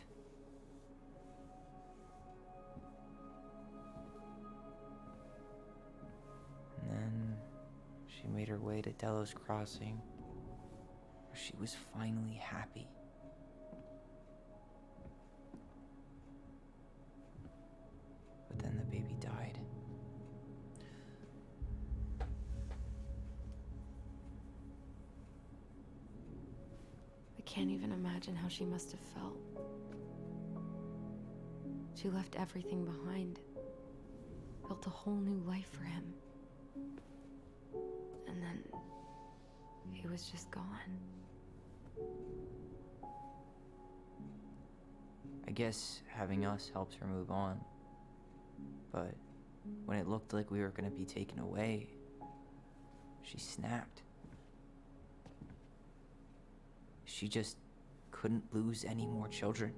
And then she made her way to Delos Crossing, where she was finally happy. But then the baby died. I can't even imagine how she must have felt. She left everything behind, built a whole new life for him. And then he was just gone. I guess having us helped her move on. But when it looked like we were gonna be taken away, she snapped. She just couldn't lose any more children.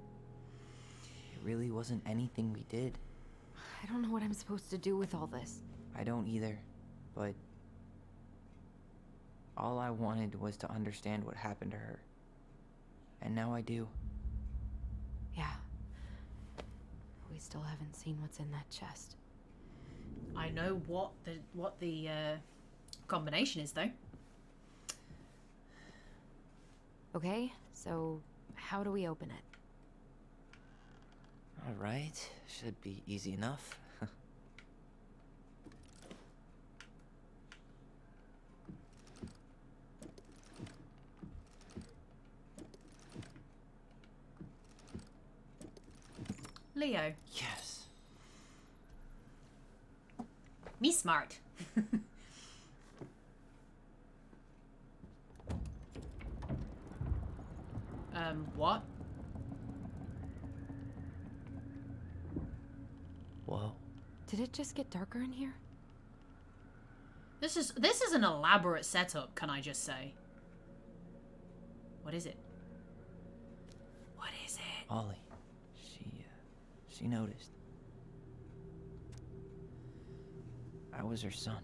It really wasn't anything we did. I don't know what I'm supposed to do with all this. I don't either, but all I wanted was to understand what happened to her. And now I do. Yeah. We still haven't seen what's in that chest. I know what the combination is, though. Okay, so how do we open it? All right, should be easy enough. Leo. Yes. Me smart. What? Whoa. Did it just get darker in here? This is an elaborate setup, can I just say? What is it? What Ollie. She noticed. I was her son.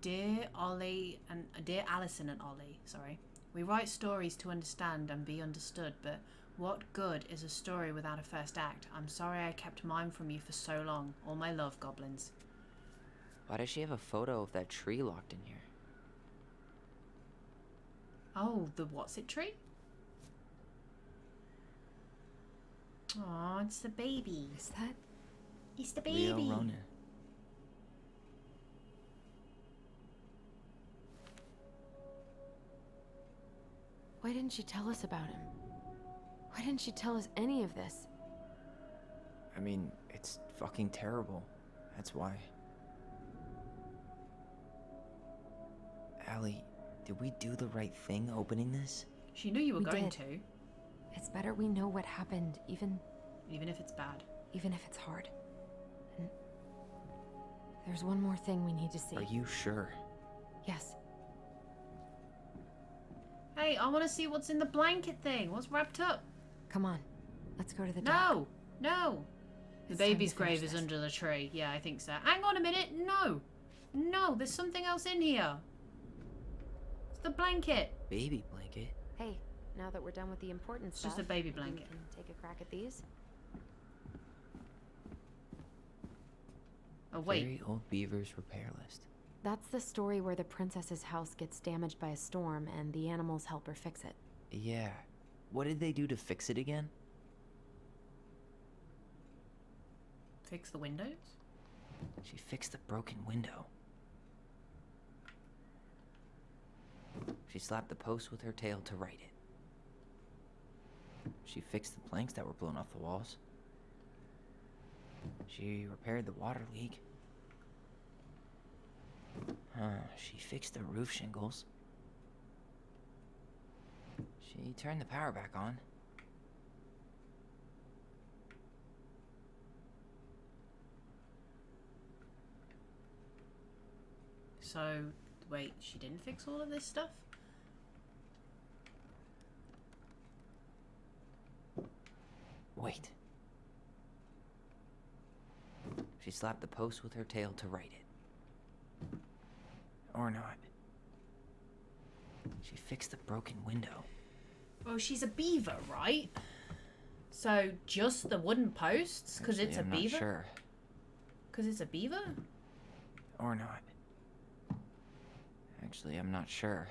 Dear Ollie and dear Allison and Ollie, sorry. We write stories to understand and be understood, but what good is a story without a first act? I'm sorry I kept mine from you for so long. All my love, goblins. Why does she have a photo of that tree locked in here? Oh, the what's it tree? Oh, it's the baby. Is that? It's the baby. Leo Ronan. Why didn't she tell us about him? Why didn't she tell us any of this? I mean, it's fucking terrible. That's why. Allie, did we do the right thing opening this? She knew you were going to. It's better we know what happened, even if it's bad. Even if it's hard. And there's one more thing we need to see. Are you sure? Yes. Hey, I want to see what's in the blanket thing. What's wrapped up? Come on. Let's go to the dock. No. The It's time to baby's finish grave is this. under the tree. Yeah, I think so. Hang on a minute. No, there's something else in here. It's the blanket. Baby blanket? Hey, now that we're done with the important It's stuff, just a baby maybe blanket. we can take a crack at these. Oh, wait. Very old beaver's repair list. That's the story where the princess's house gets damaged by a storm and the animals help her fix it. Yeah. What did they do to fix it again? Fix the windows? She fixed the broken window. She slapped the post with her tail to right it. She fixed the planks that were blown off the walls. She repaired the water leak. She fixed the roof shingles. She turned the power back on. So, wait, she didn't fix all of this stuff? Wait. She slapped the post with her tail to right it. Or not. She fixed the broken window. Oh, she's a beaver, right? So, just the wooden posts? Because it's a I'm not beaver? sure. Because it's a beaver? Or not. Actually, I'm not sure.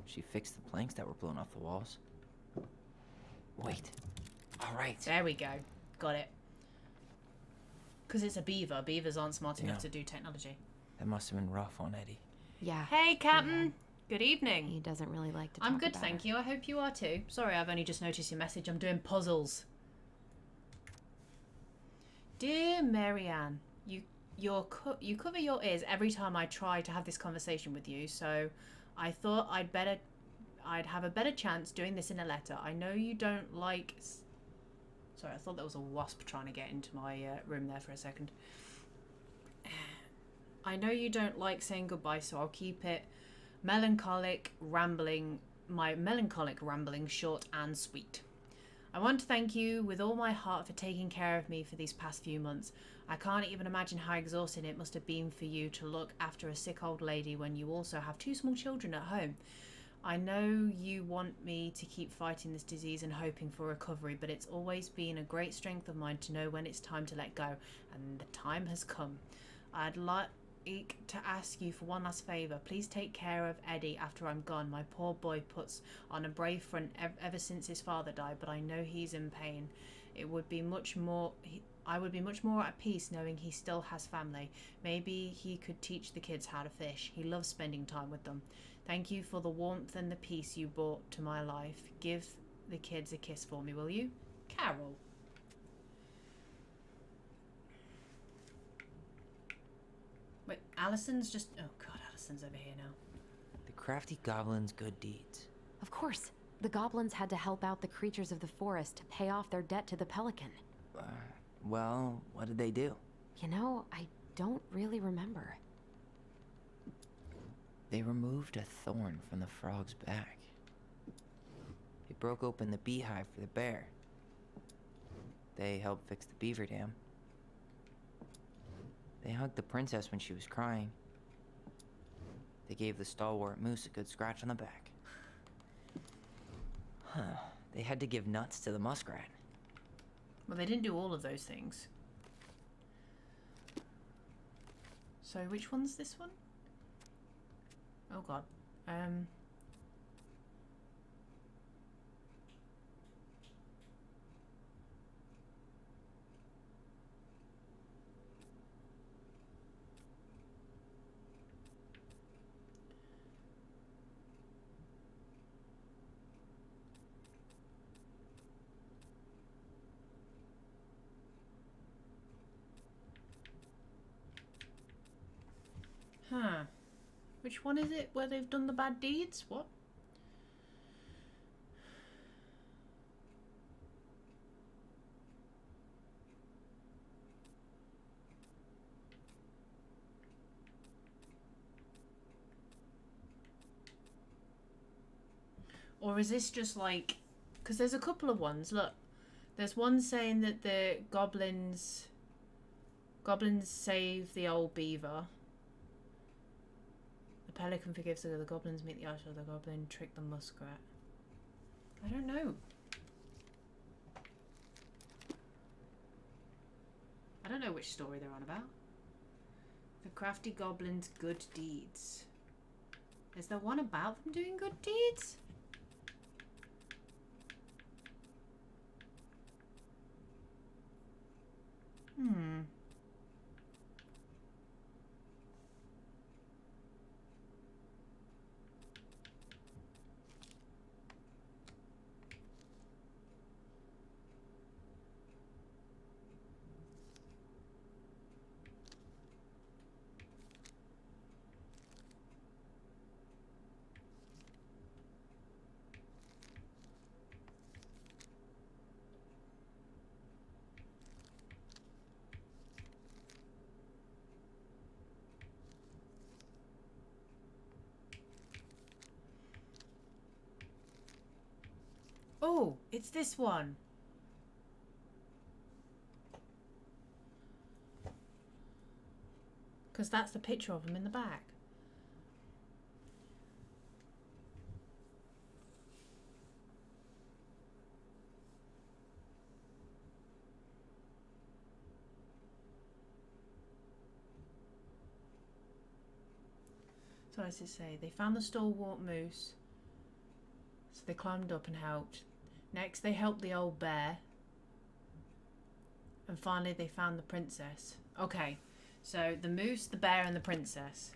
She fixed the planks that were blown off the walls. Wait. Alright. There we go. Got it. Because it's a beaver. Beavers aren't smart enough to do technology. That must have been rough on Eddie. Yeah. Hey, Captain. Good evening. He doesn't really like to talk I'm good, about thank it. you. I hope you are too. Sorry, I've only just noticed your message. I'm doing puzzles. Dear Marianne, you cover your ears every time I try to have this conversation with you, so I thought I'd have a better chance doing this in a letter. I know you don't like... Sorry, I thought there was a wasp trying to get into my room there for a second. I know you don't like saying goodbye, so I'll keep it my melancholic rambling short and sweet. I want to thank you with all my heart for taking care of me for these past few months. I can't even imagine how exhausting it must have been for you to look after a sick old lady when you also have 2 small children at home. I know you want me to keep fighting this disease and hoping for recovery, but it's always been a great strength of mine to know when it's time to let go, and the time has come. I'd like to ask you for one last favour. Please take care of Eddie after I'm gone. My poor boy puts on a brave front ever since his father died, but I know he's in pain. I would be much more at peace knowing he still has family. Maybe he could teach the kids how to fish. He loves spending time with them. Thank you for the warmth and the peace you brought to my life. Give the kids a kiss for me, will you? Carol. Wait, Allison's just... Oh god, Allison's over here now. The crafty goblin's good deeds. Of course. The goblins had to help out the creatures of the forest to pay off their debt to the pelican. Well, what did they do? You know, I don't really remember. They removed a thorn from the frog's back. They broke open the beehive for the bear. They helped fix the beaver dam. They hugged the princess when she was crying. They gave the stalwart moose a good scratch on the back. Huh. They had to give nuts to the muskrat. Well, they didn't do all of those things. So which one's this one? Oh god. Huh. Which one is it where they've done the bad deeds? What? Or is this just like... Because there's a couple of ones. Look. There's one saying that the goblins save the old beaver. The pelican forgives the goblins, meet the usher, the goblin trick the muskrat. I don't know. I don't know which story they're on about. The crafty goblin's good deeds. Is there one about them doing good deeds? Oh, it's this one. Because that's the picture of him in the back. So what does it say? They found the stalwart moose. So they climbed up and helped. Next they helped the old bear. And finally they found the princess. Okay, so the moose, the bear and the princess.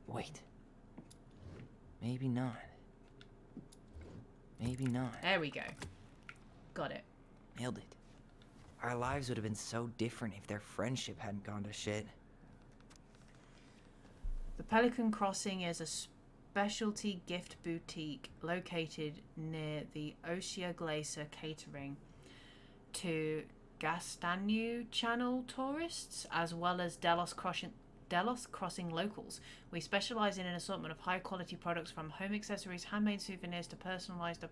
Wait. Maybe not. Maybe not. There we go. Got it. Nailed it. Our lives would have been so different if their friendship hadn't gone to shit. The Pelican Crossing is a specialty gift boutique located near the Osea Glacier, catering to Gastanu Channel tourists as well as Delos Crossing locals. We specialize in an assortment of high quality products from home accessories, handmade souvenirs to personalized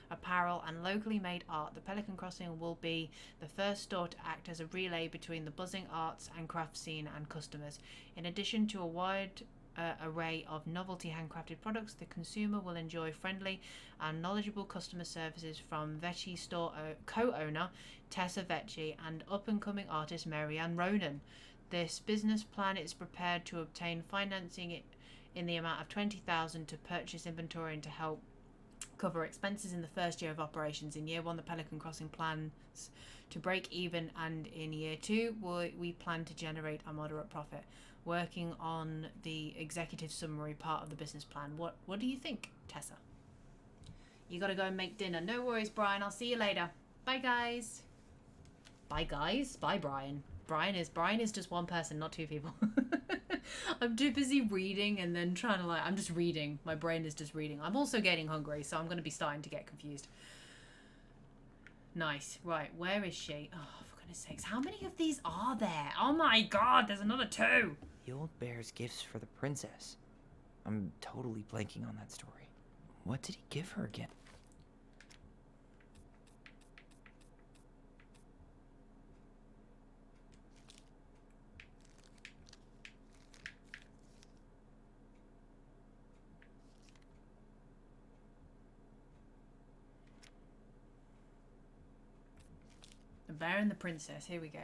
apparel and locally made art. The Pelican Crossing will be the first store to act as a relay between the buzzing arts and craft scene and customers. In addition to a wide array of novelty handcrafted products, the consumer will enjoy friendly and knowledgeable customer services from Vecchi store co-owner Tessa Vecchi and up-and-coming artist Marianne Ronan. This business plan is prepared to obtain financing in the amount of $20,000 to purchase inventory and to help cover expenses in the first year of operations. In year one, the Pelican Crossing plans to break even, and in year two, we plan to generate a moderate profit. Working on the executive summary part of the business plan. What do you think, Tessa? You gotta go and make dinner. No worries, Brian. I'll see you later. Bye, guys. Bye, guys. Bye, Brian. Brian is just one person, not two people. I'm too busy reading and then trying to I'm just reading. My brain is just reading. I'm also getting hungry, so I'm going to be starting to get confused. Nice. Right, where is she? Oh, for goodness sakes. How many of these are there? Oh my god, there's another 2. The old bear's gifts for the princess. I'm totally blanking on that story. What did he give her again? The Bear and the Princess. Here we go.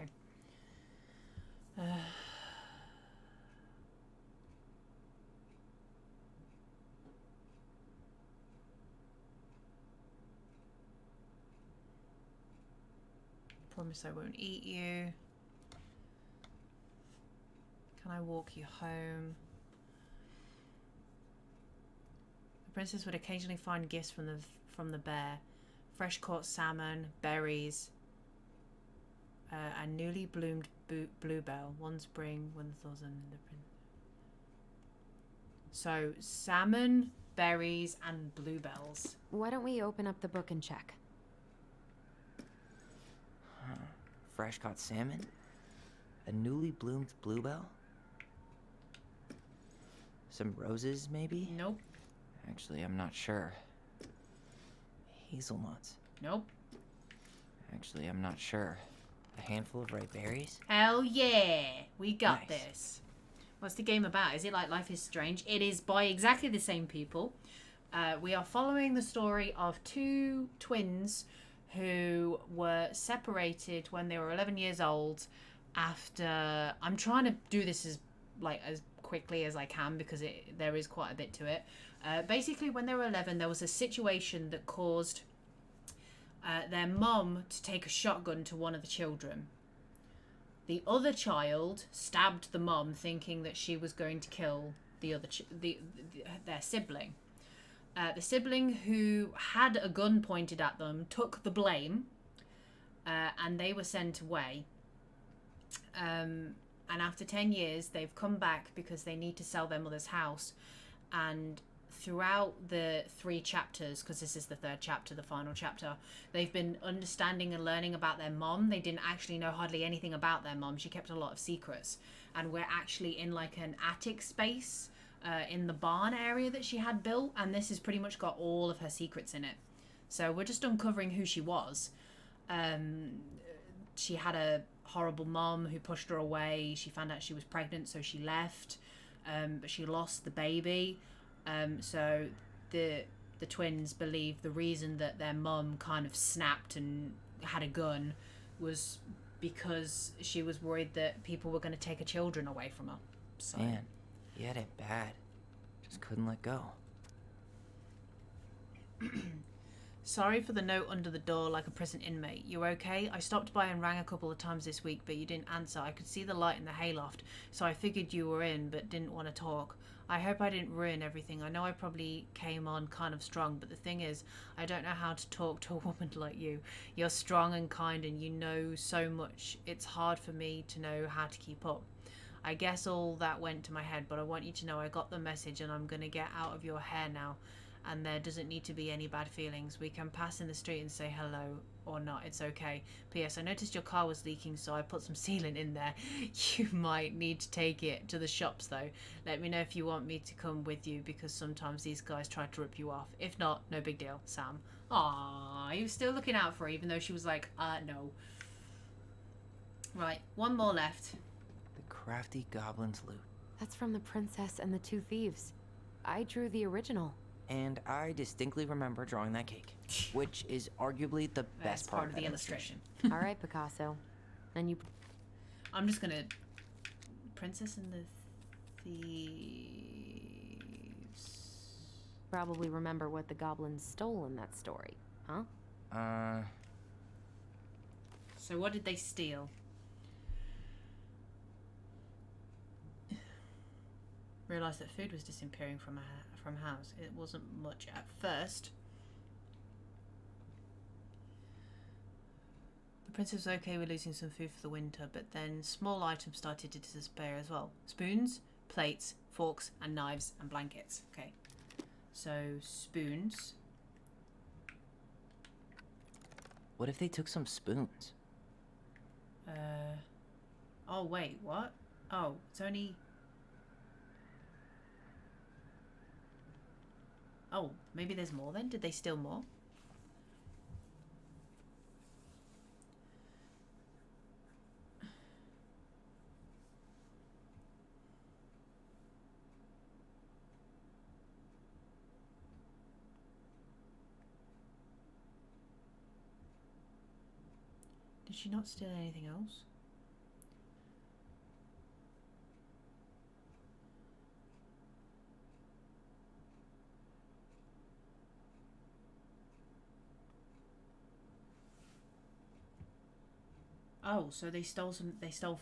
Promise I won't eat you. Can I walk you home? The princess would occasionally find gifts from the bear. Fresh caught salmon, berries, and newly bloomed bluebell. One spring when the thaws in the prince. So salmon, berries, and bluebells. Why don't we open up the book and check? Fresh caught salmon? A newly bloomed bluebell? Some roses, maybe? Nope. Actually, I'm not sure. Hazelnuts? Nope. Actually, I'm not sure. A handful of ripe berries? Hell yeah! We got Nice. this. What's the game about? Is it like Life is Strange? It is by exactly the same people. We are following the story of two twins who were separated when they were 11 years old after... I'm trying to do this as quickly as I can because there is quite a bit to it. Basically, when they were 11, there was a situation that caused their mum to take a shotgun to one of the children. The other child stabbed the mum, thinking that she was going to kill their sibling. The sibling who had a gun pointed at them took the blame, and they were sent away. And after 10 years, they've come back because they need to sell their mother's house. And throughout the 3 chapters, because this is the 3rd chapter, the final chapter, they've been understanding and learning about their mom. They didn't actually know hardly anything about their mom. She kept a lot of secrets. And we're actually in like an attic space in the barn area that she had built, and this has pretty much got all of her secrets in it. So we're just uncovering who she was. She had a horrible mom who pushed her away. She found out she was pregnant, so she left, but she lost the baby. So the twins believe the reason that their mum kind of snapped and had a gun was because she was worried that people were going to take her children away from her. So. Man, he had it bad. Just couldn't let go. Sorry for the note under the door like a prison inmate. You okay? I stopped by and rang a couple of times this week, but you didn't answer. I could see the light in the hayloft, so I figured you were in, but didn't want to talk. I hope I didn't ruin everything. I know I probably came on kind of strong, but the thing is, I don't know how to talk to a woman like you. You're strong and kind, and you know so much. It's hard for me to know how to keep up. I guess all that went to my head, but I want you to know I got the message, and I'm going to get out of your hair now. And there doesn't need to be any bad feelings. We can pass in the street and say hello or not. It's okay. P.S. I noticed your car was leaking, so I put some sealant in there. You might need to take it to the shops, though. Let me know if you want me to come with you, because sometimes these guys try to rip you off. If not, no big deal. Sam. Aww, he was still looking out for her, even though she was like, no. Right, one more left. The crafty goblin's loot. That's from the princess and the 2 thieves. I drew the original. And I distinctly remember drawing that cake, which is arguably the best part of the illustration. All right, Picasso. And you... I'm just gonna... Princess and the Thieves... Probably remember what the goblins stole in that story, huh? So what did they steal? Realised that food was disappearing from house. It wasn't much at first. The princess was okay with losing some food for the winter, but then small items started to disappear as well. Spoons, plates, forks, and knives, and blankets. Okay. So, spoons. What if they took some spoons? Oh, wait, what? Oh, it's only... Oh, maybe there's more then? Did they steal more? Did she not steal anything else? Oh, so they stole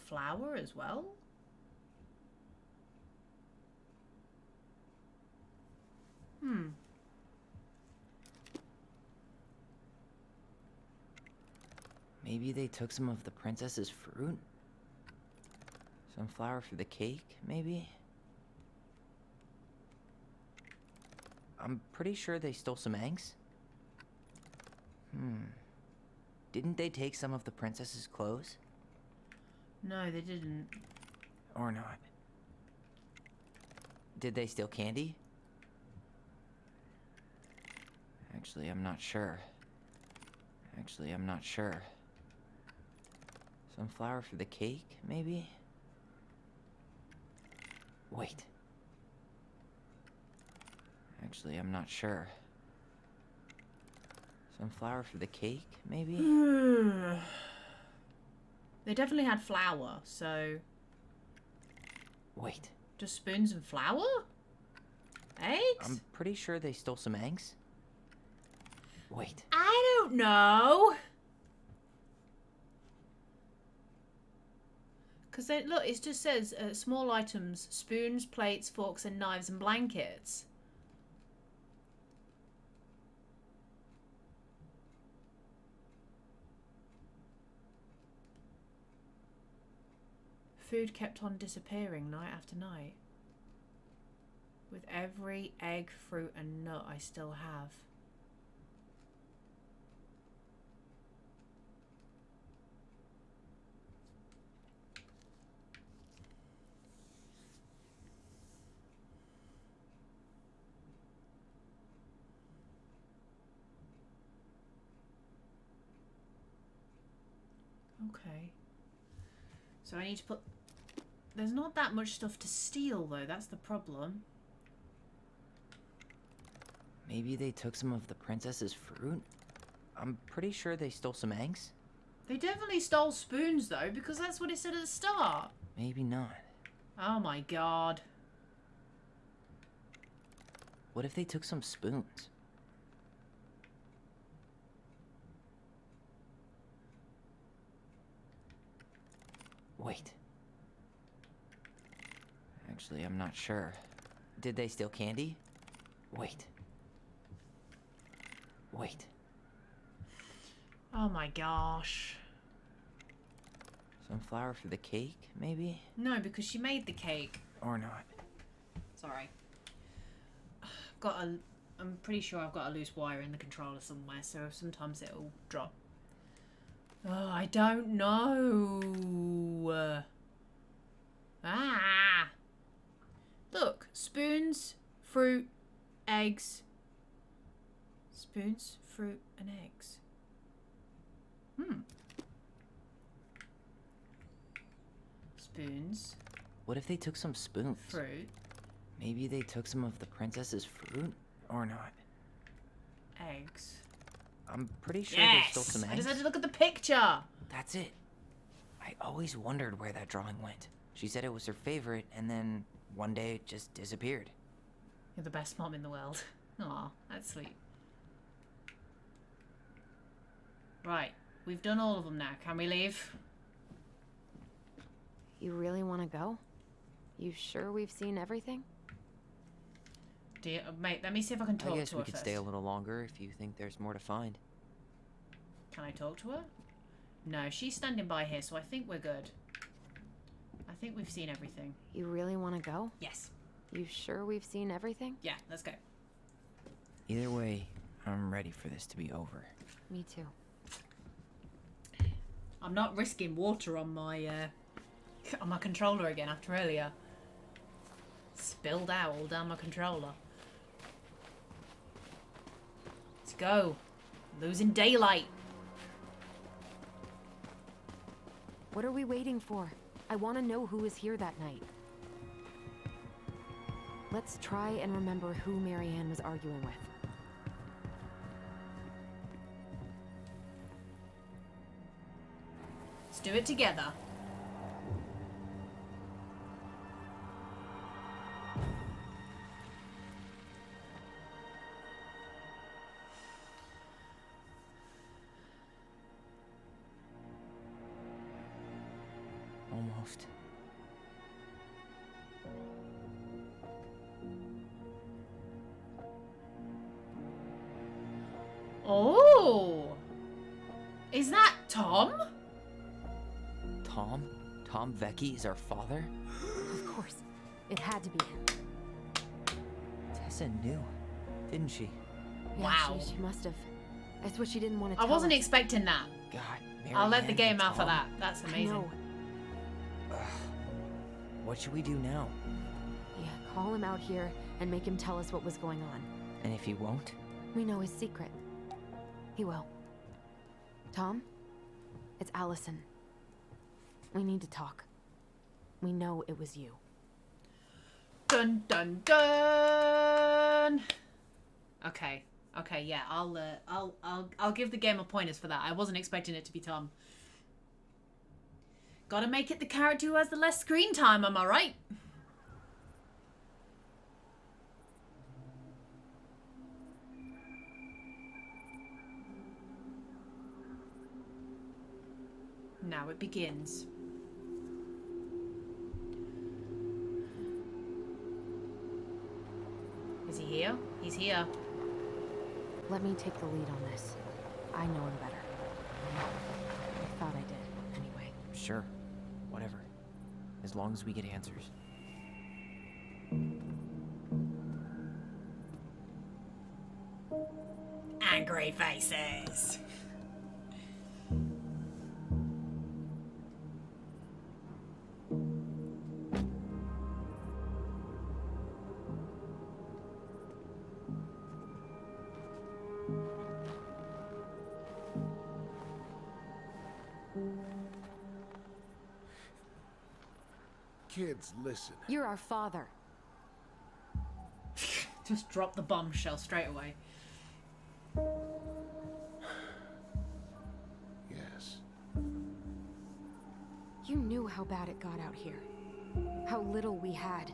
flour as well? Hmm. Maybe they took some of the princess's fruit? Some flour for the cake, maybe? I'm pretty sure they stole some eggs. Didn't they take some of the princess's clothes? No, they didn't. Or not? Did they steal candy? Actually, I'm not sure. Some flour for the cake, maybe? Wait. Actually, I'm not sure. Some flour for the cake, maybe? They definitely had flour, so... Wait. Just spoons and flour? Eggs? I'm pretty sure they stole some eggs. Wait. I don't know. Because look, it just says small items, spoons, plates, forks and knives and blankets. Food kept on disappearing night after night. With every egg, fruit and nut I still have. Okay. So I need to put... There's not that much stuff to steal though, that's the problem. Maybe they took some of the princess's fruit? I'm pretty sure they stole some eggs. They definitely stole spoons though, because that's what it said at the start. Maybe not. Oh my god. What if they took some spoons? Wait. Actually, I'm not sure. Did they steal candy? Wait. Oh my gosh. Some flour for the cake, maybe? No, because she made the cake. Or not. Sorry. I'm pretty sure I've got a loose wire in the controller somewhere, so sometimes it'll drop. Oh, I don't know. Ah. Look, spoons, fruit, eggs. Spoons, fruit, and eggs. Spoons. What if they took some spoons? Fruit. Maybe they took some of the princess's fruit? Or not? Eggs. I'm pretty sure Yes! they stole some eggs. I just had to look at the picture. That's it. I always wondered where that drawing went. She said it was her favorite, and then one day it just disappeared. You're the best mom in the world. Aw, that's sweet. Right, we've done all of them now. Can we leave? You really want to go? You sure we've seen everything? Mate, let me see if I can talk to her I guess we could first. stay a little longer if you think there's more to find. Can I talk to her? No, she's standing by here, so I think we're good. I think we've seen everything. You really want to go? Yes. You sure we've seen everything? Yeah, let's go. Either way, I'm ready for this to be over. Me too. I'm not risking water on my controller again after earlier. Spilled out all down my controller. Let's go. Losing daylight. What are we waiting for? I want to know who was here that night. Let's try and remember who Marianne was arguing with. Let's do it together. Almost. Oh! Is that Tom? Tom? Tom Vecchi is our father? Of course. It had to be him. Tessa knew, didn't she? Yeah, Wow. She must have. That's what she didn't want to I tell wasn't us. expecting that. God, I'll let the Marianne game and out for Tom? that. That's amazing. I know. What should we do now? Yeah, call him out here and make him tell us what was going on. And if he won't? We know his secret. He will. Tom? It's Allison. We need to talk. We know it was you. Dun dun dun. Okay. Okay, yeah, I'll give the game a pointers for that. I wasn't expecting it to be Tom. Gotta make it the character who has the less screen time, am I right? Now it begins. Is he here? He's here. Let me take the lead on this. I know him better. I thought I did, anyway. Sure. Whatever. As long as we get answers. Angry faces. Kids, listen. You're our father. Just drop the bombshell straight away. Yes. You knew how bad it got out here. How little we had.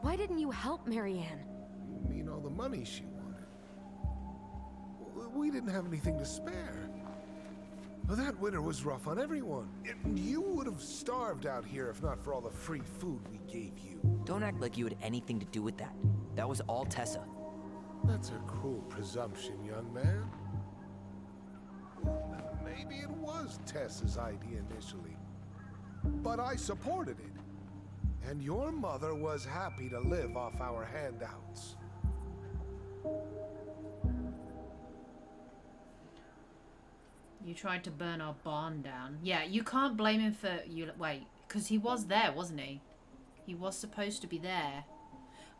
Why didn't you help Marianne? You mean all the money she wanted? We didn't have anything to spare. Well, that winter was rough on everyone. You would have starved out here if not for all the free food we gave you. Don't act like you had anything to do with that. That was all Tessa. That's a cruel presumption, young man. Maybe it was Tessa's idea initially, but I supported it. And your mother was happy to live off our handouts. You tried to burn our barn down. Yeah, you can't blame him for you. Wait, because he was there, wasn't he? He was supposed to be there.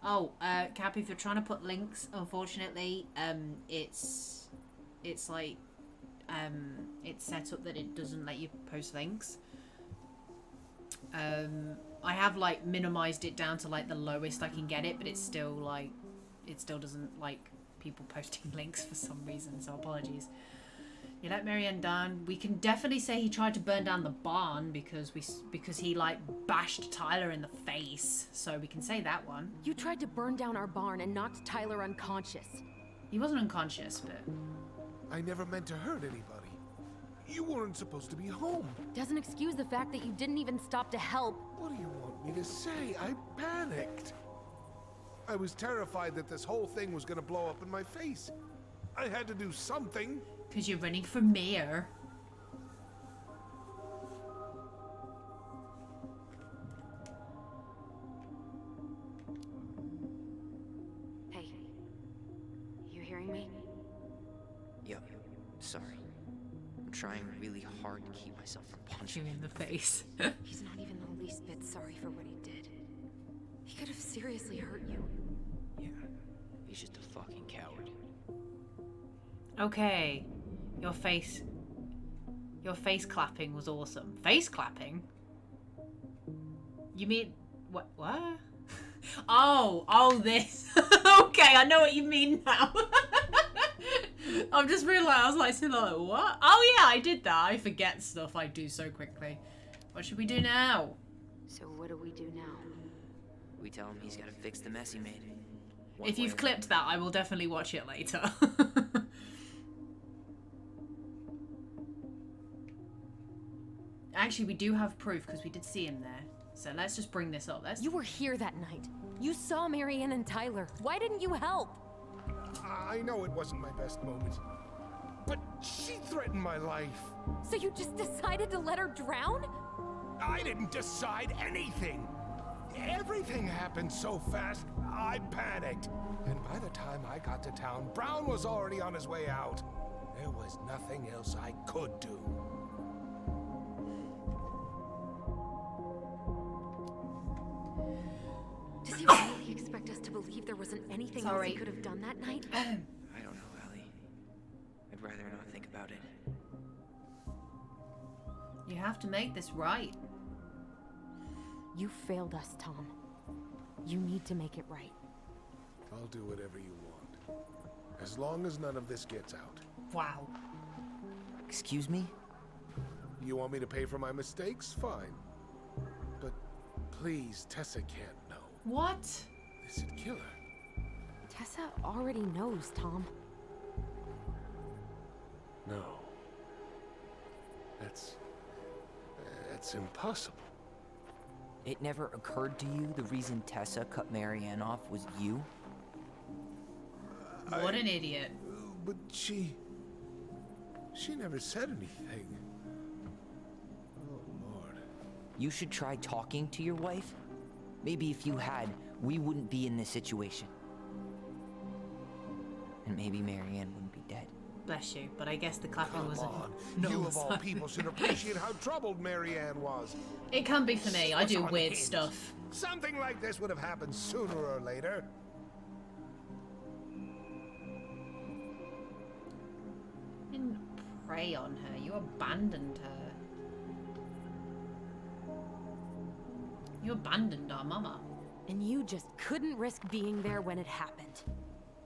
Oh, Cap, if you're trying to put links, unfortunately, it's like, it's set up that it doesn't let you post links. I have like minimized it down to like the lowest I can get it, but it's still like, it still doesn't like people posting links for some reason. So apologies. You let Marianne down. We can definitely say he tried to burn down the barn because he like bashed Tyler in the face. So we can say that one. You tried to burn down our barn and knocked Tyler unconscious. He wasn't unconscious, but I never meant to hurt anybody. You weren't supposed to be home. Doesn't excuse the fact that you didn't even stop to help. What do you want me to say? I panicked. I was terrified that this whole thing was gonna blow up in my face. I had to do something. Because you're running for mayor. Hey, you hearing me? Yep. Sorry. I'm trying really hard to keep myself from punching You in the face. He's not even the least bit sorry for what he did. He could have seriously hurt you. Yeah. He's just a fucking coward. Okay. Your face clapping was awesome. Face clapping? You mean what? Oh, this. Okay, I know what you mean now. I've just realized, I was like, sitting like, what? Oh yeah, I did that. I forget stuff I do so quickly. What should we do now? So what do we do now? We tell him he's got to fix the mess he made. If you've clipped that, I will definitely watch it later. Actually, we do have proof because we did see him there. So let's just bring this up. You were here that night. You saw Marianne and Tyler. Why didn't you help? I know it wasn't my best moment, but she threatened my life. So you just decided to let her drown? I didn't decide anything. Everything happened so fast, I panicked. And by the time I got to town, Brown was already on his way out. There was nothing else I could do. Does he really expect us to believe there wasn't anything else he could have done that night? I don't know, Ellie. I'd rather not think about it. You have to make this right. You failed us, Tom. You need to make it right. I'll do whatever you want, as long as none of this gets out. Wow. Excuse me? You want me to pay for my mistakes? Fine. But please, Tessa can't know. What? This would kill her. Tessa already knows, Tom. No. That's impossible. It never occurred to you the reason Tessa cut Marianne off was you? What an idiot. But she never said anything. Oh, Lord. You should try talking to your wife. Maybe if you had, we wouldn't be in this situation. And maybe Marianne wouldn't be dead. Bless you, but I guess the clapping was You of all people should appreciate how troubled Marianne was. It can be for me. I do weird stuff. Something like this would have happened sooner or later. You didn't prey on her. You abandoned her. You abandoned our mama. And you just couldn't risk being there when it happened.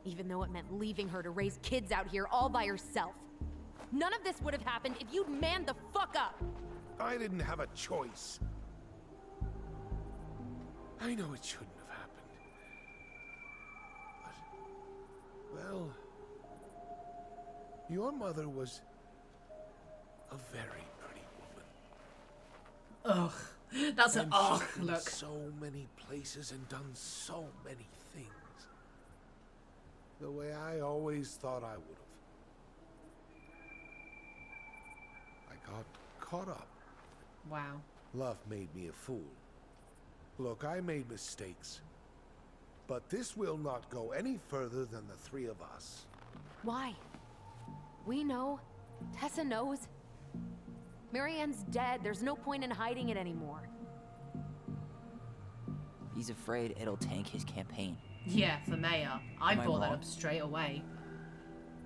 Even though it meant leaving her to raise kids out here all by herself. None of this would have happened if you'd manned the fuck up. I didn't have a choice. I know it shouldn't have happened. But, well, your mother was a very pretty woman. Ugh. That's an ugh look. So many places and done so many things. The way I always thought I would have. I got caught up. Wow. Love made me a fool. Look, I made mistakes. But this will not go any further than the three of us. Why? We know. Tessa knows. Marianne's dead. There's no point in hiding it anymore. He's afraid it'll tank his campaign. Yeah, for mayor. I Am I brought that wrong? up straight away.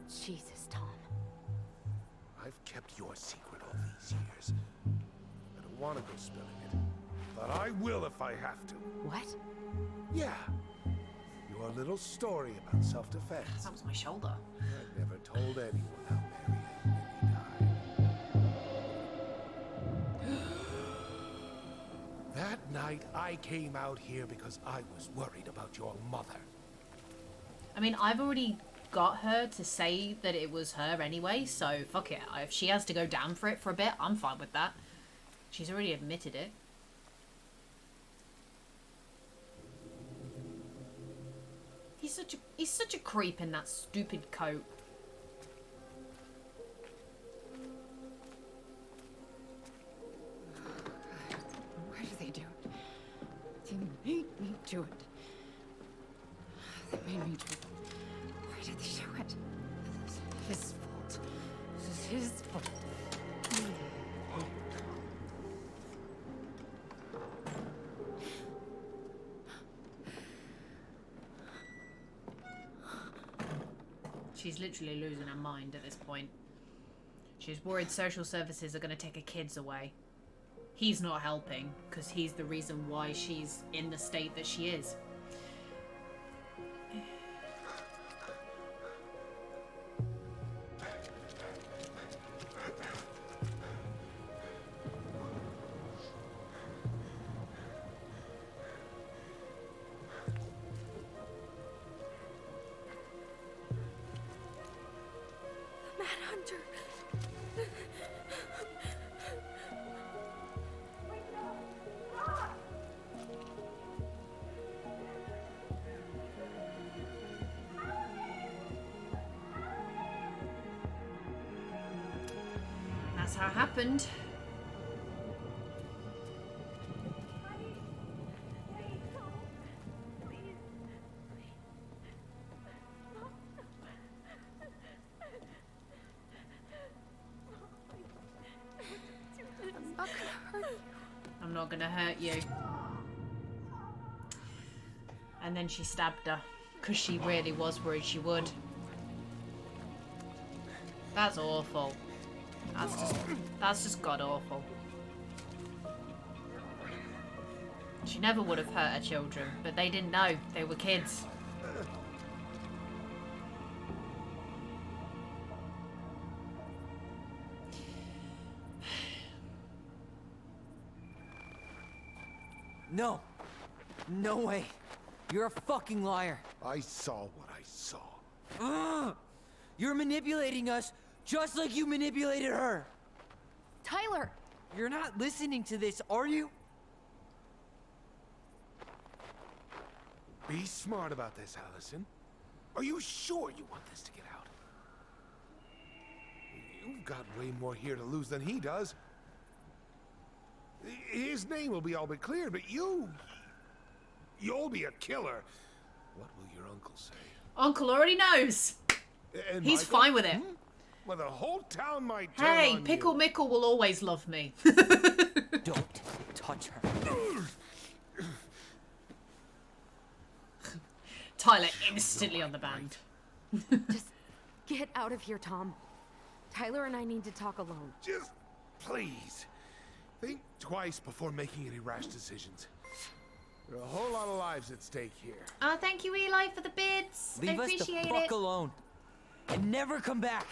Jesus, Tom. I've kept your secret all these years. I don't want to go spilling it. But I will if I have to. What? Yeah. Your little story about self-defense. That was my shoulder. I've never told anyone how Marianne really died. That night, I came out here because I was worried about your mother. I mean, I've already got her to say that it was her anyway, so fuck it. If she has to go down for it for a bit, I'm fine with that. She's already admitted it. He's such a creep in that stupid coat. Why do they do it? They made me do it. They made me do it. Why did they do it? This is his fault. This is his fault. She's literally losing her mind at this point. She's worried social services are going to take her kids away. He's not helping, because he's the reason why she's in the state that she is. That's how it happened. I'm not gonna hurt you. And then she stabbed her, because she really was worried she would. That's awful. That's just god awful. She never would have hurt her children, but they didn't know. They were kids. No. No way. You're a fucking liar. I saw what I saw. You're manipulating us just like you manipulated her. Tyler! You're not listening to this, are you? Be smart about this, Allison. Are you sure you want this to get out? You've got way more here to lose than he does. His name will be all but cleared, but you'll be a killer. What will your uncle say? Uncle already knows. And He's Michael? fine with it. Well, the whole town might turn Hey, on Pickle you. Mickle will always love me. Don't touch her. Tyler instantly on the band. Just get out of here, Tom. Tyler and I need to talk alone. Just please think twice before making any rash decisions. There are a whole lot of lives at stake here. Oh, thank you, Eli, for the bids. I Leave us appreciate the fuck it. alone. And never come back.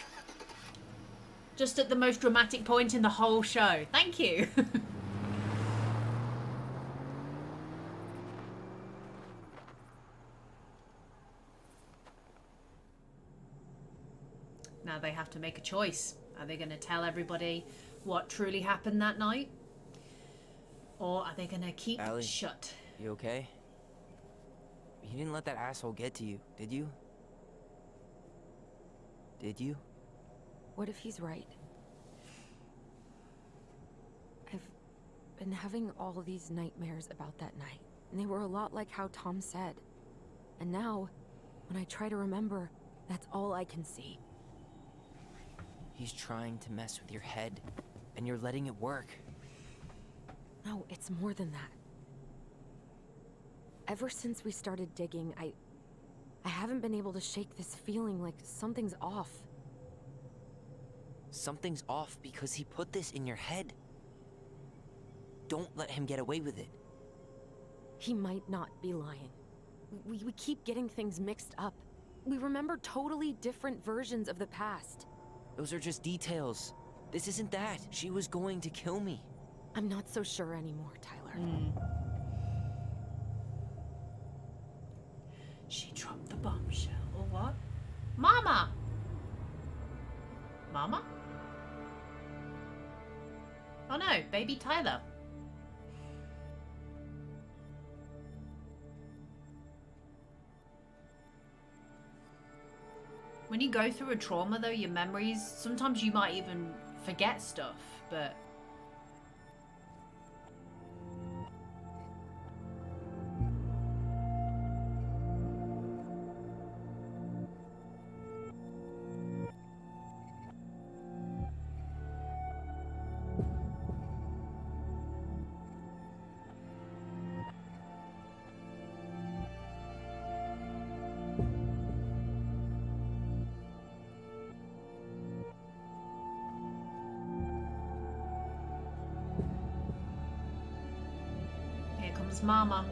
Just at the most dramatic point in the whole show. Thank you. Now they have to make a choice. Are they going to tell everybody what truly happened that night? Or are they going to keep Allie, shut? You okay? You didn't let that asshole get to you, did you? Did you? What if he's right? I've been having all these nightmares about that night, and they were a lot like how Tom said. And now, when I try to remember, that's all I can see. He's trying to mess with your head, and you're letting it work. No, it's more than that. Ever since we started digging, I haven't been able to shake this feeling like something's off. Something's off because he put this in your head. Don't let him get away with it. He might not be lying. We keep getting things mixed up. We remember totally different versions of the past. Those are just details. This isn't that. She was going to kill me. I'm not so sure anymore, Tyler. She dropped the bombshell, or what? Mama! Mama? Oh no, baby Tyler. When you go through a trauma though, your memories, sometimes you might even forget stuff, but... That's Mama.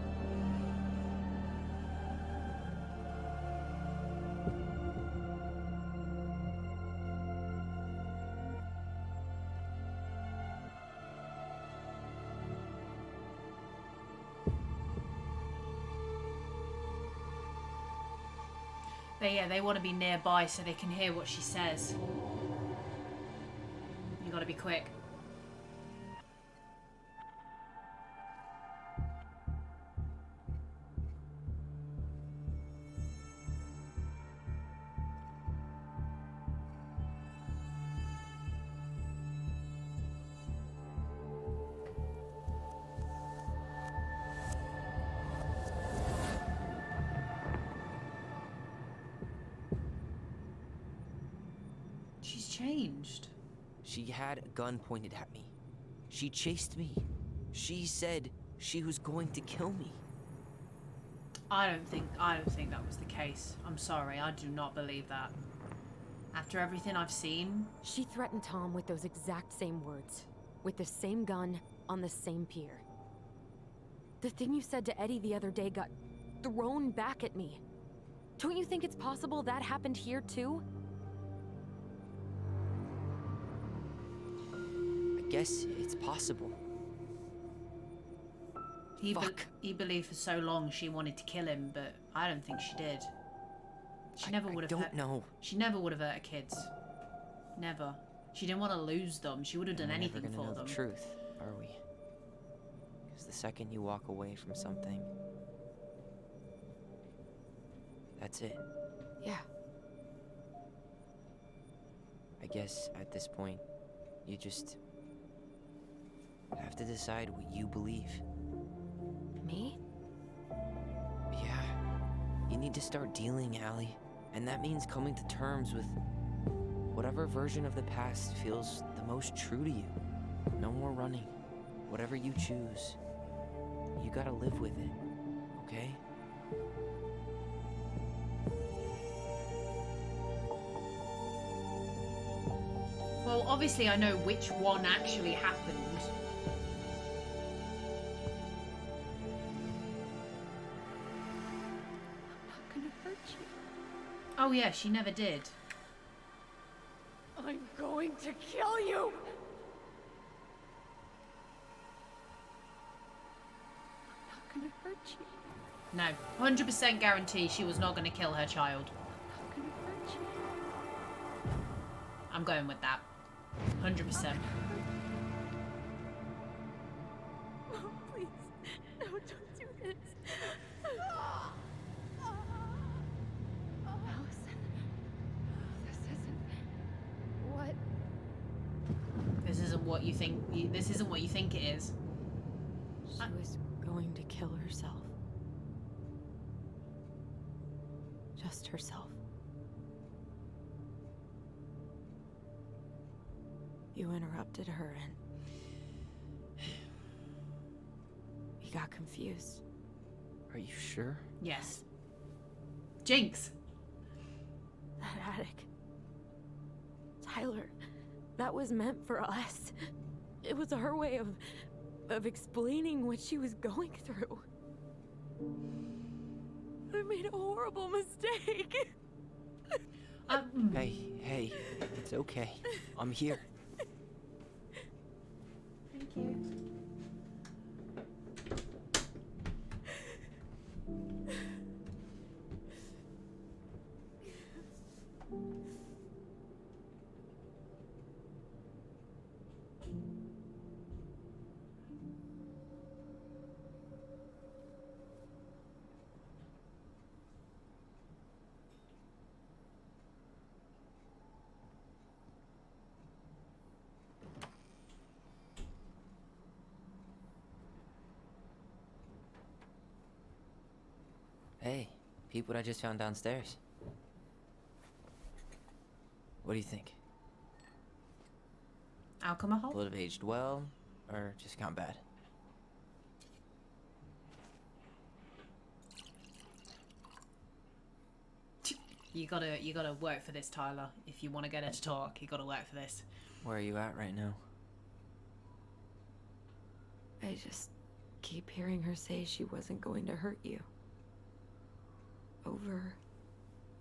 They want to be nearby so they can hear what she says. You gotta be quick. She's changed. She had a gun pointed at me. She chased me. She said she was going to kill me. I don't think that was the case. I'm sorry, I do not believe that. After everything I've seen, She threatened Tom with those exact same words. With the same gun, on the same pier. The thing you said to Eddie the other day got thrown back at me. Don't you think it's possible that happened here too? I guess it's possible. he believed for so long she wanted to kill him, but I don't think she did. She never would have. I don't know. She never would have hurt her kids. Never. She didn't want to lose them. She would have done anything for them. for We're never them. gonna know the truth, are we? Because the second you walk away from something, that's it. Yeah. I guess at this point, you just have to decide what you believe. Me? Yeah. You need to start dealing, Allie. And that means coming to terms with whatever version of the past feels the most true to you. No more running. Whatever you choose, you gotta live with it, okay? Well, obviously I know which one actually happened. Oh yeah, she never did. I'm going to kill you! I'm not gonna hurt you. No, 100% guarantee she was not going to kill her child. I'm not gonna hurt you. I'm going with that. 100%. Oh, please. No, don't do this. Allison. This isn't what... This isn't what you think. This isn't what you think it is. She was going to kill herself. Just herself. You interrupted her and... he got confused. Are you sure? Yes. Jinx. That attic. Tyler, that was meant for us. It was her way of explaining what she was going through. I made a horrible mistake. Hey, it's okay. I'm here. Thank you. Hey, peep what I just found downstairs. What do you think? Alcohol? Would have aged well, or just gone bad? You gotta work for this, Tyler. If you want to get her to talk, you gotta work for this. Where are you at right now? I just keep hearing her say she wasn't going to hurt you. Over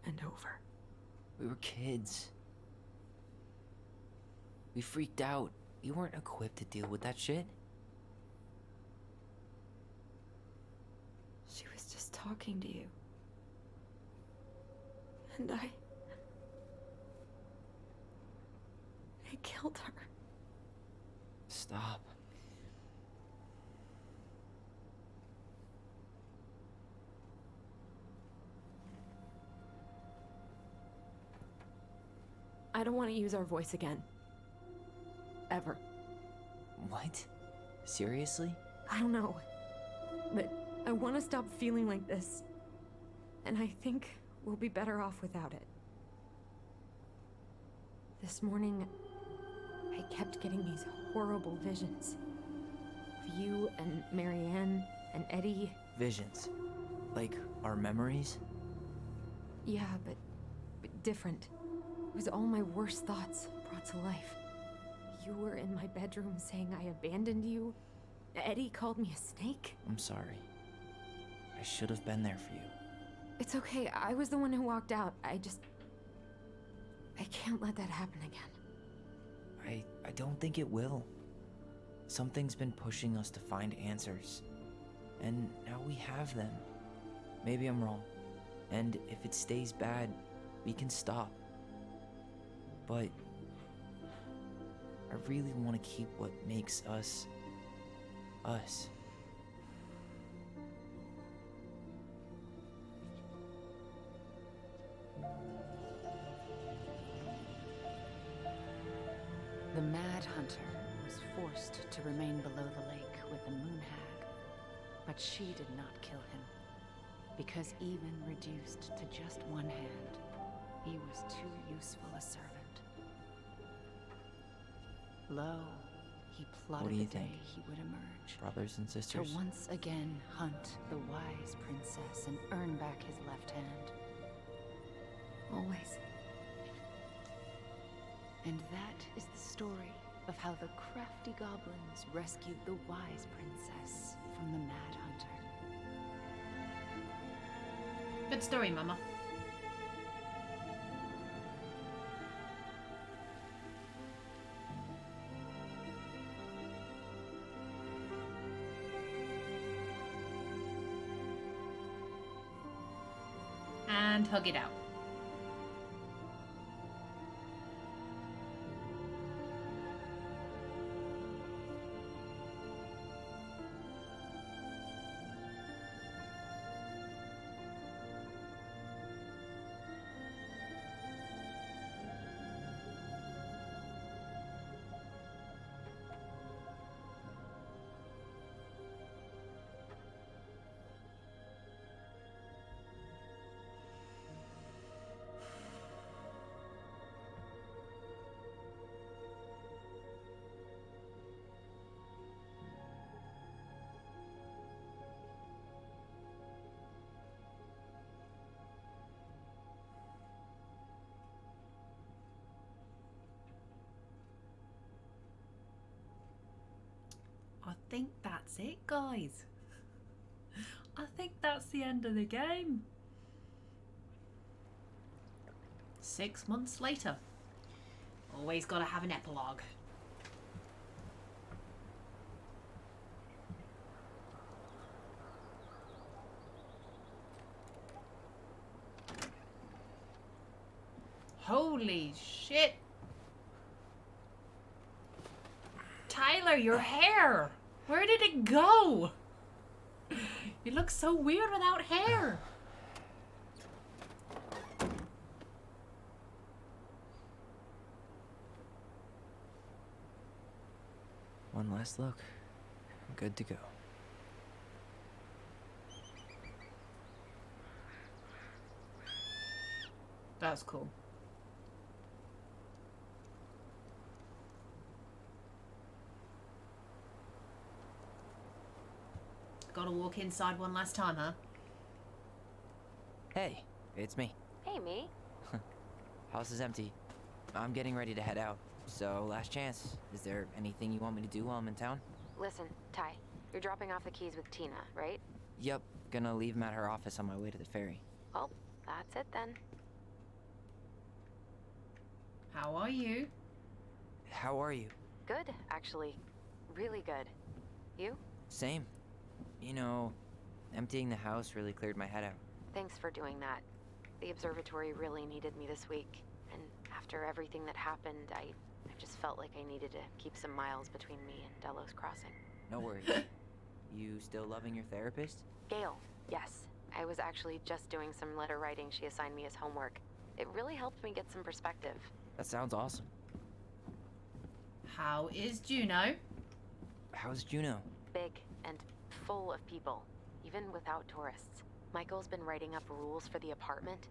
and over. We were kids. We freaked out. We weren't equipped to deal with that shit. She was just talking to you. And I killed her. Stop. I don't want to use our voice again. Ever. What? Seriously? I don't know. But I want to stop feeling like this. And I think we'll be better off without it. This morning, I kept getting these horrible visions. Of you and Marianne and Eddie. Visions? Like our memories? Yeah, but different. It was all my worst thoughts brought to life. You were in my bedroom saying I abandoned you. Eddie called me a snake. I'm sorry. I should have been there for you. It's okay, I was the one who walked out. I can't let that happen again. I don't think it will. Something's been pushing us to find answers. And now we have them. Maybe I'm wrong. And if it stays bad, we can stop. But I really want to keep what makes us, us. The Mad Hunter was forced to remain below the lake with the Moon Hag, but she did not kill him, because even reduced to just one hand, he was too useful a servant. Lo, he plotted the day he would emerge. Brothers and sisters? To once again hunt the wise princess and earn back his left hand. Always. And that is the story of how the crafty goblins rescued the wise princess from the Mad Hunter. Good story, Mama. And hug it out. I think that's it, guys. I think that's the end of the game. 6 months later. Always gotta have an epilogue. Holy shit. Tyler, your hair! Where did it go? You look so weird without hair. One last look. I'm good to go. That's cool. Gotta walk inside one last time, huh? Hey, it's me. Hey, me. House is empty. I'm getting ready to head out. So, last chance. Is there anything you want me to do while I'm in town? Listen, Ty. You're dropping off the keys with Tina, right? Yep, gonna leave 'em at her office on my way to the ferry. Well, that's it then. How are you? How are you? Good, actually. Really good. You? Same. You know, emptying the house really cleared my head out. Thanks for doing that. The observatory really needed me this week. And after everything that happened, I just felt like I needed to keep some miles between me and Delos Crossing. No worries. You still loving your therapist? Gail, yes. I was actually just doing some letter writing she assigned me as homework. It really helped me get some perspective. That sounds awesome. How is Juno? How's Juno? Big and full of people, even without tourists. Michael's been writing up rules for the apartment.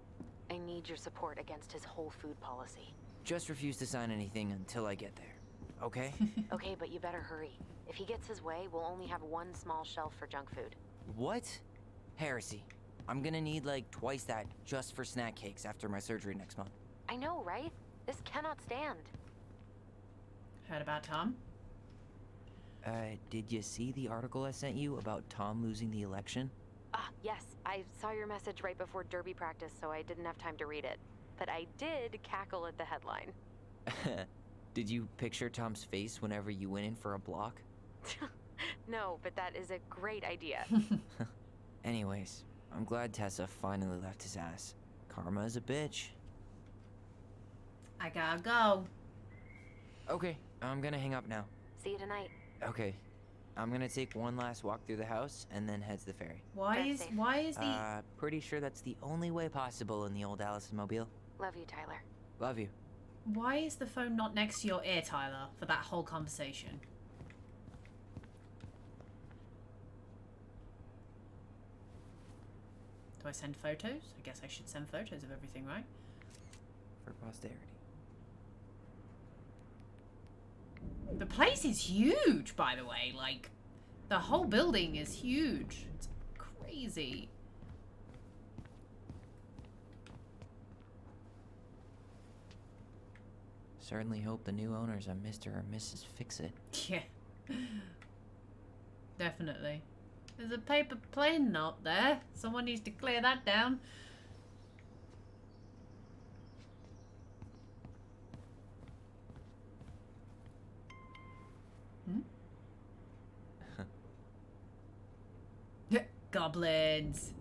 I need your support against his whole food policy. Just refuse to sign anything until I get there. Okay? Okay, but you better hurry. If he gets his way, we'll only have one small shelf for junk food. What? Heresy. I'm gonna need like twice that just for snack cakes after my surgery next month. I know, right? This cannot stand. Heard about Tom? Did you see the article I sent you about Tom losing the election? Ah, yes. I saw your message right before derby practice, so I didn't have time to read it. But I did cackle at the headline. Did you picture Tom's face whenever you went in for a block? No, but that is a great idea. Anyways, I'm glad Tessa finally left his ass. Karma is a bitch. I gotta go. Okay, I'm gonna hang up now. See you tonight. Okay. I'm gonna take one last walk through the house and then head to the ferry. Why is the Pretty sure that's the only way possible in the old Allison mobile. Love you, Tyler. Love you. Why is the phone not next to your ear, Tyler, for that whole conversation? Do I send photos? I guess I should send photos of everything, right? For posterity. The place is huge, by the way. Like, the whole building is huge. It's crazy. Certainly hope the new owners are Mr. or Mrs. Fix-It. Yeah. Definitely. There's a paper plane up there. Someone needs to clear that down. Goblins.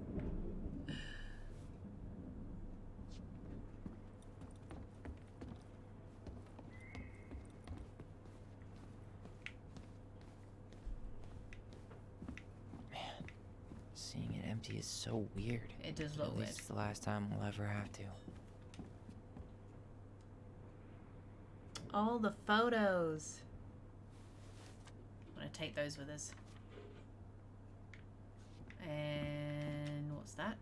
Seeing it empty is so weird. It does look At weird. least it's the last time we'll ever have to. All the photos. I'm gonna take those with us. And what's that?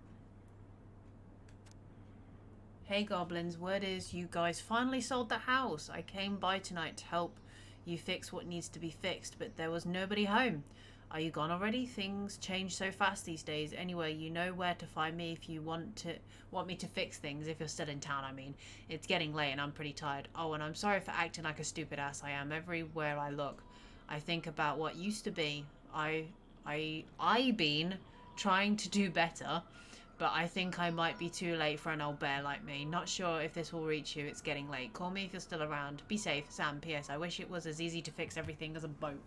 Hey goblins, word is you guys finally sold the house. I came by tonight to help you fix what needs to be fixed, but there was nobody home. Are you gone already? Things change so fast these days. Anyway, you know where to find me if you want me to fix things, if you're still in town, I mean. It's getting late and I'm pretty tired. Oh, and I'm sorry for acting like a stupid ass I am everywhere I look. I think about what used to be. I been trying to do better, but I think I might be too late for an old bear like me. Not sure if this will reach you. It's getting late. Call me if you're still around. Be safe. Sam. P.S. I wish it was as easy to fix everything as a boat.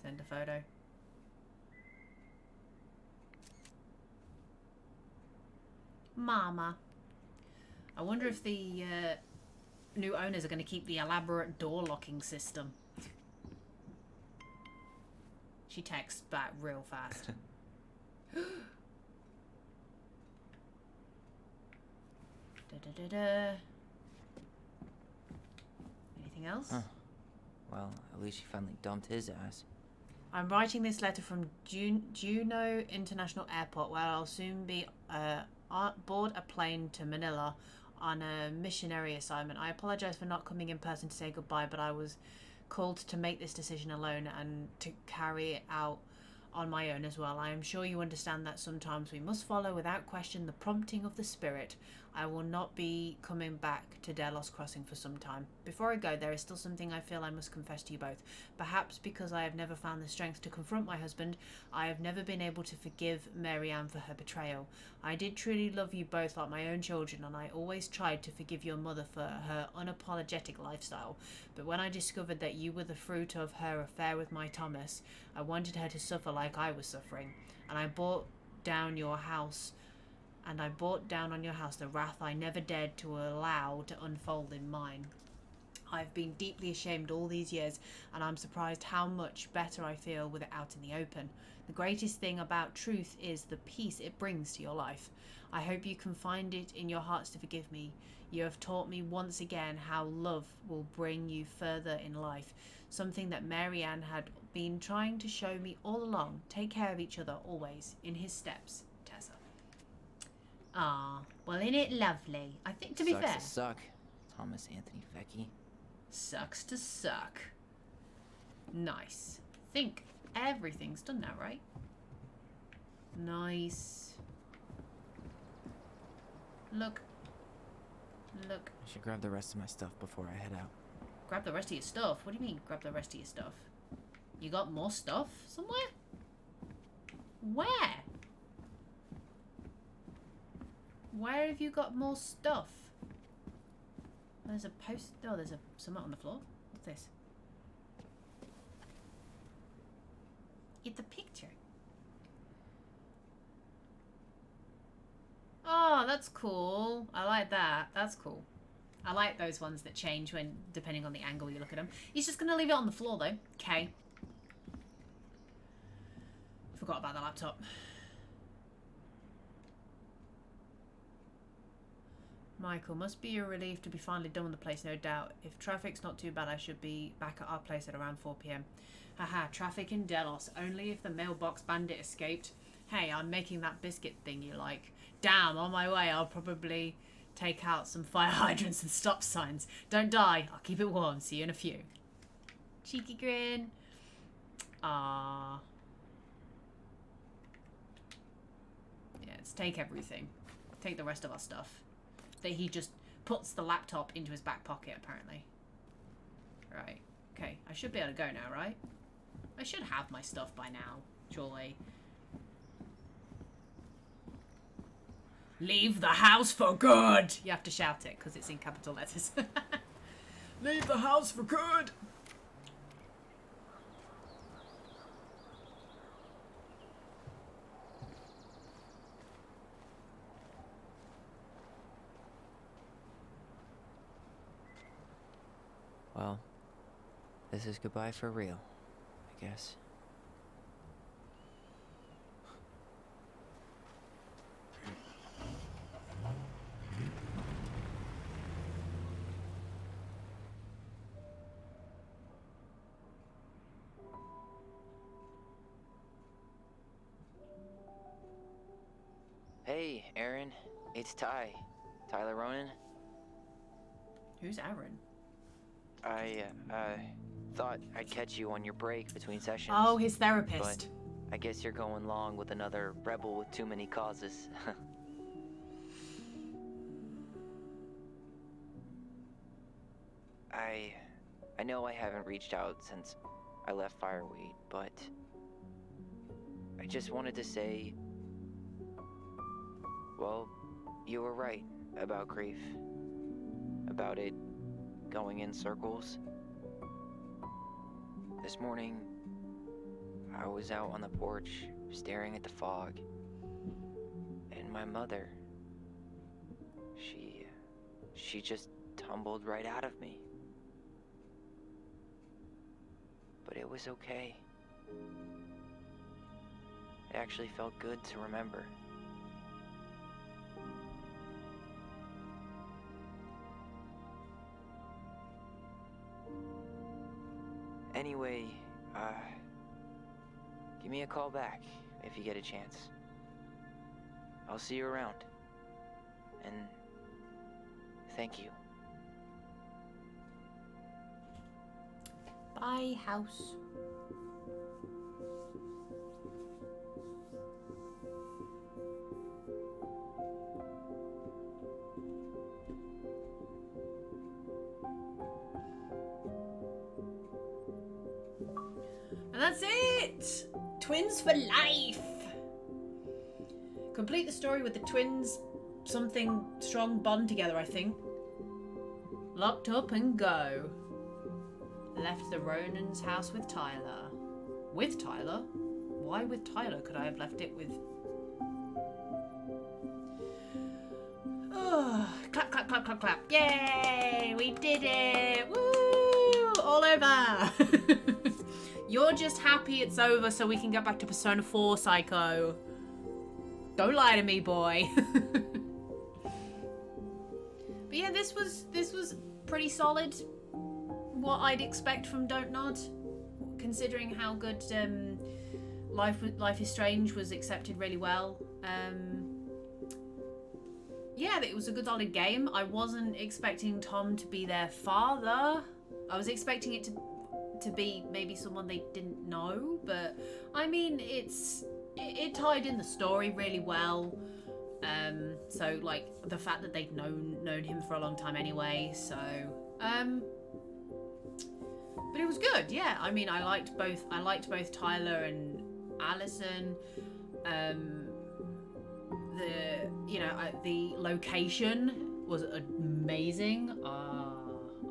Send a photo. Mama. I wonder if the new owners are going to keep the elaborate door locking system. She texts back real fast. Anything else? Huh. Well, at least she finally dumped his ass. I'm writing this letter from Juneau International Airport, where I'll soon be board a plane to Manila on a missionary assignment. I apologize for not coming in person to say goodbye, but I was called to make this decision alone and to carry it out on my own as well. I am sure you understand that sometimes we must follow without question the prompting of the spirit. I will not be coming back to Delos Crossing for some time. Before I go, there is still something I feel I must confess to you both. Perhaps because I have never found the strength to confront my husband, I have never been able to forgive Marianne for her betrayal. I did truly love you both like my own children, and I always tried to forgive your mother for her unapologetic lifestyle. But when I discovered that you were the fruit of her affair with my Thomas, I wanted her to suffer like I was suffering, and I brought down on your house the wrath I never dared to allow to unfold in mine. I've been deeply ashamed all these years, and I'm surprised how much better I feel with it out in the open. The greatest thing about truth is the peace it brings to your life. I hope you can find it in your hearts to forgive me. You have taught me once again how love will bring you further in life, something that Marianne had been trying to show me all along. Take care of each other always. In his steps, Tessa. Ah, well, ain't it lovely? I think, to be fair... Sucks to suck, Thomas Anthony Fecky. Sucks to suck. Nice. Think everything's done now, right? Nice. Look. Look. I should grab the rest of my stuff before I head out. Grab the rest of your stuff? What do you mean, grab the rest of your stuff? You got more stuff somewhere? Where? Where have you got more stuff? There's a post... Oh, there's something on the floor. What's this? It's a picture. Oh, that's cool. I like that. That's cool. I like those ones that change when, depending on the angle you look at them. He's just going to leave it on the floor, though. Okay. Forgot about the laptop. Michael, must be a relief to be finally done with the place, no doubt. If traffic's not too bad, I should be back at our place at around 4 PM. Haha, traffic in Delos. Only if the mailbox bandit escaped. Hey, I'm making that biscuit thing you like. Damn, on my way, I'll probably take out some fire hydrants and stop signs. Don't die. I'll keep it warm. See you in a few. Cheeky grin. Ah. Yeah, let's take everything. Take the rest of our stuff. That he just puts the laptop into his back pocket, apparently. Right. Okay, I should be able to go now, right? I should have my stuff by now, surely. Leave the house for good! You have to shout it, because it's in capital letters. Leave the house for good! Well, this is goodbye for real, I guess. Hey, Aaron. It's Ty. Tyler Ronan. Who's Aaron? I thought I'd catch you on your break between sessions. Oh, his therapist. But I guess you're going along with another rebel with too many causes. I know I haven't reached out since I left Fireweed, but I just wanted to say, well, you were right about grief. About it going in circles. This morning, I was out on the porch staring at the fog, and my mother, she just tumbled right out of me. But it was okay. It actually felt good to remember. Anyway, give me a call back if you get a chance. I'll see you around. And thank you. Bye, house. And that's it! Twins for life! Complete the story with the twins something strong bond together, I think. Locked up and go. Left the Ronan's house with Tyler. With Tyler? Why with Tyler? Could I have left it with... Oh, clap, clap, clap, clap, clap. Yay! We did it! Woo! All over! You're just happy it's over so we can get back to Persona 4, Psycho. Don't lie to me, boy. But yeah, this was pretty solid. What I'd expect from Don't Nod, considering how good Life is Strange was accepted really well. Yeah, it was a good solid game. I wasn't expecting Tom to be their father. I was expecting it to be maybe someone they didn't know, but I mean it tied in the story really well. So like the fact that they'd known him for a long time anyway, so but it was good. Yeah, I mean I liked both Tyler and Allison. The location was amazing.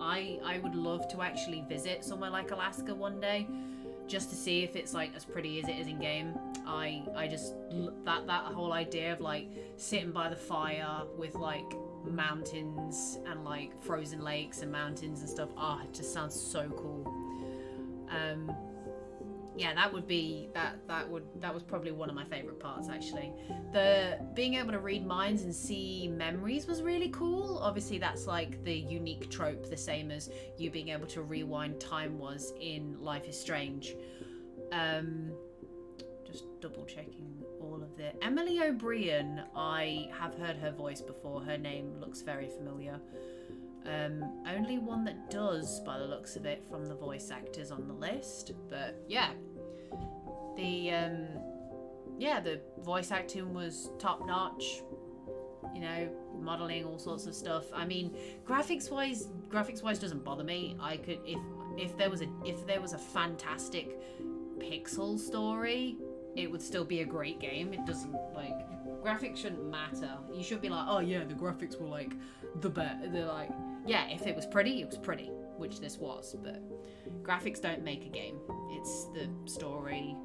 I would love to actually visit somewhere like Alaska one day, just to see if it's like as pretty as it is in game. I just that whole idea of like sitting by the fire with like mountains and like frozen lakes and mountains and stuff. It just sounds so cool. Yeah, that was probably one of my favorite parts actually. The being able to read minds and see memories was really cool. Obviously that's like the unique trope, the same as you being able to rewind time was in Life is Strange. Just double checking all of the Emily O'Brien. I have heard her voice before. Her name looks very familiar. Only one that does, by the looks of it, from the voice actors on the list. But yeah, the voice acting was top notch. You know, modeling, all sorts of stuff. I mean, graphics wise doesn't bother me. I could if there was a fantastic pixel story, it would still be a great game. It doesn't like graphics shouldn't matter. You should be like, oh yeah, the graphics were like the best. They're like, yeah, if it was pretty, it was pretty, which this was. But graphics don't make a game. It's the story.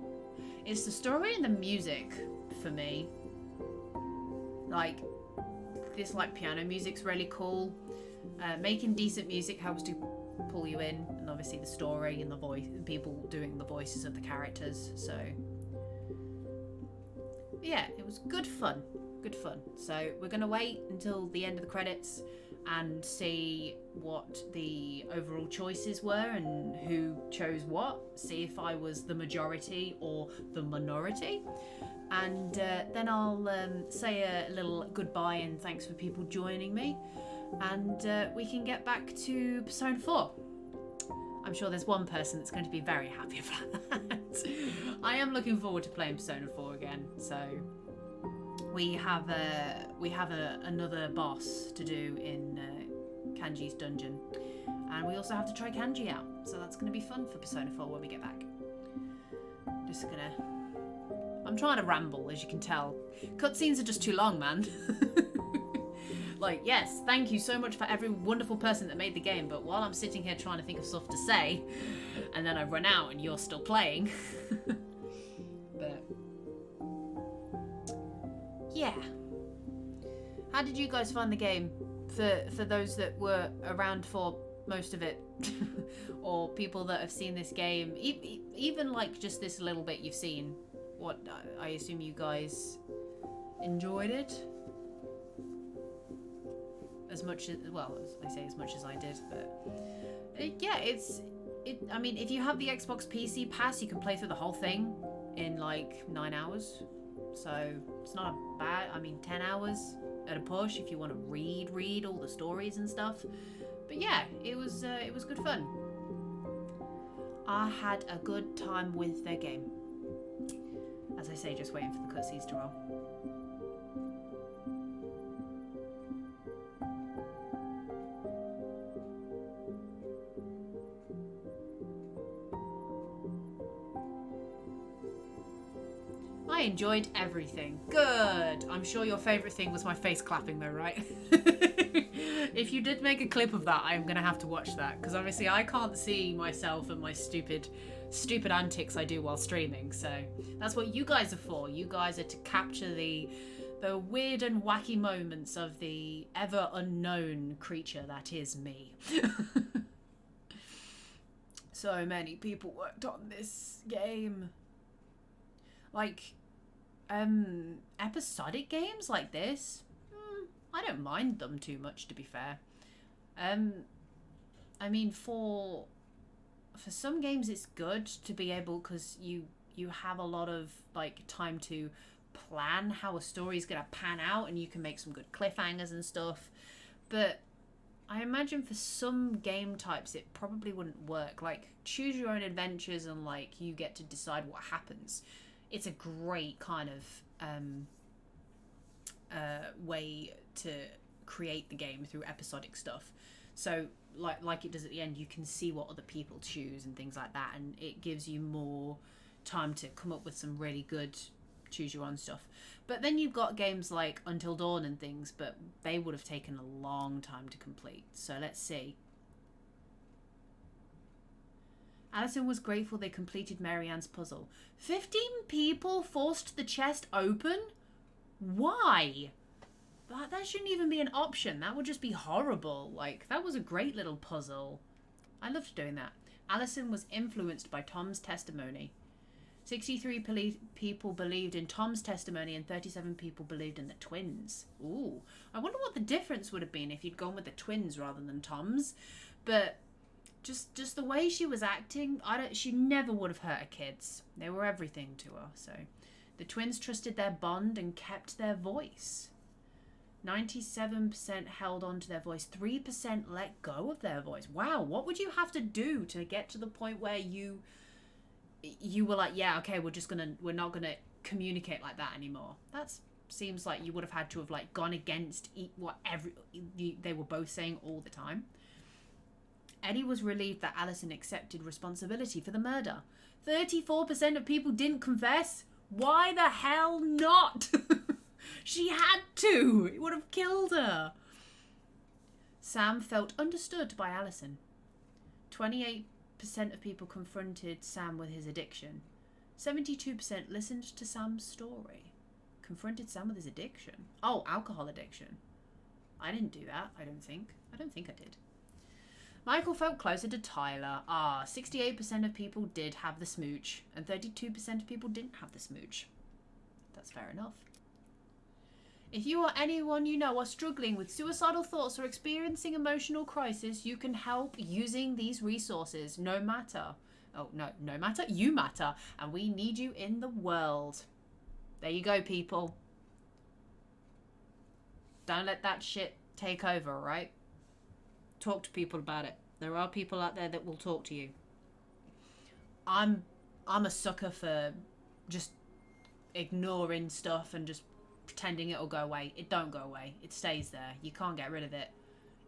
It's the story and the music for me. Like this, like piano music's really cool. Making decent music helps to pull you in, and obviously the story and the voice, people doing the voices of the characters. So yeah, it was good fun. So we're gonna wait until the end of the credits and see what the overall choices were and who chose what. See if I was the majority or the minority. And then I'll say a little goodbye and thanks for people joining me. And we can get back to Persona 4. I'm sure there's one person that's going to be very happy about that. I am looking forward to playing Persona 4 again. So we have another boss to do in Kanji's dungeon, and we also have to try Kanji out. So that's going to be fun for Persona 4 when we get back. I'm trying to ramble, as you can tell. Cutscenes are just too long, man. Like, yes, thank you so much for every wonderful person that made the game, but while I'm sitting here trying to think of stuff to say, and then I run out and you're still playing. But yeah. How did you guys find the game? For those that were around for most of it, or people that have seen this game, even like just this little bit you've seen, what I assume you guys enjoyed it as much as, well, I say as much as I did, but yeah, I mean, if you have the Xbox PC pass, you can play through the whole thing in like 9 hours, so it's not a bad, I mean 10 hours at a push if you want to read all the stories and stuff. But yeah, it was good fun. I had a good time with the game. As I say, just waiting for the cutscenes to roll. I enjoyed everything. Good. I'm sure your favourite thing was my face clapping though, right? If you did make a clip of that, I'm going to have to watch that. Because obviously I can't see myself and my stupid antics I do while streaming. So that's what you guys are for. You guys are to capture the weird and wacky moments of the ever unknown creature that is me. So many people worked on this game. Like, episodic games like this, I don't mind them too much, to be fair. I mean, for some games it's good to be able, because you have a lot of like time to plan how a story's gonna pan out, and you can make some good cliffhangers and stuff. But I imagine for some game types it probably wouldn't work. Like choose your own adventures and like you get to decide what happens. It's a great kind of way to create the game through episodic stuff. So like it does at the end, you can see what other people choose and things like that, and it gives you more time to come up with some really good choose your own stuff. But then you've got games like Until Dawn and things, but they would have taken a long time to complete. So let's see. Alison was grateful they completed Marianne's puzzle. 15 people forced the chest open? Why? That shouldn't even be an option. That would just be horrible. Like, that was a great little puzzle. I loved doing that. Alison was influenced by Tom's testimony. 63 people believed in Tom's testimony and 37 people believed in the twins. Ooh, I wonder what the difference would have been if you'd gone with the twins rather than Tom's. But just the way she was acting, she never would have hurt her kids. They were everything to her. So the twins trusted their bond and kept their voice. 97% held on to their voice. 3% let go of their voice. Wow, what would you have to do to get to the point where you were like, yeah, okay, we're not gonna communicate like that anymore? That seems like you would have had to have like gone against what they were both saying all the time. Eddie was relieved that Alison accepted responsibility for the murder. 34% of people didn't confess. Why the hell not? She had to. It would have killed her. Sam felt understood by Alison. 28% of people confronted Sam with his addiction. 72% listened to Sam's story. Confronted Sam with his addiction. Oh, alcohol addiction. I didn't do that, I don't think. I don't think I did. Michael felt closer to Tyler. 68% of people did have the smooch, and 32% of people didn't have the smooch. That's fair enough. If you or anyone you know are struggling with suicidal thoughts or experiencing emotional crisis, you can help using these resources. No matter, you matter, and we need you in the world. There you go, people. Don't let that shit take over, right? Talk to people about it. There are people out there that will talk to you. I'm a sucker for just ignoring stuff and just pretending it'll go away. It don't go away. It stays there. You can't get rid of it.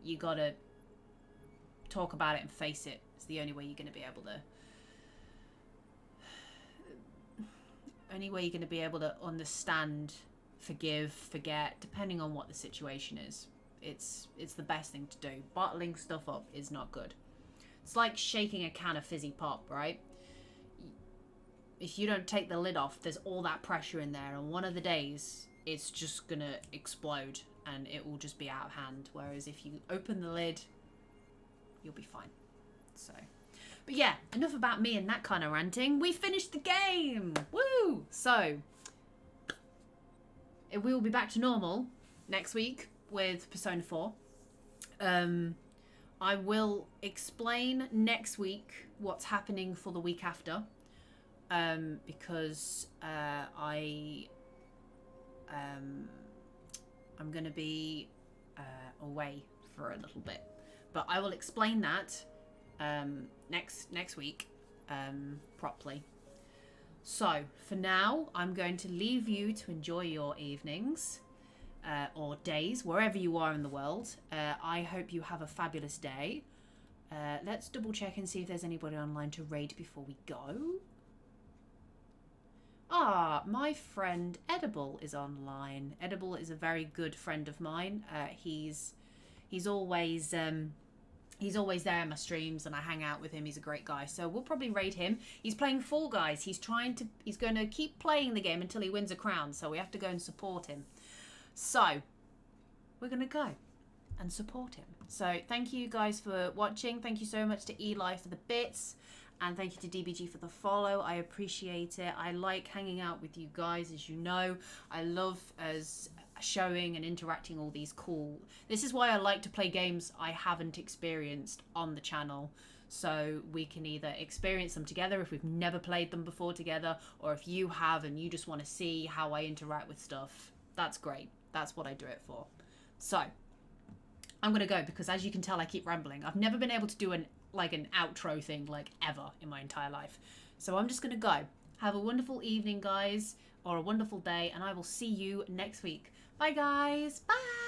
You gotta talk about it and face it. It's the only way you're gonna be able to understand, forgive, forget, depending on what the situation is. It's the best thing to do. Bottling stuff up is not good. It's like shaking a can of fizzy pop, right? If you don't take the lid off, there's all that pressure in there, and one of the days it's just gonna explode and it will just be out of hand. Whereas if you open the lid, you'll be fine. So, but yeah, enough about me and that kind of ranting. We finished the game. Woo! So we will be back to normal next week with Persona 4. I will explain next week what's happening for the week after, because I'm going to be away for a little bit, but I will explain that next week properly. So for now, I'm going to leave you to enjoy your evenings or days, wherever you are in the world. I hope you have a fabulous day. Let's double check and see if there's anybody online to raid before we go. Ah, my friend Edible is online. Edible is a very good friend of mine. He's always there in my streams and I hang out with him. He's a great guy. So we'll probably raid him. He's playing Fall Guys. He's going to keep playing the game until he wins a crown. So we have to go and support him. So we're going to go and support him. So thank you guys for watching. Thank you so much to Eli for the bits. And thank you to DBG for the follow. I appreciate it. I like hanging out with you guys, as you know. I love showing and interacting all these cool. This is why I like to play games I haven't experienced on the channel. So we can either experience them together if we've never played them before together, or if you have and you just want to see how I interact with stuff. That's great. That's what I do it for. So I'm going to go because, as you can tell, I keep rambling. I've never been able to do an outro thing ever in my entire life. So I'm just going to go. Have a wonderful evening, guys, or a wonderful day, and I will see you next week. Bye, guys. Bye.